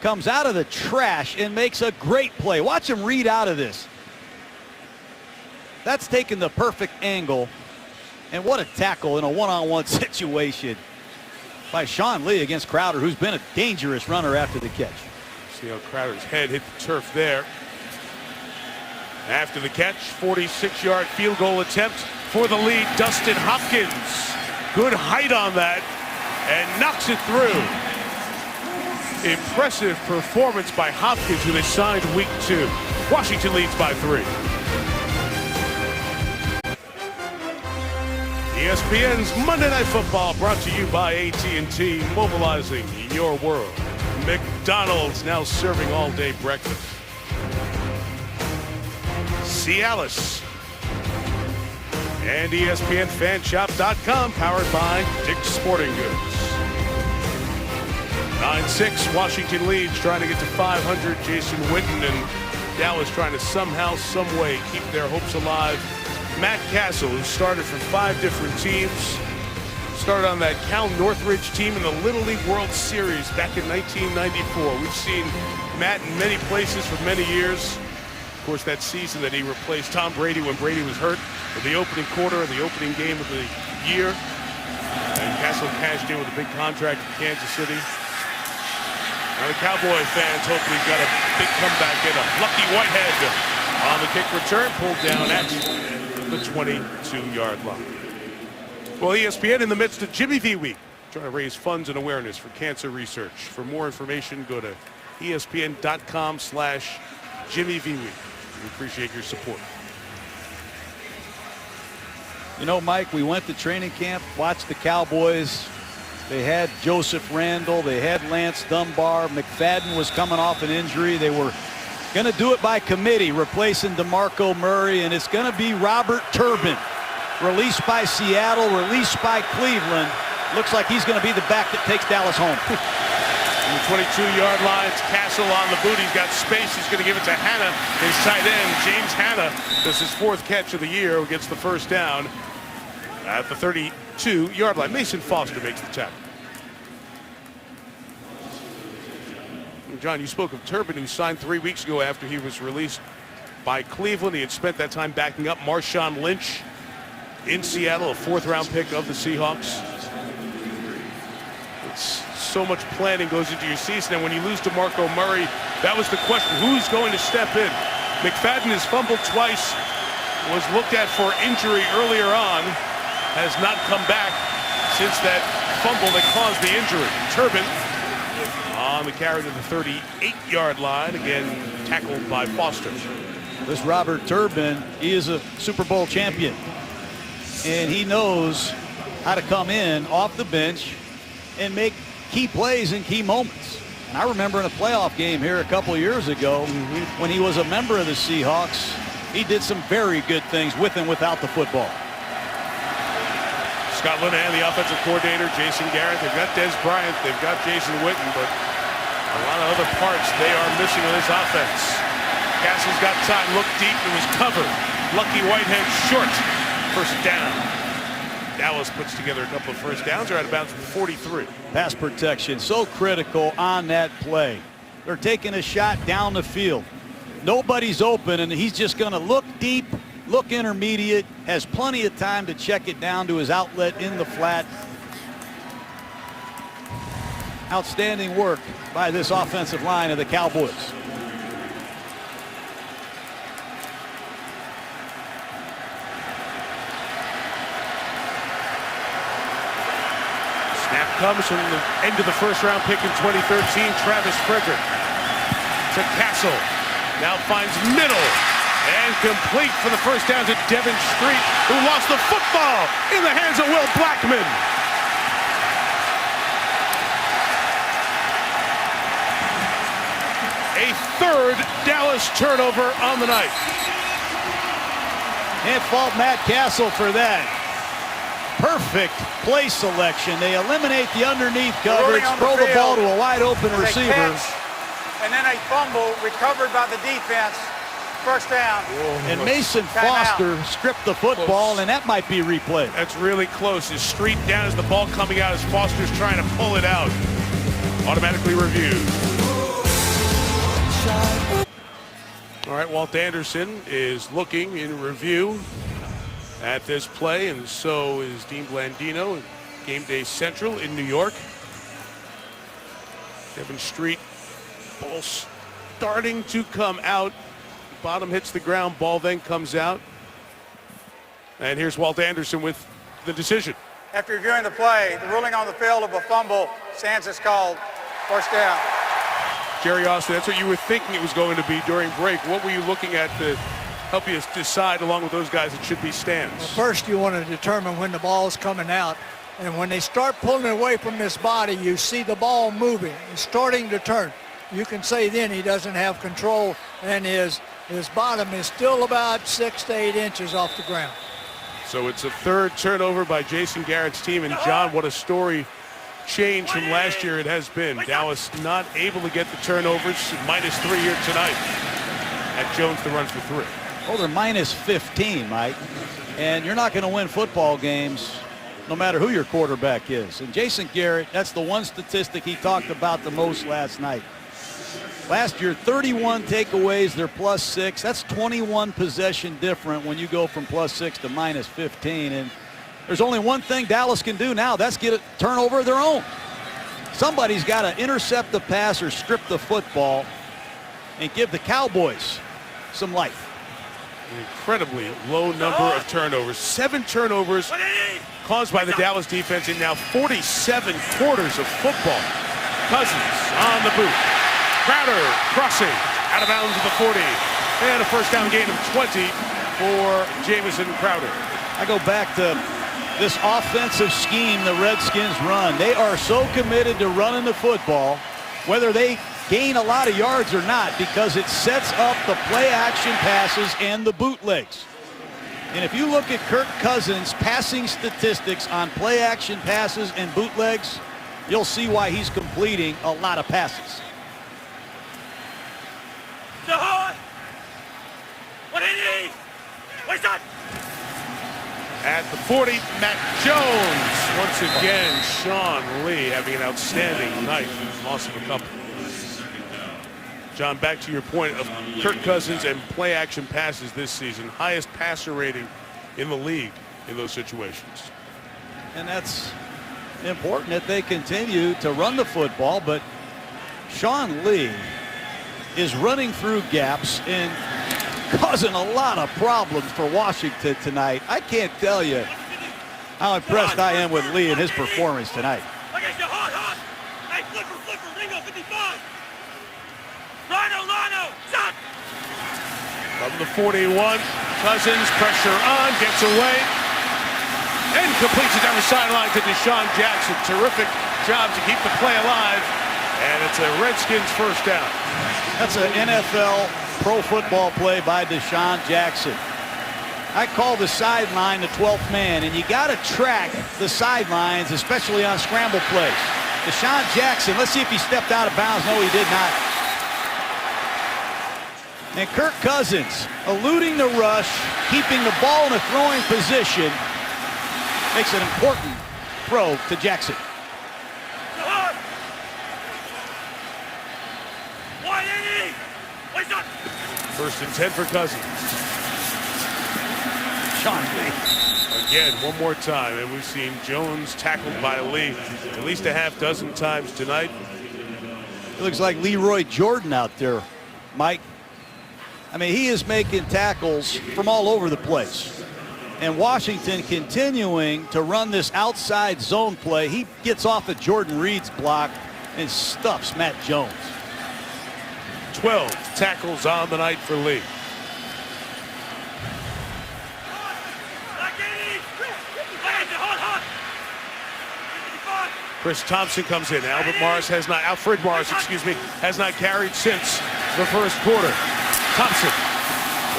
comes out of the trash and makes a great play. Watch him read out of this. That's taking the perfect angle, and what a tackle in a one-on-one situation by Sean Lee against Crowder, who's been a dangerous runner after the catch. See how Crowder's head hit the turf there. After the catch, 46-yard field goal attempt for the lead. Dustin Hopkins, good height on that, and knocks it through. Impressive performance by Hopkins, who they signed week 2. Washington leads by 3. ESPN's Monday Night Football brought to you by AT&T, mobilizing your world. McDonald's now serving all-day breakfast. Cialis and ESPNFanshop.com, powered by Dick's Sporting Goods. 9-6, Washington leads, trying to get to 500. Jason Witten and Dallas trying to somehow, some way keep their hopes alive. Matt Castle, who started for 5 different teams, started on that Cal Northridge team in the Little League World Series back in 1994. We've seen Matt in many places for many years. Of course, that season that he replaced Tom Brady when Brady was hurt in the opening quarter of the opening game of the year. And Castle cashed in with a big contract in Kansas City. Now the Cowboy fans hope he's got a big comeback in. A lucky Whitehead on the kick return, pulled down at the 22-yard line. Well, ESPN in the midst of Jimmy V Week, trying to raise funds and awareness for cancer research. For more information, go to ESPN.com/Jimmy V Week. We appreciate your support. You know, Mike, we went to training camp, watched the Cowboys. They had Joseph Randall. They had Lance Dunbar. McFadden was coming off an injury. They were going to do it by committee, replacing DeMarco Murray, and it's going to be Robert Turbin. Released by Seattle, released by Cleveland. Looks like he's going to be the back that takes Dallas home. On the 22-yard line, it's Castle on the boot. He's got space. He's going to give it to Hanna, his tight end. James Hanna does his 4th catch of the year, who gets the first down at the 32-yard line. Mason Foster makes the tackle. John, you spoke of Turbin, who signed 3 weeks ago after he was released by Cleveland. He had spent that time backing up Marshawn Lynch in Seattle, a 4th-round pick of the Seahawks. It's so much planning goes into your season, and when you lose to DeMarco Murray, that was the question: who's going to step in? McFadden has fumbled twice, was looked at for injury earlier on, has not come back since that fumble that caused the injury. Turbin on the carry to the 38-yard line, again tackled by Foster. This Robert Turbin, he is a Super Bowl champion, and he knows how to come in off the bench and make key plays in key moments. And I remember in a playoff game here a couple of years ago, when he was a member of the Seahawks, he did some very good things with and without the football. Scott Linehan, the offensive coordinator, Jason Garrett, they've got Des Bryant, they've got Jason Witten, but a lot of other parts they are missing on this offense. Castle's got time, looked deep, it was covered. Lucky Whitehead short, first down. Dallas puts together a couple of first downs. They're at about 43. Pass protection so critical on that play. They're taking a shot down the field. Nobody's open, and he's just going to look deep, look intermediate, has plenty of time to check it down to his outlet in the flat. Outstanding work by this offensive line of the Cowboys. Snap comes from the end of the 1st-round pick in 2013, Travis Frederick. To Castle. Now finds middle. And complete for the first down to Devin Street, who lost the football in the hands of Will Blackman. A 3rd Dallas turnover on the night. Can't fault Matt Castle for that. Perfect play selection. They eliminate the underneath coverage, throw the ball to a wide open receiver. And then a fumble recovered by the defense. First down. And Mason Foster stripped the football, and that might be replayed. That's really close. Is Street down as the ball coming out as Foster's trying to pull it out. Automatically reviewed. All right, Walt Anderson is looking in review at this play, and so is Dean Blandino at Game Day Central in New York. Devin Street, ball starting to come out. Bottom hits the ground, ball then comes out. And here's Walt Anderson with the decision. After reviewing the play, the ruling on the field of a fumble stands as called. First down. Jerry Austin, that's what you were thinking it was going to be during break. What were you looking at to help you decide, along with those guys, it should be stands? Well, first, you want to determine when the ball is coming out. And when they start pulling it away from his body, you see the ball moving. It's starting to turn. You can say then he doesn't have control, and his bottom is still about 6 to 8 inches off the ground. So it's a 3rd turnover by Jason Garrett's team. And John, what a story change from last year it has been. Dallas not able to get the turnovers. -3 here tonight. At Jones to run for 3. Well, they're -15, Mike. And you're not going to win football games no matter who your quarterback is. And Jason Garrett, that's the one statistic he talked about the most last night. Last year, 31 takeaways, they're +6. That's 21 possession different when you go from +6 to -15. And there's only one thing Dallas can do now. That's get a turnover of their own. Somebody's got to intercept the pass or strip the football and give the Cowboys some life. An incredibly low number of turnovers. 7 turnovers caused by the Dallas defense in now 47 quarters of football. Cousins on the boot. Crowder crossing out of bounds at the 40. And a first down gain of 20 for Jamison Crowder. I go back to this offensive scheme the Redskins run. They are so committed to running the football, whether they gain a lot of yards or not, because it sets up the play action passes and the bootlegs. And if you look at Kirk Cousins' passing statistics on play action passes and bootlegs, you'll see why he's completing a lot of passes. At the 40, Matt Jones. Once again, Sean Lee having an outstanding night. Loss of a couple. John, back to your point of Kirk Cousins and play action passes this season. Highest passer rating in the league in those situations. And that's important that they continue to run the football, but Sean Lee is running through gaps and causing a lot of problems for Washington tonight. I can't tell you how impressed I am with Lee and his performance tonight. From the 41, Cousins, pressure on, gets away, and completes it down the sideline to Deshaun Jackson. Terrific job to keep the play alive, and it's a Redskins first down. That's an NFL pro football play by Deshaun Jackson. I call the sideline the 12th man, and you got to track the sidelines, especially on scramble plays. Deshaun Jackson, let's see if he stepped out of bounds. No, he did not. And Kirk Cousins eluding the rush, keeping the ball in a throwing position, makes an important throw to Jackson. First and 10 for Cousins. Sean Lee. Again, one more time, and we've seen Jones tackled by Lee at least a half dozen times tonight. It looks like Leroy Jordan out there, Mike. I mean, he is making tackles from all over the place. And Washington continuing to run this outside zone play. He gets off of Jordan Reed's block and stuffs Matt Jones. 12 tackles on the night for Lee. Chris Thompson comes in. Alfred Morris, has not carried since the first quarter. Thompson,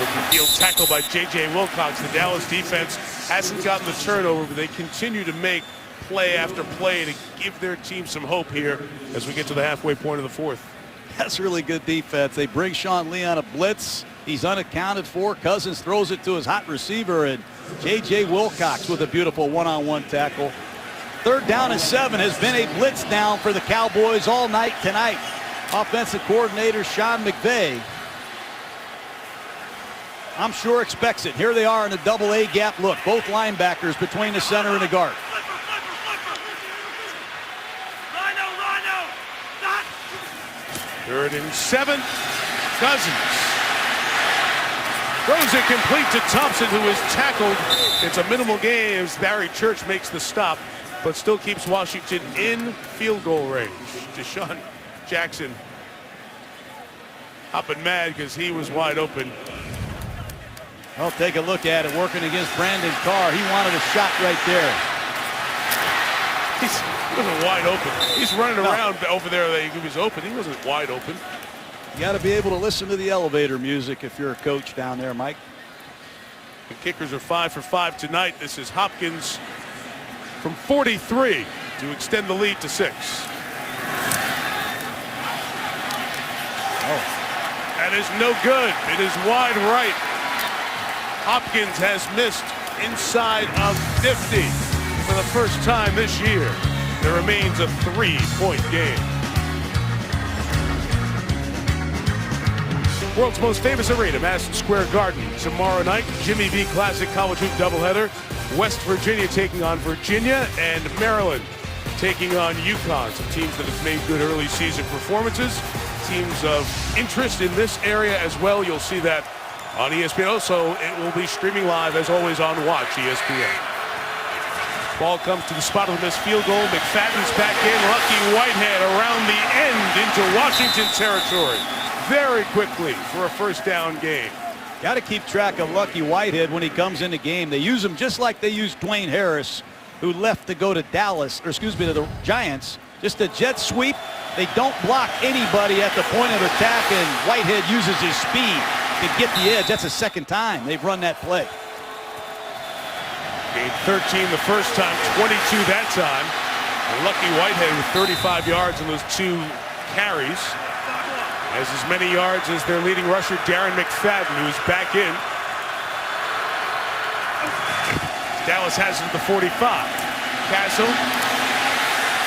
open field tackle by J.J. Wilcox. The Dallas defense hasn't gotten the turnover, but they continue to make play after play to give their team some hope here as we get to the halfway point of the fourth. That's really good defense. They bring Sean Lee on a blitz. He's unaccounted for. Cousins throws it to his hot receiver, and J.J. Wilcox with a beautiful one-on-one tackle. 3rd down and 7 has been a blitz down for the Cowboys all night tonight. Offensive coordinator Sean McVay, I'm sure, expects it. Here they are in a double A gap look. Both linebackers between the center and the guard. Third and 7. Cousins throws it complete to Thompson, who is tackled. It's a minimal gain as Barry Church makes the stop, but still keeps Washington in field goal range. Deshaun Jackson hopping mad because he was wide open. Well, take a look at it. Working against Brandon Carr. He wanted a shot right there. He wasn't wide open. He's running around over there. He was open. He wasn't wide open. You got to be able to listen to the elevator music if you're a coach down there, Mike. The kickers are 5 for 5 tonight. This is Hopkins from 43. to extend the lead to 6. That is no good. It is wide right. Hopkins has missed inside of 50 for the first time this year. There remains a 3-point game. World's most famous arena, Madison Square Garden. Tomorrow night, Jimmy V Classic College Hoop doubleheader. West Virginia taking on Virginia, and Maryland taking on UConn. Some teams that have made good early season performances. Teams of interest in this area as well. You'll see that on ESPN. Also, it will be streaming live, as always, on Watch ESPN. Ball comes to the spot of the missed field goal. McFadden's back in. Lucky Whitehead around the end into Washington territory very quickly for a first down gain. Got to keep track of Lucky Whitehead when he comes in the game. They use him just like they used Dwayne Harris, who left to go to Dallas, or excuse me, to the Giants. Just a jet sweep. They don't block anybody at the point of attack, and Whitehead uses his speed to get the edge. That's the second time they've run that play. Gained 13 the first time, 22 that time. And Lucky Whitehead with 35 yards in those 2 carries. Has as many yards as their leading rusher, Darren McFadden, who's back in. Dallas has it at the 45. Castle.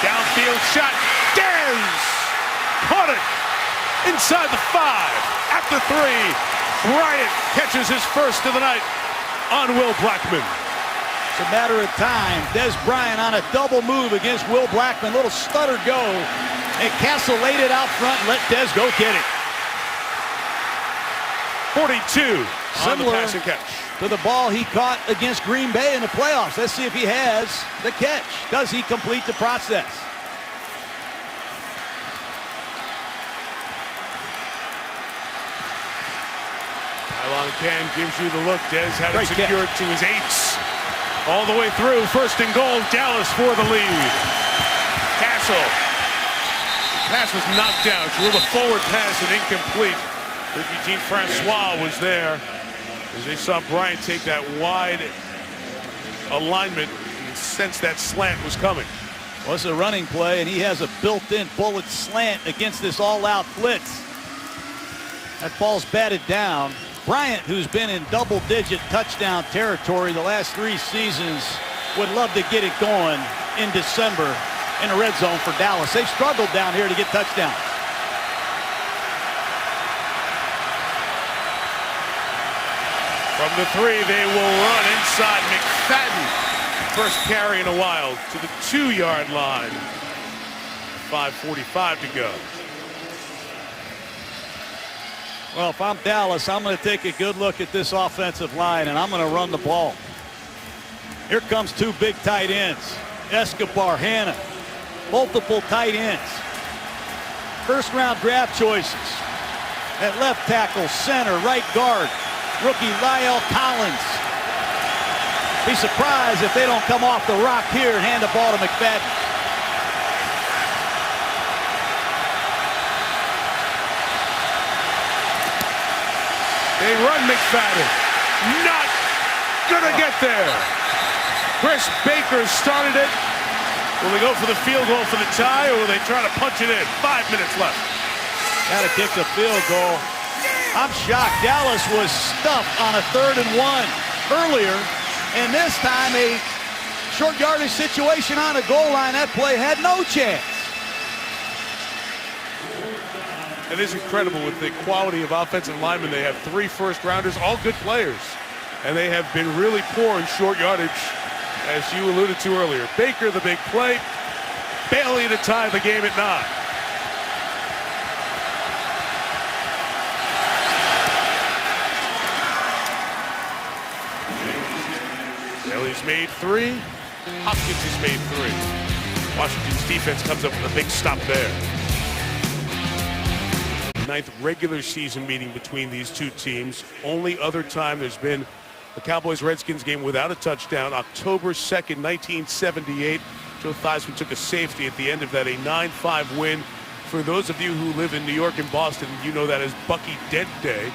Downfield shot. Dez! Caught it! Inside the 5. At the 3. Bryant catches his first of the night on Will Blackman. It's a matter of time. Dez Bryant on a double move against Will Blackman. Little stutter go. And Castle laid it out front and let Dez go get it. 42 on the Similar pass and catch. to the ball he caught against Green Bay in the playoffs. Let's see if he has the catch. Does he complete the process? Tylon Ken gives you the look. Dez had it Great secured to his 8s. All the way through. First and goal. Dallas for the lead. Castle. Pass was knocked down. She ruled a forward pass and incomplete. Eugene Francois was there as they saw Bryant take that wide alignment and sensed that slant was coming. Well, it's a running play, and he has a built-in bullet slant against this all-out blitz. That ball's batted down. Bryant, who's been in double-digit touchdown territory the last 3 seasons, would love to get it going in December in the red zone for Dallas. They've struggled down here to get touchdowns. From the 3, they will run inside McFadden. First carry in a while to the 2-yard line. 5:45 to go. Well, if I'm Dallas, I'm going to take a good look at this offensive line, and I'm going to run the ball. Here comes 2 big tight ends. Escobar, Hanna. Multiple tight ends. First-round draft choices. At left tackle, center, right guard. Rookie Lyle Collins. Be surprised if they don't come off the rock here and hand the ball to McFadden. They run McFadden. Not gonna get there. Chris Baker started it. Will they go for the field goal for the tie, or will they try to punch it in? 5 minutes left. Got to kick the field goal. I'm shocked. Dallas was stuffed on a 3rd and 1 earlier, and this time a short yardage situation on a goal line. That play had no chance. It is incredible with the quality of offensive linemen. They have 3 first-rounders, all good players, and they have been really poor in short yardage, as you alluded to earlier. Baker, the big play. Bailey to tie the game at 9. Bailey's made 3. Hopkins has made 3. Washington's defense comes up with a big stop there. 9th regular season meeting between these 2 teams. Only other time there's been the Cowboys-Redskins game without a touchdown, October 2nd, 1978. Joe Theismann took a safety at the end of that, a 9-5 win. For those of you who live in New York and Boston, you know that as Bucky Dent Day.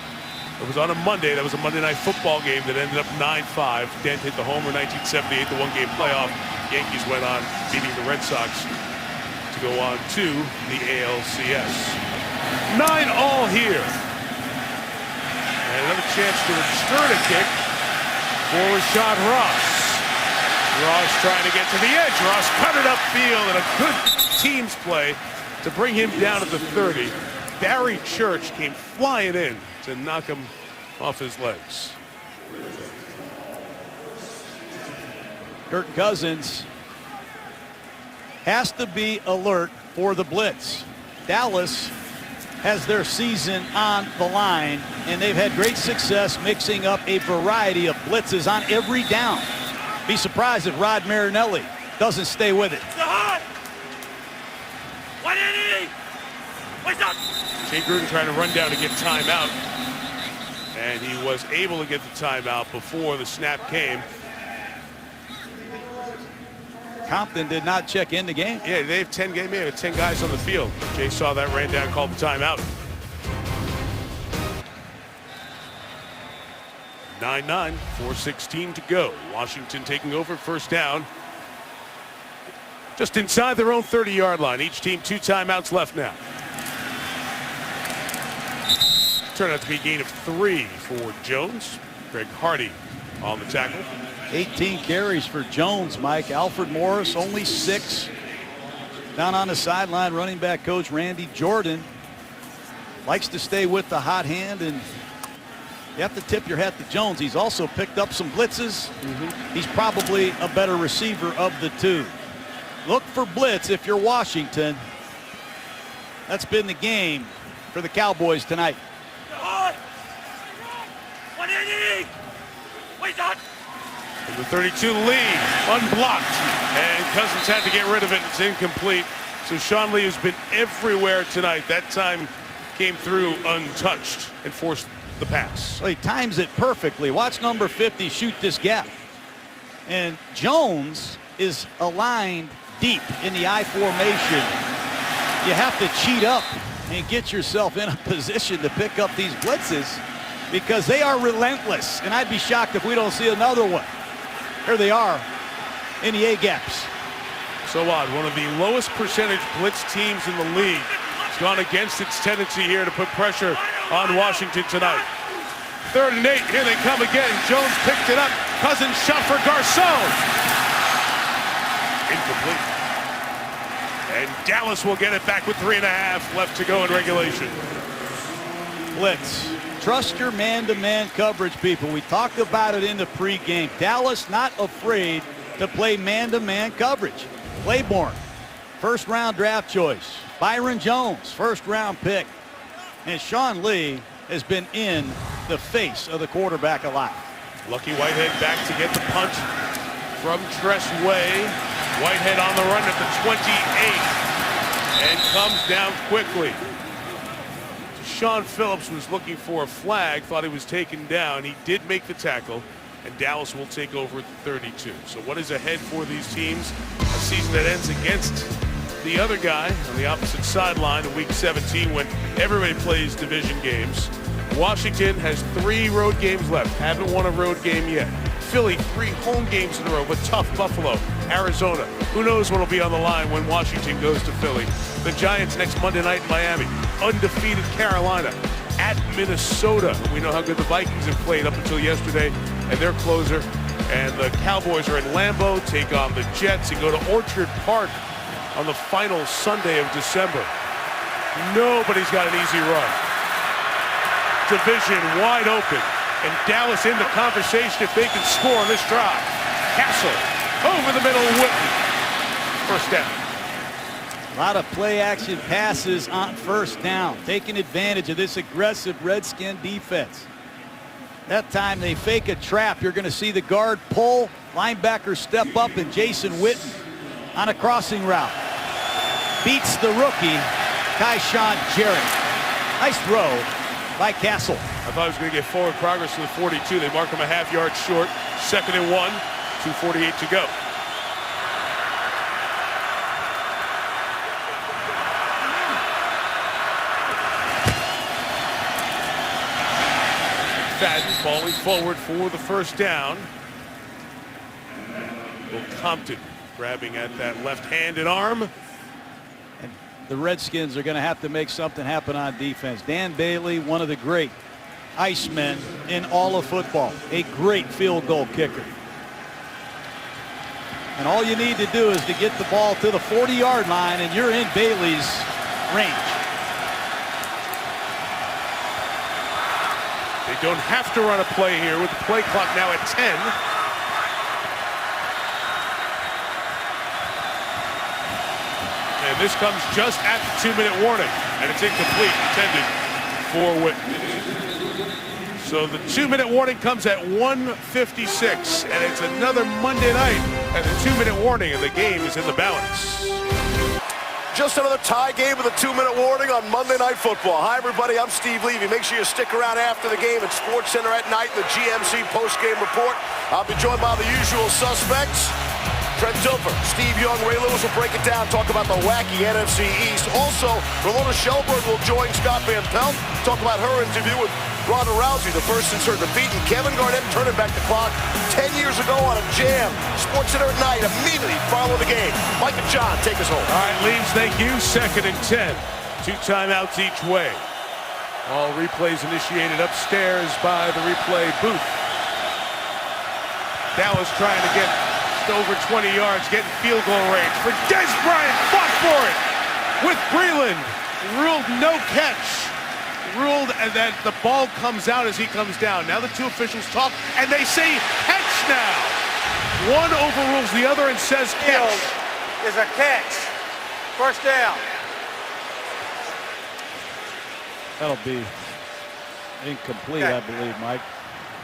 It was on a Monday. That was a Monday Night Football game that ended up 9-5. Dent hit the homer in 1978, the one-game playoff. Yankees went on beating the Red Sox to go on to the ALCS. 9-all here. And another chance to return a kick for Rashad Ross. Ross trying to get to the edge. Ross cut it upfield, and a good team's play to bring him down at the 30. Barry Church came flying in to knock him off his legs. Kirk Cousins has to be alert for the blitz. Dallas has their season on the line, and they've had great success mixing up a variety of blitzes on every down. Be surprised if Rod Marinelli doesn't stay with it. Jay Gruden trying to run down to get timeout, and he was able to get the timeout before the snap came. Compton did not check in the game. Yeah, they have 10 guys on the field. Jay saw that, ran down, called the timeout. 9-9, 4:16 to go. Washington taking over, first down. Just inside their own 30-yard line. Each team 2 timeouts left now. Turned out to be a gain of 3 for Jones. Greg Hardy on the tackle. 18 carries for Jones, Mike. Alfred Morris only 6. Down on the sideline, running back coach Randy Jordan likes to stay with the hot hand, and you have to tip your hat to Jones. He's also picked up some blitzes. He's probably a better receiver of the two. Look for blitz if you're Washington. That's been the game for the Cowboys tonight. And the 32 lead, unblocked, and Cousins had to get rid of it. It's incomplete. So Sean Lee has been everywhere tonight. That time came through untouched and forced the pass. Well, he times it perfectly. Watch number 50 shoot this gap. And Jones is aligned deep in the I formation. You have to cheat up and get yourself in a position to pick up these blitzes because they are relentless. And I'd be shocked if we don't see another one. Here they are in the A-gaps. So odd. One of the lowest percentage blitz teams in the league. It's gone against its tendency here to put pressure on Washington tonight. 3rd and 8. Here they come again. Jones picked it up. Cousins shot for Garcon. Incomplete. And Dallas will get it back with 3.5 left to go in regulation. Blitz. Trust your man-to-man coverage, people. We talked about it in the pregame. Dallas not afraid to play man-to-man coverage. Claiborne, first-round draft choice. Byron Jones, first-round pick. And Sean Lee has been in the face of the quarterback a lot. Lucky Whitehead back to get the punt from Tress Way. Whitehead on the run at the 28 and comes down quickly. Sean Phillips was looking for a flag, thought he was taken down. He did make the tackle, and Dallas will take over at the 32. So what is ahead for these teams? A season that ends against the other guy on the opposite sideline in Week 17 when everybody plays division games. Washington has 3 road games left. Haven't won a road game yet. Philly, 3 home games in a row, but tough. Buffalo, Arizona. Who knows what will be on the line when Washington goes to Philly. The Giants next Monday night in Miami. Undefeated Carolina at Minnesota. We know how good the Vikings have played up until yesterday and their closer. And the Cowboys are in Lambeau, take on the Jets, and go to Orchard Park on the final Sunday of December. Nobody's got an easy run. Division wide open. And Dallas in the conversation if they can score on this drive. Castle over the middle, Whitten. First down. A lot of play action passes on first down, taking advantage of this aggressive Redskin defense. That time they fake a trap. You're going to see the guard pull, linebacker step up, and Jason Witten on a crossing route. Beats the rookie, Kyshawn Jarrett. Nice throw by Castle. I thought he was going to get forward progress to the 42. They mark him a half yard short. 2nd and 1, 2:48 to go. McFadden falling forward for the first down. Will Compton grabbing at that left-handed arm. And the Redskins are going to have to make something happen on defense. Dan Bailey, one of the great icemen in all of football, a great field goal kicker. And all you need to do is to get the ball to the 40-yard line, and you're in Bailey's range. They don't have to run a play here with the play clock now at 10. And this comes just at the 2-minute warning, and it's incomplete, intended for Whitten. So the 2-minute warning comes at 1:56, and it's another Monday night at the 2-minute warning, and the game is in the balance. Just another tie game with a 2-minute warning on Monday Night Football. Hi, everybody. I'm Steve Levy. Make sure you stick around after the game at SportsCenter at night in the GMC postgame report. I'll be joined by the usual suspects. Trent Dilfer, Steve Young, Ray Lewis will break it down, talk about the wacky NFC East. Also, Ramona Shelburne will join Scott Van Pelt, talk about her interview with Ronda Rousey, the first since her defeat, and Kevin Garnett turning back the clock 10 years ago on a jam. SportsCenter at night, immediately following the game. Mike and John, take us home. All right, Leaves, thank you. 2nd and 10. 2 timeouts each way. All replays initiated upstairs by the replay booth. Dallas trying to get over 20 yards, getting field goal range for Des Bryant, fought for it with Breland, ruled no catch, ruled, and then the ball comes out as he comes down. Now the two officials talk and they say catch now. One overrules the other and says catch. Is a catch. First down. That'll be incomplete, Okay. I believe, Mike.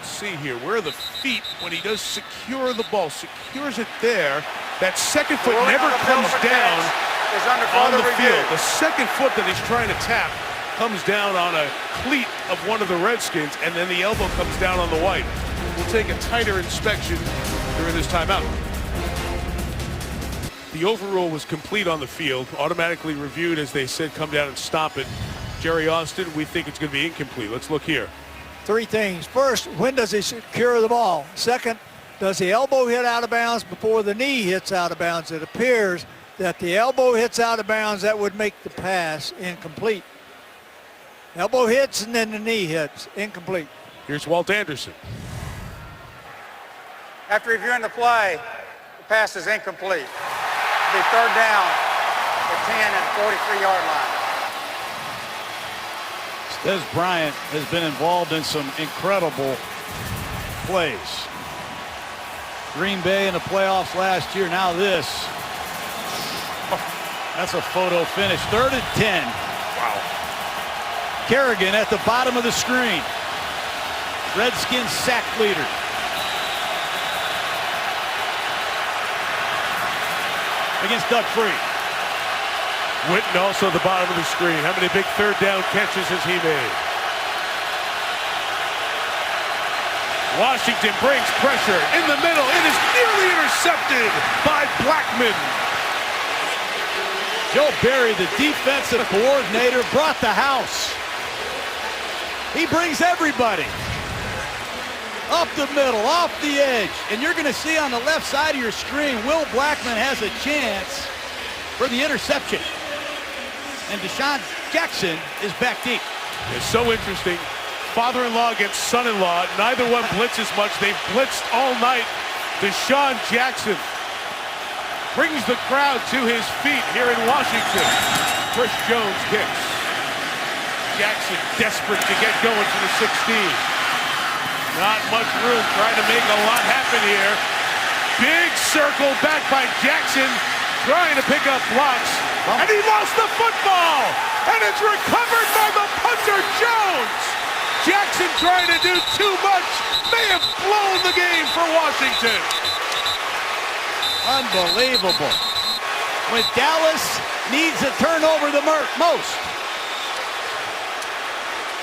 See here, where are the feet when he does secure the ball? Secures it there. That second foot Ruling never on the comes field of down catch is under on further the review. field. The second foot that he's trying to tap comes down on a cleat of one of the Redskins, and then the elbow comes down on the white. We'll take a tighter inspection during this timeout. The overrule was complete on the field, automatically reviewed as they said come down and stop it. Jerry Austin, we think it's going to be incomplete. Let's look here. 3 things. First, when does he secure the ball? Second, does the elbow hit out of bounds before the knee hits out of bounds? It appears that the elbow hits out of bounds. That would make the pass incomplete. Elbow hits and then the knee hits. Incomplete. Here's Walt Anderson. After reviewing the play, the pass is incomplete. It'll be 3rd down at 10 at the 43-yard line. Des Bryant has been involved in some incredible plays. Green Bay in the playoffs last year. Now this. That's a photo finish. 3rd and 10. Wow. Kerrigan at the bottom of the screen. Redskins sack leader. Against Doug Free. Whitten also at the bottom of the screen. How many big 3rd down catches has he made? Washington brings pressure in the middle. It is nearly intercepted by Blackman. Joe Barry, the defensive coordinator, brought the house. He brings everybody. Up the middle, off the edge. And you're going to see on the left side of your screen, Will Blackman has a chance for the interception. And Deshaun Jackson is back deep. It's so interesting. Father-in-law against son-in-law. Neither one blitzes much. They've blitzed all night. Deshaun Jackson brings the crowd to his feet here in Washington. Chris Jones kicks. Jackson desperate to get going to the 16. Not much room, trying to make a lot happen here. Big circle back by Jackson, trying to pick up blocks. And he lost the football! And it's recovered by the punter, Jones! Jackson trying to do too much, may have blown the game for Washington. Unbelievable. When Dallas needs a turnover the most,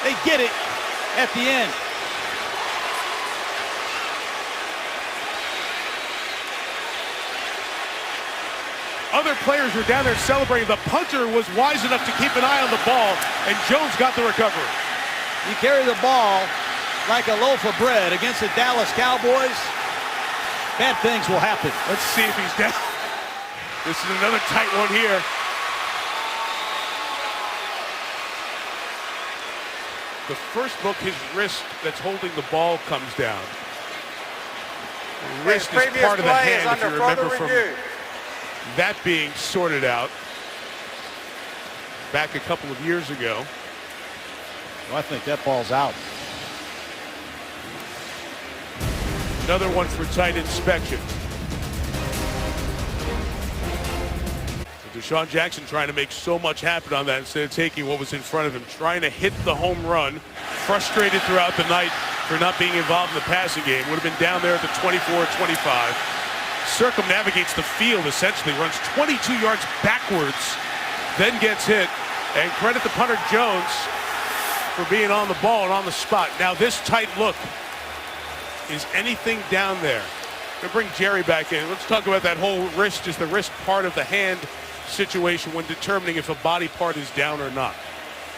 they get it at the end. Other players were down there celebrating. The punter was wise enough to keep an eye on the ball, and Jones got the recovery. You carry the ball like a loaf of bread against the Dallas Cowboys, bad things will happen. Let's see if he's down. This is another tight one here. The first look, his wrist that's holding the ball comes down. The wrist is part of the hand, if you remember from that being sorted out back a couple of years ago. Well, I think that ball's out. Another one for tight inspection. Deshaun Jackson trying to make so much happen on that instead of taking what was in front of him, trying to hit the home run. Frustrated throughout the night for not being involved in the passing game. Would have been down there at the 24-25. Circumnavigates the field, essentially. Runs 22 yards backwards, then gets hit. And credit the punter Jones for being on the ball and on the spot. Now this tight look. Is anything down there? Gonna bring Jerry back in. Let's talk about that whole wrist. Is the wrist part of the hand situation when determining if a body part is down or not?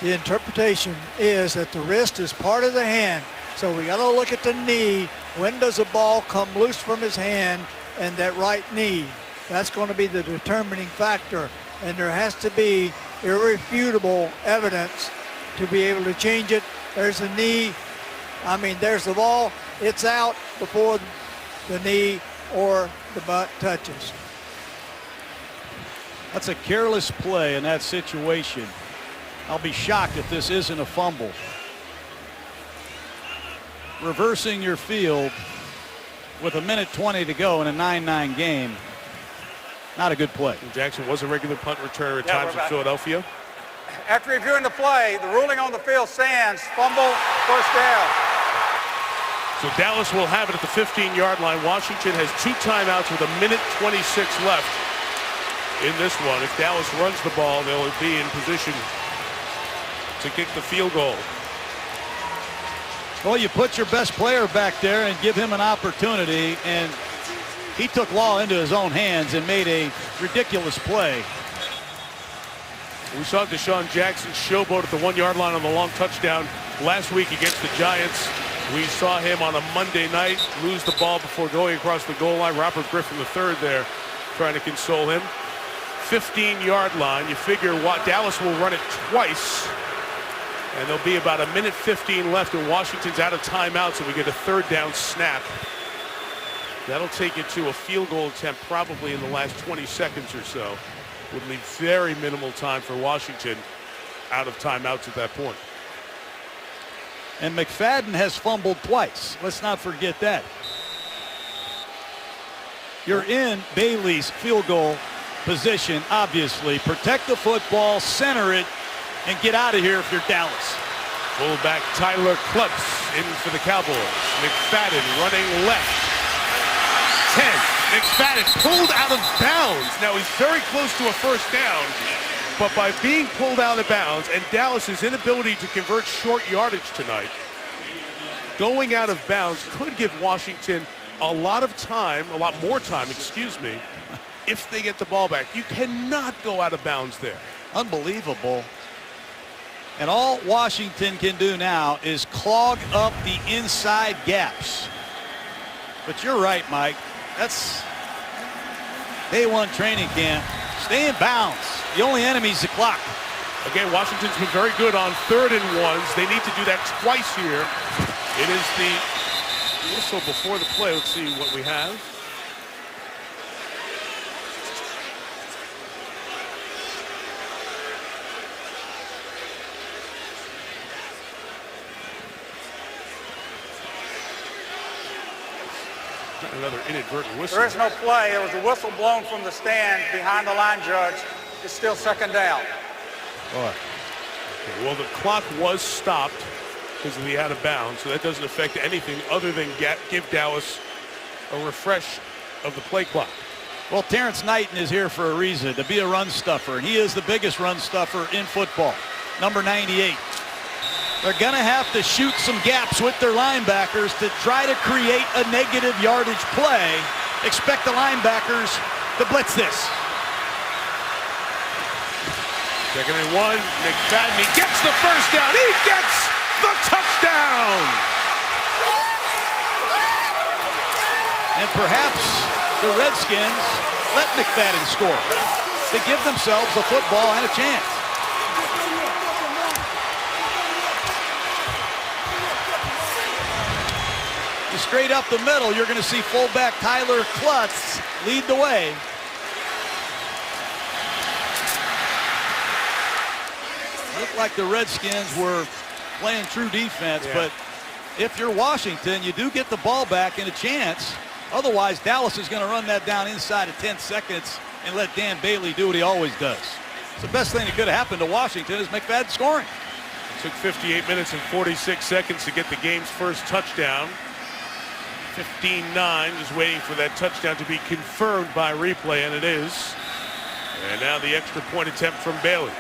The interpretation is that the wrist is part of the hand. So we got to look at the knee. When does the ball come loose from his hand and that right knee? That's going to be the determining factor. And there has to be irrefutable evidence to be able to change it. There's the knee. I mean, there's the ball. It's out before the knee or the butt touches. That's a careless play in that situation. I'll be shocked if this isn't a fumble. Reversing your field with 1:20 to go in a 9-9 game. Not a good play. Jackson was a regular punt returner at times in Philadelphia. After reviewing the play, the ruling on the field stands. Fumble, first down. So Dallas will have it at the 15-yard line. Washington has 2 timeouts with 1:26 left in this one. If Dallas runs the ball, they'll be in position to kick the field goal. Well, you put your best player back there and give him an opportunity, and he took law into his own hands and made a ridiculous play. We saw Deshaun Jackson showboat at the 1-yard line on the long touchdown last week against the Giants. We saw him on a Monday night lose the ball before going across the goal line. Robert Griffin III there trying to console him. 15-yard line. You figure what Dallas will run it twice, and there'll be about 1:15 left, and Washington's out of timeout, so we get a 3rd down snap. That'll take it to a field goal attempt probably in the last 20 seconds or so. Would leave very minimal time for Washington out of timeouts at that point. And McFadden has fumbled twice. Let's not forget that. You're in Bailey's field goal position, obviously. Protect the football, center it, and get out of here if you're Dallas. Fullback Tyler Klutz in for the Cowboys. McFadden running left. 10. McFadden pulled out of bounds. Now he's very close to a first down, but by being pulled out of bounds and Dallas's inability to convert short yardage tonight, going out of bounds could give Washington a lot more time, if they get the ball back. You cannot go out of bounds there. Unbelievable. And all Washington can do now is clog up the inside gaps. But you're right, Mike. That's day 1 training camp. Stay in bounds. The only enemy is the clock. Again, Washington's been very good on 3rd and 1s. They need to do that twice here. It is the whistle before the play. Let's see what we have. Another inadvertent whistle. There is no play. There was a whistle blown from the stand behind the line judge. It's still 2nd down. Boy. Okay, well, the clock was stopped because of the out of bounds, so that doesn't affect anything other than give Dallas a refresh of the play clock. Well, Terrence Knighton is here for a reason, to be a run stuffer, and he is the biggest run stuffer in football. Number 98. They're going to have to shoot some gaps with their linebackers to try to create a negative yardage play. Expect the linebackers to blitz this. 2nd and 1. McFadden, he gets the first down. He gets the touchdown. And perhaps the Redskins let McFadden score to give themselves a football and a chance. Straight up the middle, you're going to see fullback Tyler Klutz lead the way. Looked like the Redskins were playing true defense, but if you're Washington, you do get the ball back and a chance. Otherwise, Dallas is going to run that down inside of 10 seconds and let Dan Bailey do what he always does. It's the best thing that could have happened to Washington is McFadden scoring. It took 58 minutes and 46 seconds to get the game's first touchdown. 15-9, just waiting for that touchdown to be confirmed by replay, and it is. And now the extra point attempt from Bailey.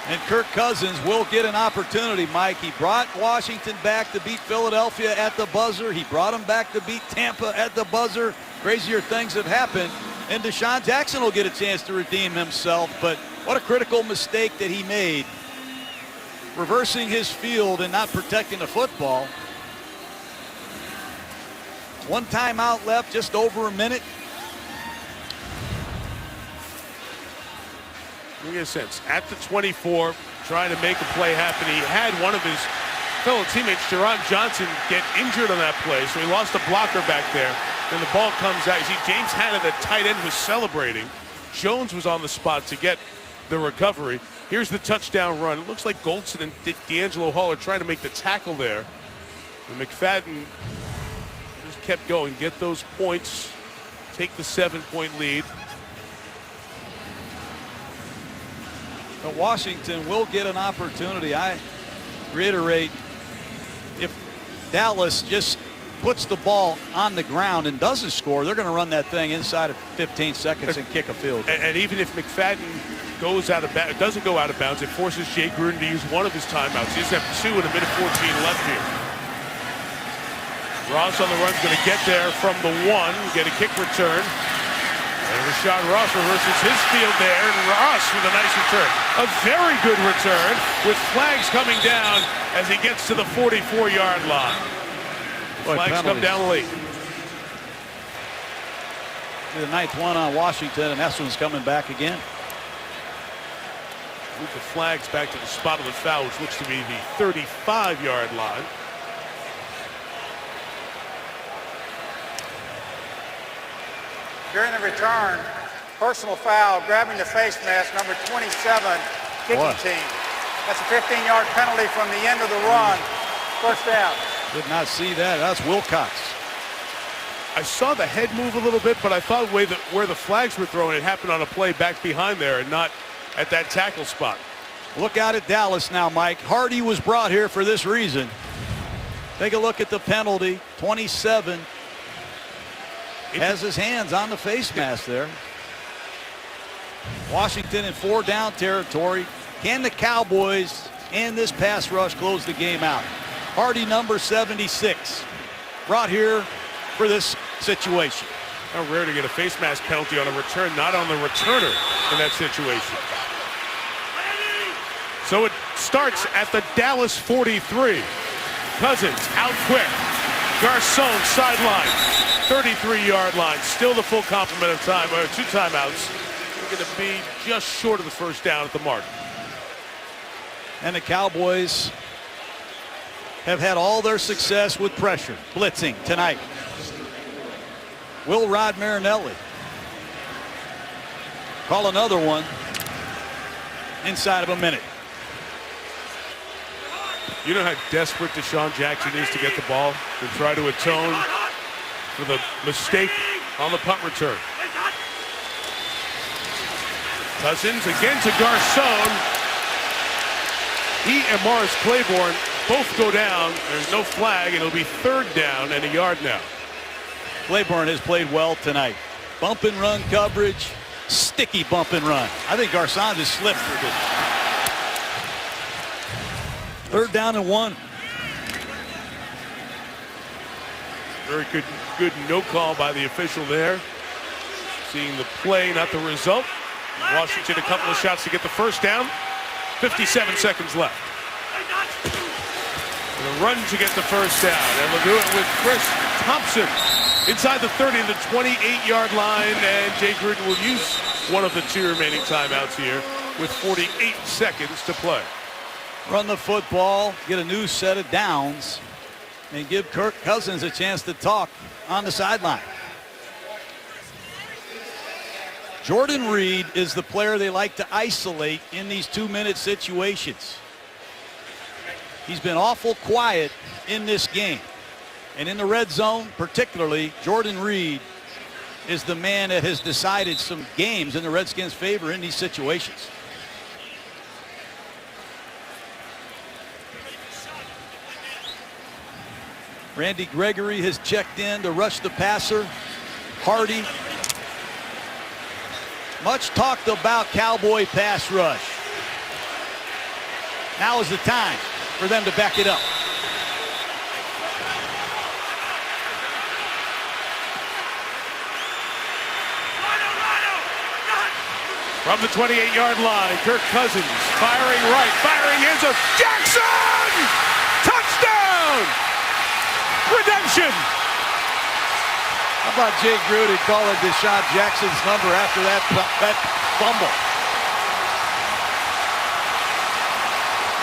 And Kirk Cousins will get an opportunity, Mike. He brought Washington back to beat Philadelphia at the buzzer. He brought them back to beat Tampa at the buzzer. Crazier things have happened. And Deshaun Jackson will get a chance to redeem himself. But what a critical mistake that he made. Reversing his field and not protecting the football. One timeout left, just over a minute. Give me a sense. At the 24, trying to make a play happen. He had one of his fellow teammates, Jerron Johnson, get injured on that play, so he lost a blocker back there. Then the ball comes out. You see, James Hanna, the tight end, was celebrating. Jones was on the spot to get the recovery. Here's the touchdown run. It looks like Goldson and D'Angelo Hall are trying to make the tackle there. And McFadden just kept going. Get those points. Take the 7-point lead. But Washington will get an opportunity. I reiterate, if Dallas just puts the ball on the ground and doesn't score, they're going to run that thing inside of 15 seconds and kick a field goal. And even if McFadden goes out of doesn't go out of bounds, it forces Jay Gruden to use one of his timeouts. He just have 2 and a minute 14 left here. Ross on the run is going to get there from the 1, get a kick return. And Rashad Ross reverses his field there, and Ross with a nice return. A very good return with flags coming down as he gets to the 44-yard line. Flags come down late. The 9th one on Washington, and this one's coming back again. Move the flags back to the spot of the foul, which looks to be the 35-yard line. During the return, personal foul, grabbing the face mask, number 27, kicking team. That's a 15-yard penalty from the end of the run. First down. Did not see that. That's Wilcox. I saw the head move a little bit, but I thought where the flags were thrown, it happened on a play back behind there and not at that tackle spot. Look out at Dallas now, Mike. Hardy was brought here for this reason. Take a look at the penalty. 27 has his hands on the face mask there. Washington in 4-down territory. Can the Cowboys and this pass rush close the game out? Hardy, number 76, brought here for this situation. How rare to get a face mask penalty on a return, not on the returner in that situation. So it starts at the Dallas 43. Cousins out quick. Garcon sideline. 33-yard line. Still the full complement of time. 2 timeouts. We're going to be just short of the first down at the mark. And the Cowboys have had all their success with pressure, blitzing tonight. Will Rod Marinelli call another one inside of a minute. You know how desperate Deshaun Jackson is to get the ball, to try to atone for the mistake on the punt return. Cousins again to Garcon. He and Morris Claiborne both go down. There's no flag, and it'll be 3rd down and a yard now. Claiborne has played well tonight. Bump and run coverage, sticky bump and run. I think Garcon just slipped with it. 3rd down and 1. Very good no call by the official there. Seeing the play, not the result. Washington a couple of shots to get the first down. 57 seconds left. And a run to get the first down. And we'll do it with Chris Thompson inside the 30 to the 28-yard line. And Jay Gruden will use one of the 2 remaining timeouts here with 48 seconds to play. Run the football, get a new set of downs, and give Kirk Cousins a chance to talk on the sideline. Jordan Reed is the player they like to isolate in these 2-minute situations. He's been awful quiet in this game. And in the red zone, particularly, Jordan Reed is the man that has decided some games in the Redskins' favor in these situations. Randy Gregory has checked in to rush the passer. Hardy. Much talked about Cowboy pass rush. Now is the time for them to back it up. From the 28-yard line, Kirk Cousins firing right, firing is a Jackson! Touchdown! Redemption! How about Jay Gruden calling Deshaun Jackson's number after that fumble?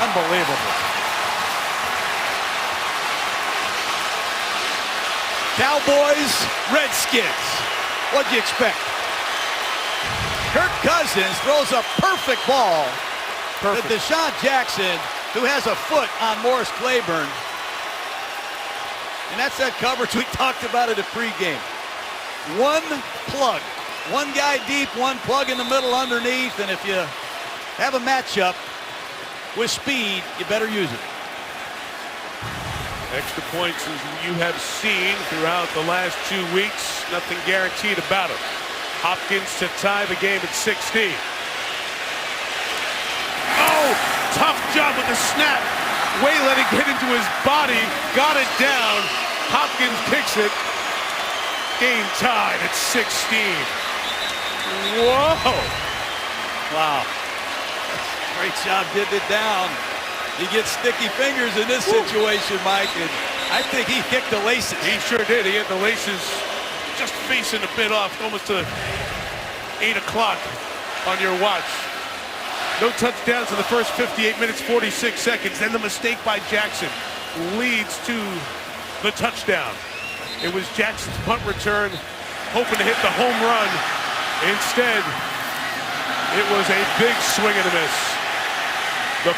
Unbelievable. Cowboys, Redskins. What'd you expect? Kirk Cousins throws a perfect ball to Deshaun Jackson, who has a foot on Morris Claiborne. And that's that coverage we talked about in the pregame. One plug. One guy deep, one plug in the middle underneath. And if you have a matchup with speed, you better use it. Extra points, as you have seen throughout the last 2 weeks, nothing guaranteed about it. Hopkins to tie the game at 16. Oh, tough job with the snap. Way let it get into his body, got it down. Hopkins picks it. Game tied at 16. Whoa. Wow. Great job getting it down. He gets sticky fingers in this situation, Mike, and I think he kicked the laces. He sure did. He had the laces just facing a bit off, almost to 8 o'clock on your watch. No touchdowns in the first 58 minutes, 46 seconds. Then the mistake by Jackson leads to the touchdown. It was Jackson's punt return, hoping to hit the home run. Instead, it was a big swing and a miss. The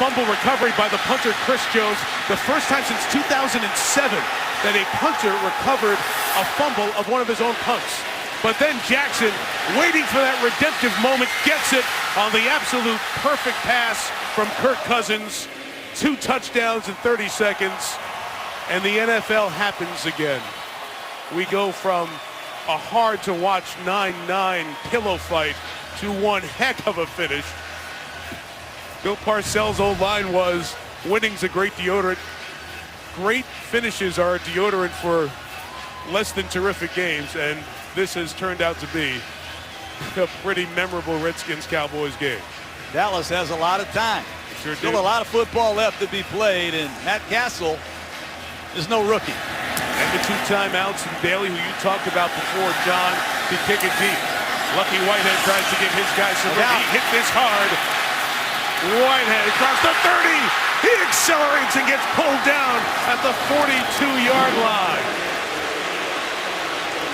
fumble recovery by the punter, Chris Jones, the first time since 2007 that a punter recovered a fumble of one of his own punts. But then Jackson, waiting for that redemptive moment, gets it on the absolute perfect pass from Kirk Cousins. 2 touchdowns in 30 seconds, and the NFL happens again. We go from a hard-to-watch 9-9 pillow fight to one heck of a finish. Bill Parcells' old line was, winning's a great deodorant. Great finishes are a deodorant for less than terrific games, and this has turned out to be a pretty memorable Redskins-Cowboys game. Dallas has a lot of time. Sure Still do. a lot of football left to be played, and Matt Castle is no rookie. And the 2 timeouts, and Bailey, who you talked about before, John, to kick it deep. Lucky Whitehead tries to give his guys some room. He hit this hard. Whitehead across the 30. He accelerates and gets pulled down at the 42-yard line.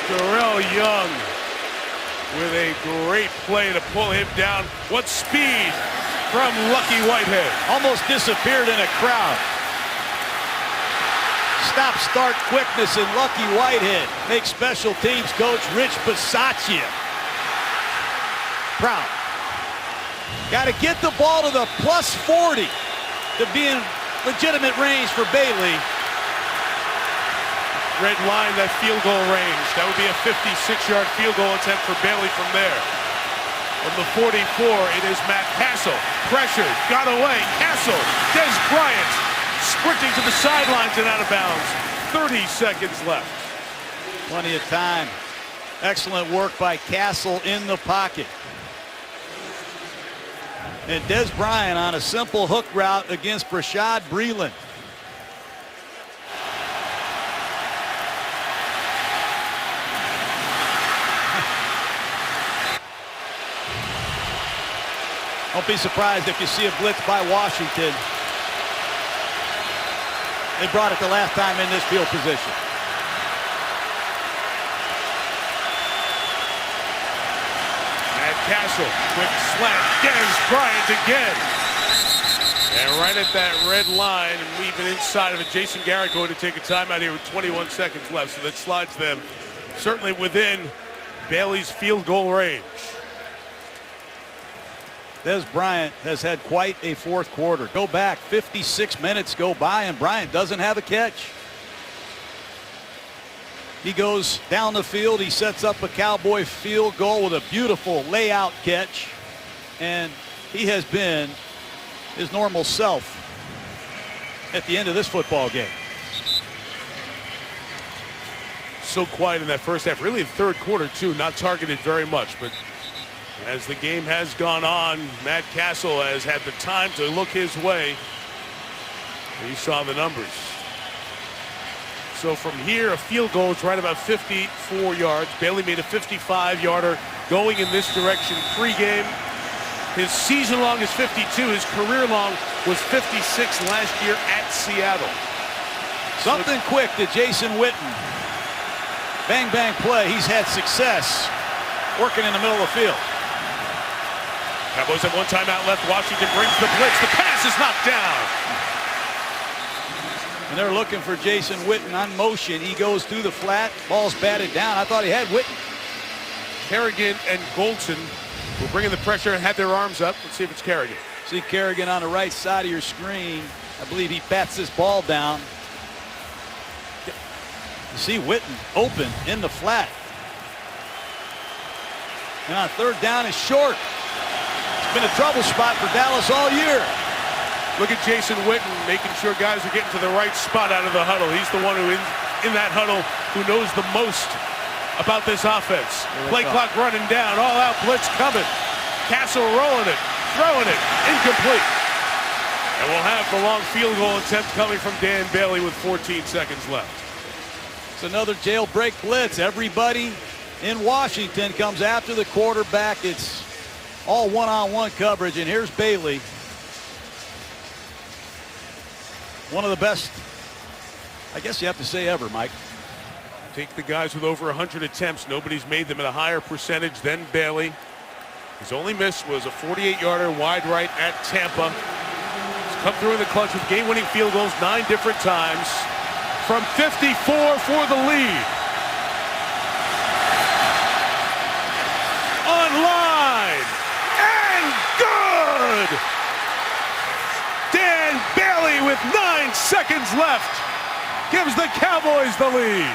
Darrell Young with a great play to pull him down. What speed from Lucky Whitehead. Almost disappeared in a crowd. Stop-start quickness in Lucky Whitehead makes special teams coach Rich Bisaccia proud. Got to get the ball to the plus 40 to be in legitimate range for Bailey. Red line, that field goal range. That would be a 56-yard field goal attempt for Bailey from there. From the 44, it is Matt Castle. Pressured, got away. Castle, Des Bryant, sprinting to the sidelines and out of bounds. 30 seconds left. Plenty of time. Excellent work by Castle in the pocket. And Des Bryant on a simple hook route against Rashad Breeland. Don't be surprised if you see a blitz by Washington. They brought it the last time in this field position. Matt Castle, quick slant, Des Bryant again. And right at that red line, and even inside of it, Jason Garrett going to take a timeout here with 21 seconds left, so that slides them certainly within Bailey's field goal range. Des Bryant has had quite a fourth quarter. Go back, 56 minutes go by, and Bryant doesn't have a catch. He goes down the field. He sets up a Cowboy field goal with a beautiful layout catch. And he has been his normal self at the end of this football game. So quiet in that first half. Really the third quarter, too. Not targeted very much, but as the game has gone on, Matt Castle has had the time to look his way. You saw the numbers. So from here, a field goal is right about 54 yards. Bailey made a 55-yarder going in this direction pregame. His season long is 52. His career long was 56 last year at Seattle. Something quick to Jason Witten. Bang, bang play. He's had success working in the middle of the field. Cowboys have one timeout left. Washington brings the blitz. The pass is knocked down. And they're looking for Jason Witten on motion. He goes through the flat. Ball's batted down. I thought he had Witten. Kerrigan and Goldson were bringing the pressure and had their arms up. Let's see if it's Kerrigan. See Kerrigan on the right side of your screen. I believe he bats this ball down. You see Witten open in the flat. And on third down is short. It's been a trouble spot for Dallas all year. Look at Jason Witten making sure guys are getting to the right spot out of the huddle. He's the one who in that huddle who knows the most about this offense. Play clock running down, all out blitz coming. Castle rolling it, throwing it, incomplete. And we'll have the long field goal attempt coming from Dan Bailey with 14 seconds left. It's another jailbreak blitz. Everybody in Washington comes after the quarterback. It's all one-on-one coverage, and here's Bailey. One of the best, I guess you have to say, ever, Mike. Take the guys with over 100 attempts. Nobody's made them at a higher percentage than Bailey. His only miss was a 48-yarder wide right at Tampa. He's come through in the clutch with game-winning field goals 9 different times. From 54 for the lead. Online and good! Dan Bailey with 9 seconds left gives the Cowboys the lead.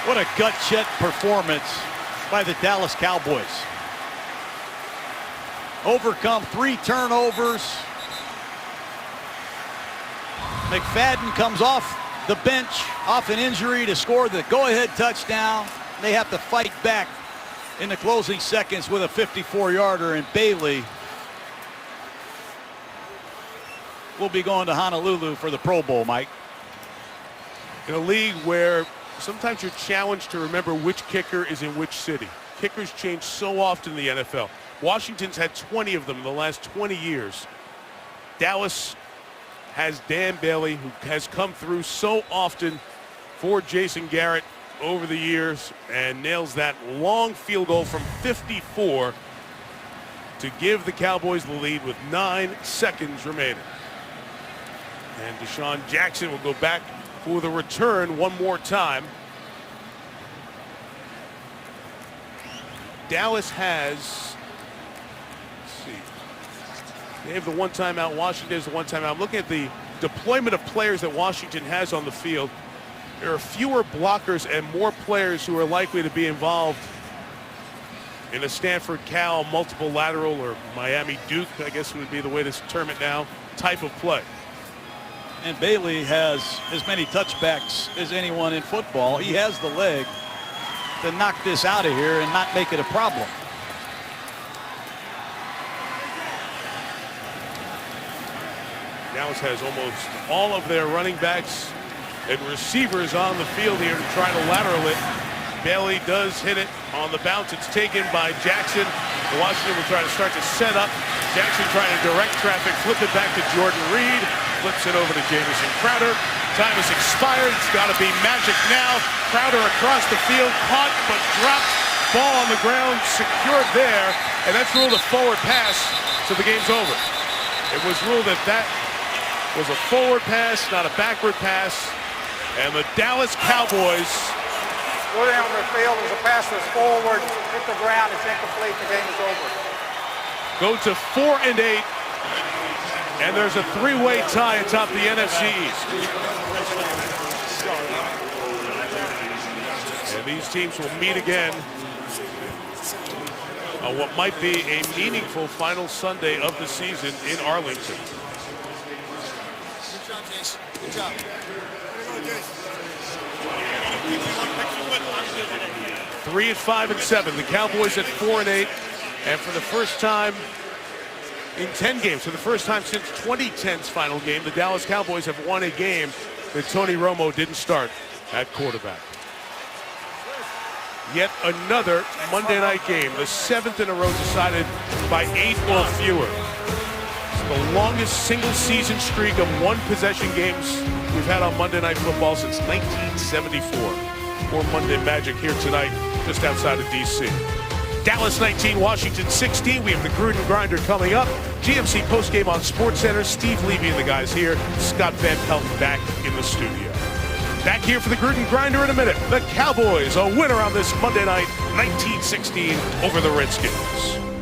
What a gut-check performance by the Dallas Cowboys. Overcome 3 turnovers. McFadden comes off the bench, off an injury, to score the go-ahead touchdown. They have to fight back in the closing seconds with a 54-yarder, and Bailey will be going to Honolulu for the Pro Bowl, Mike. In a league where sometimes you're challenged to remember which kicker is in which city. Kickers change so often in the NFL. Washington's had 20 of them in the last 20 years. Dallas has Dan Bailey, who has come through so often for Jason Garrett over the years and nails that long field goal from 54 to give the Cowboys the lead with 9 seconds remaining. And Deshaun Jackson will go back for the return one more time. Dallas has, let's see, they have the one timeout. Washington has the one timeout. I'm looking at the deployment of players that Washington has on the field. There are fewer blockers and more players who are likely to be involved in a Stanford Cal multiple lateral or Miami Duke, I guess would be the way to term it now, type of play. And Bailey has as many touchbacks as anyone in football. He has the leg to knock this out of here and not make it a problem. Dallas has almost all of their running backs and receivers on the field here to try to lateral it. Bailey does hit it on the bounce. It's taken by Jackson. Washington will try to start to set up. Jackson trying to direct traffic, flip it back to Jordan Reed, flips it over to Jamison Crowder. Time has expired. It's got to be magic now. Crowder across the field, caught but dropped. Ball on the ground, secured there, and that's ruled a forward pass, so the game's over. It was ruled that that was a forward pass, not a backward pass, and the Dallas Cowboys. Ruling on the field as a pass was forward, hit the ground, it's incomplete, the game is over. Go to 4-8, and there's a three-way tie atop the NFC East. And these teams will meet again on what might be a meaningful final Sunday of the season in Arlington. Good job, Jason. Good job. 3 at 5 and 7. The Cowboys at 4-8, and for the first time in 10 games, for the first time since 2010's final game, the Dallas Cowboys have won a game that Tony Romo didn't start at quarterback. Yet another Monday night game, the 7th in a row decided by 8 or fewer. It's the longest single season streak of one possession games we've had on Monday Night Football since 1974. More Monday Magic here tonight, just outside of D.C. Dallas 19, Washington 16. We have the Gruden Grinder coming up. GMC postgame on SportsCenter. Steve Levy and the guys here. Scott Van Pelt back in the studio. Back here for the Gruden Grinder in a minute. The Cowboys, a winner on this Monday night, 1916 over the Redskins.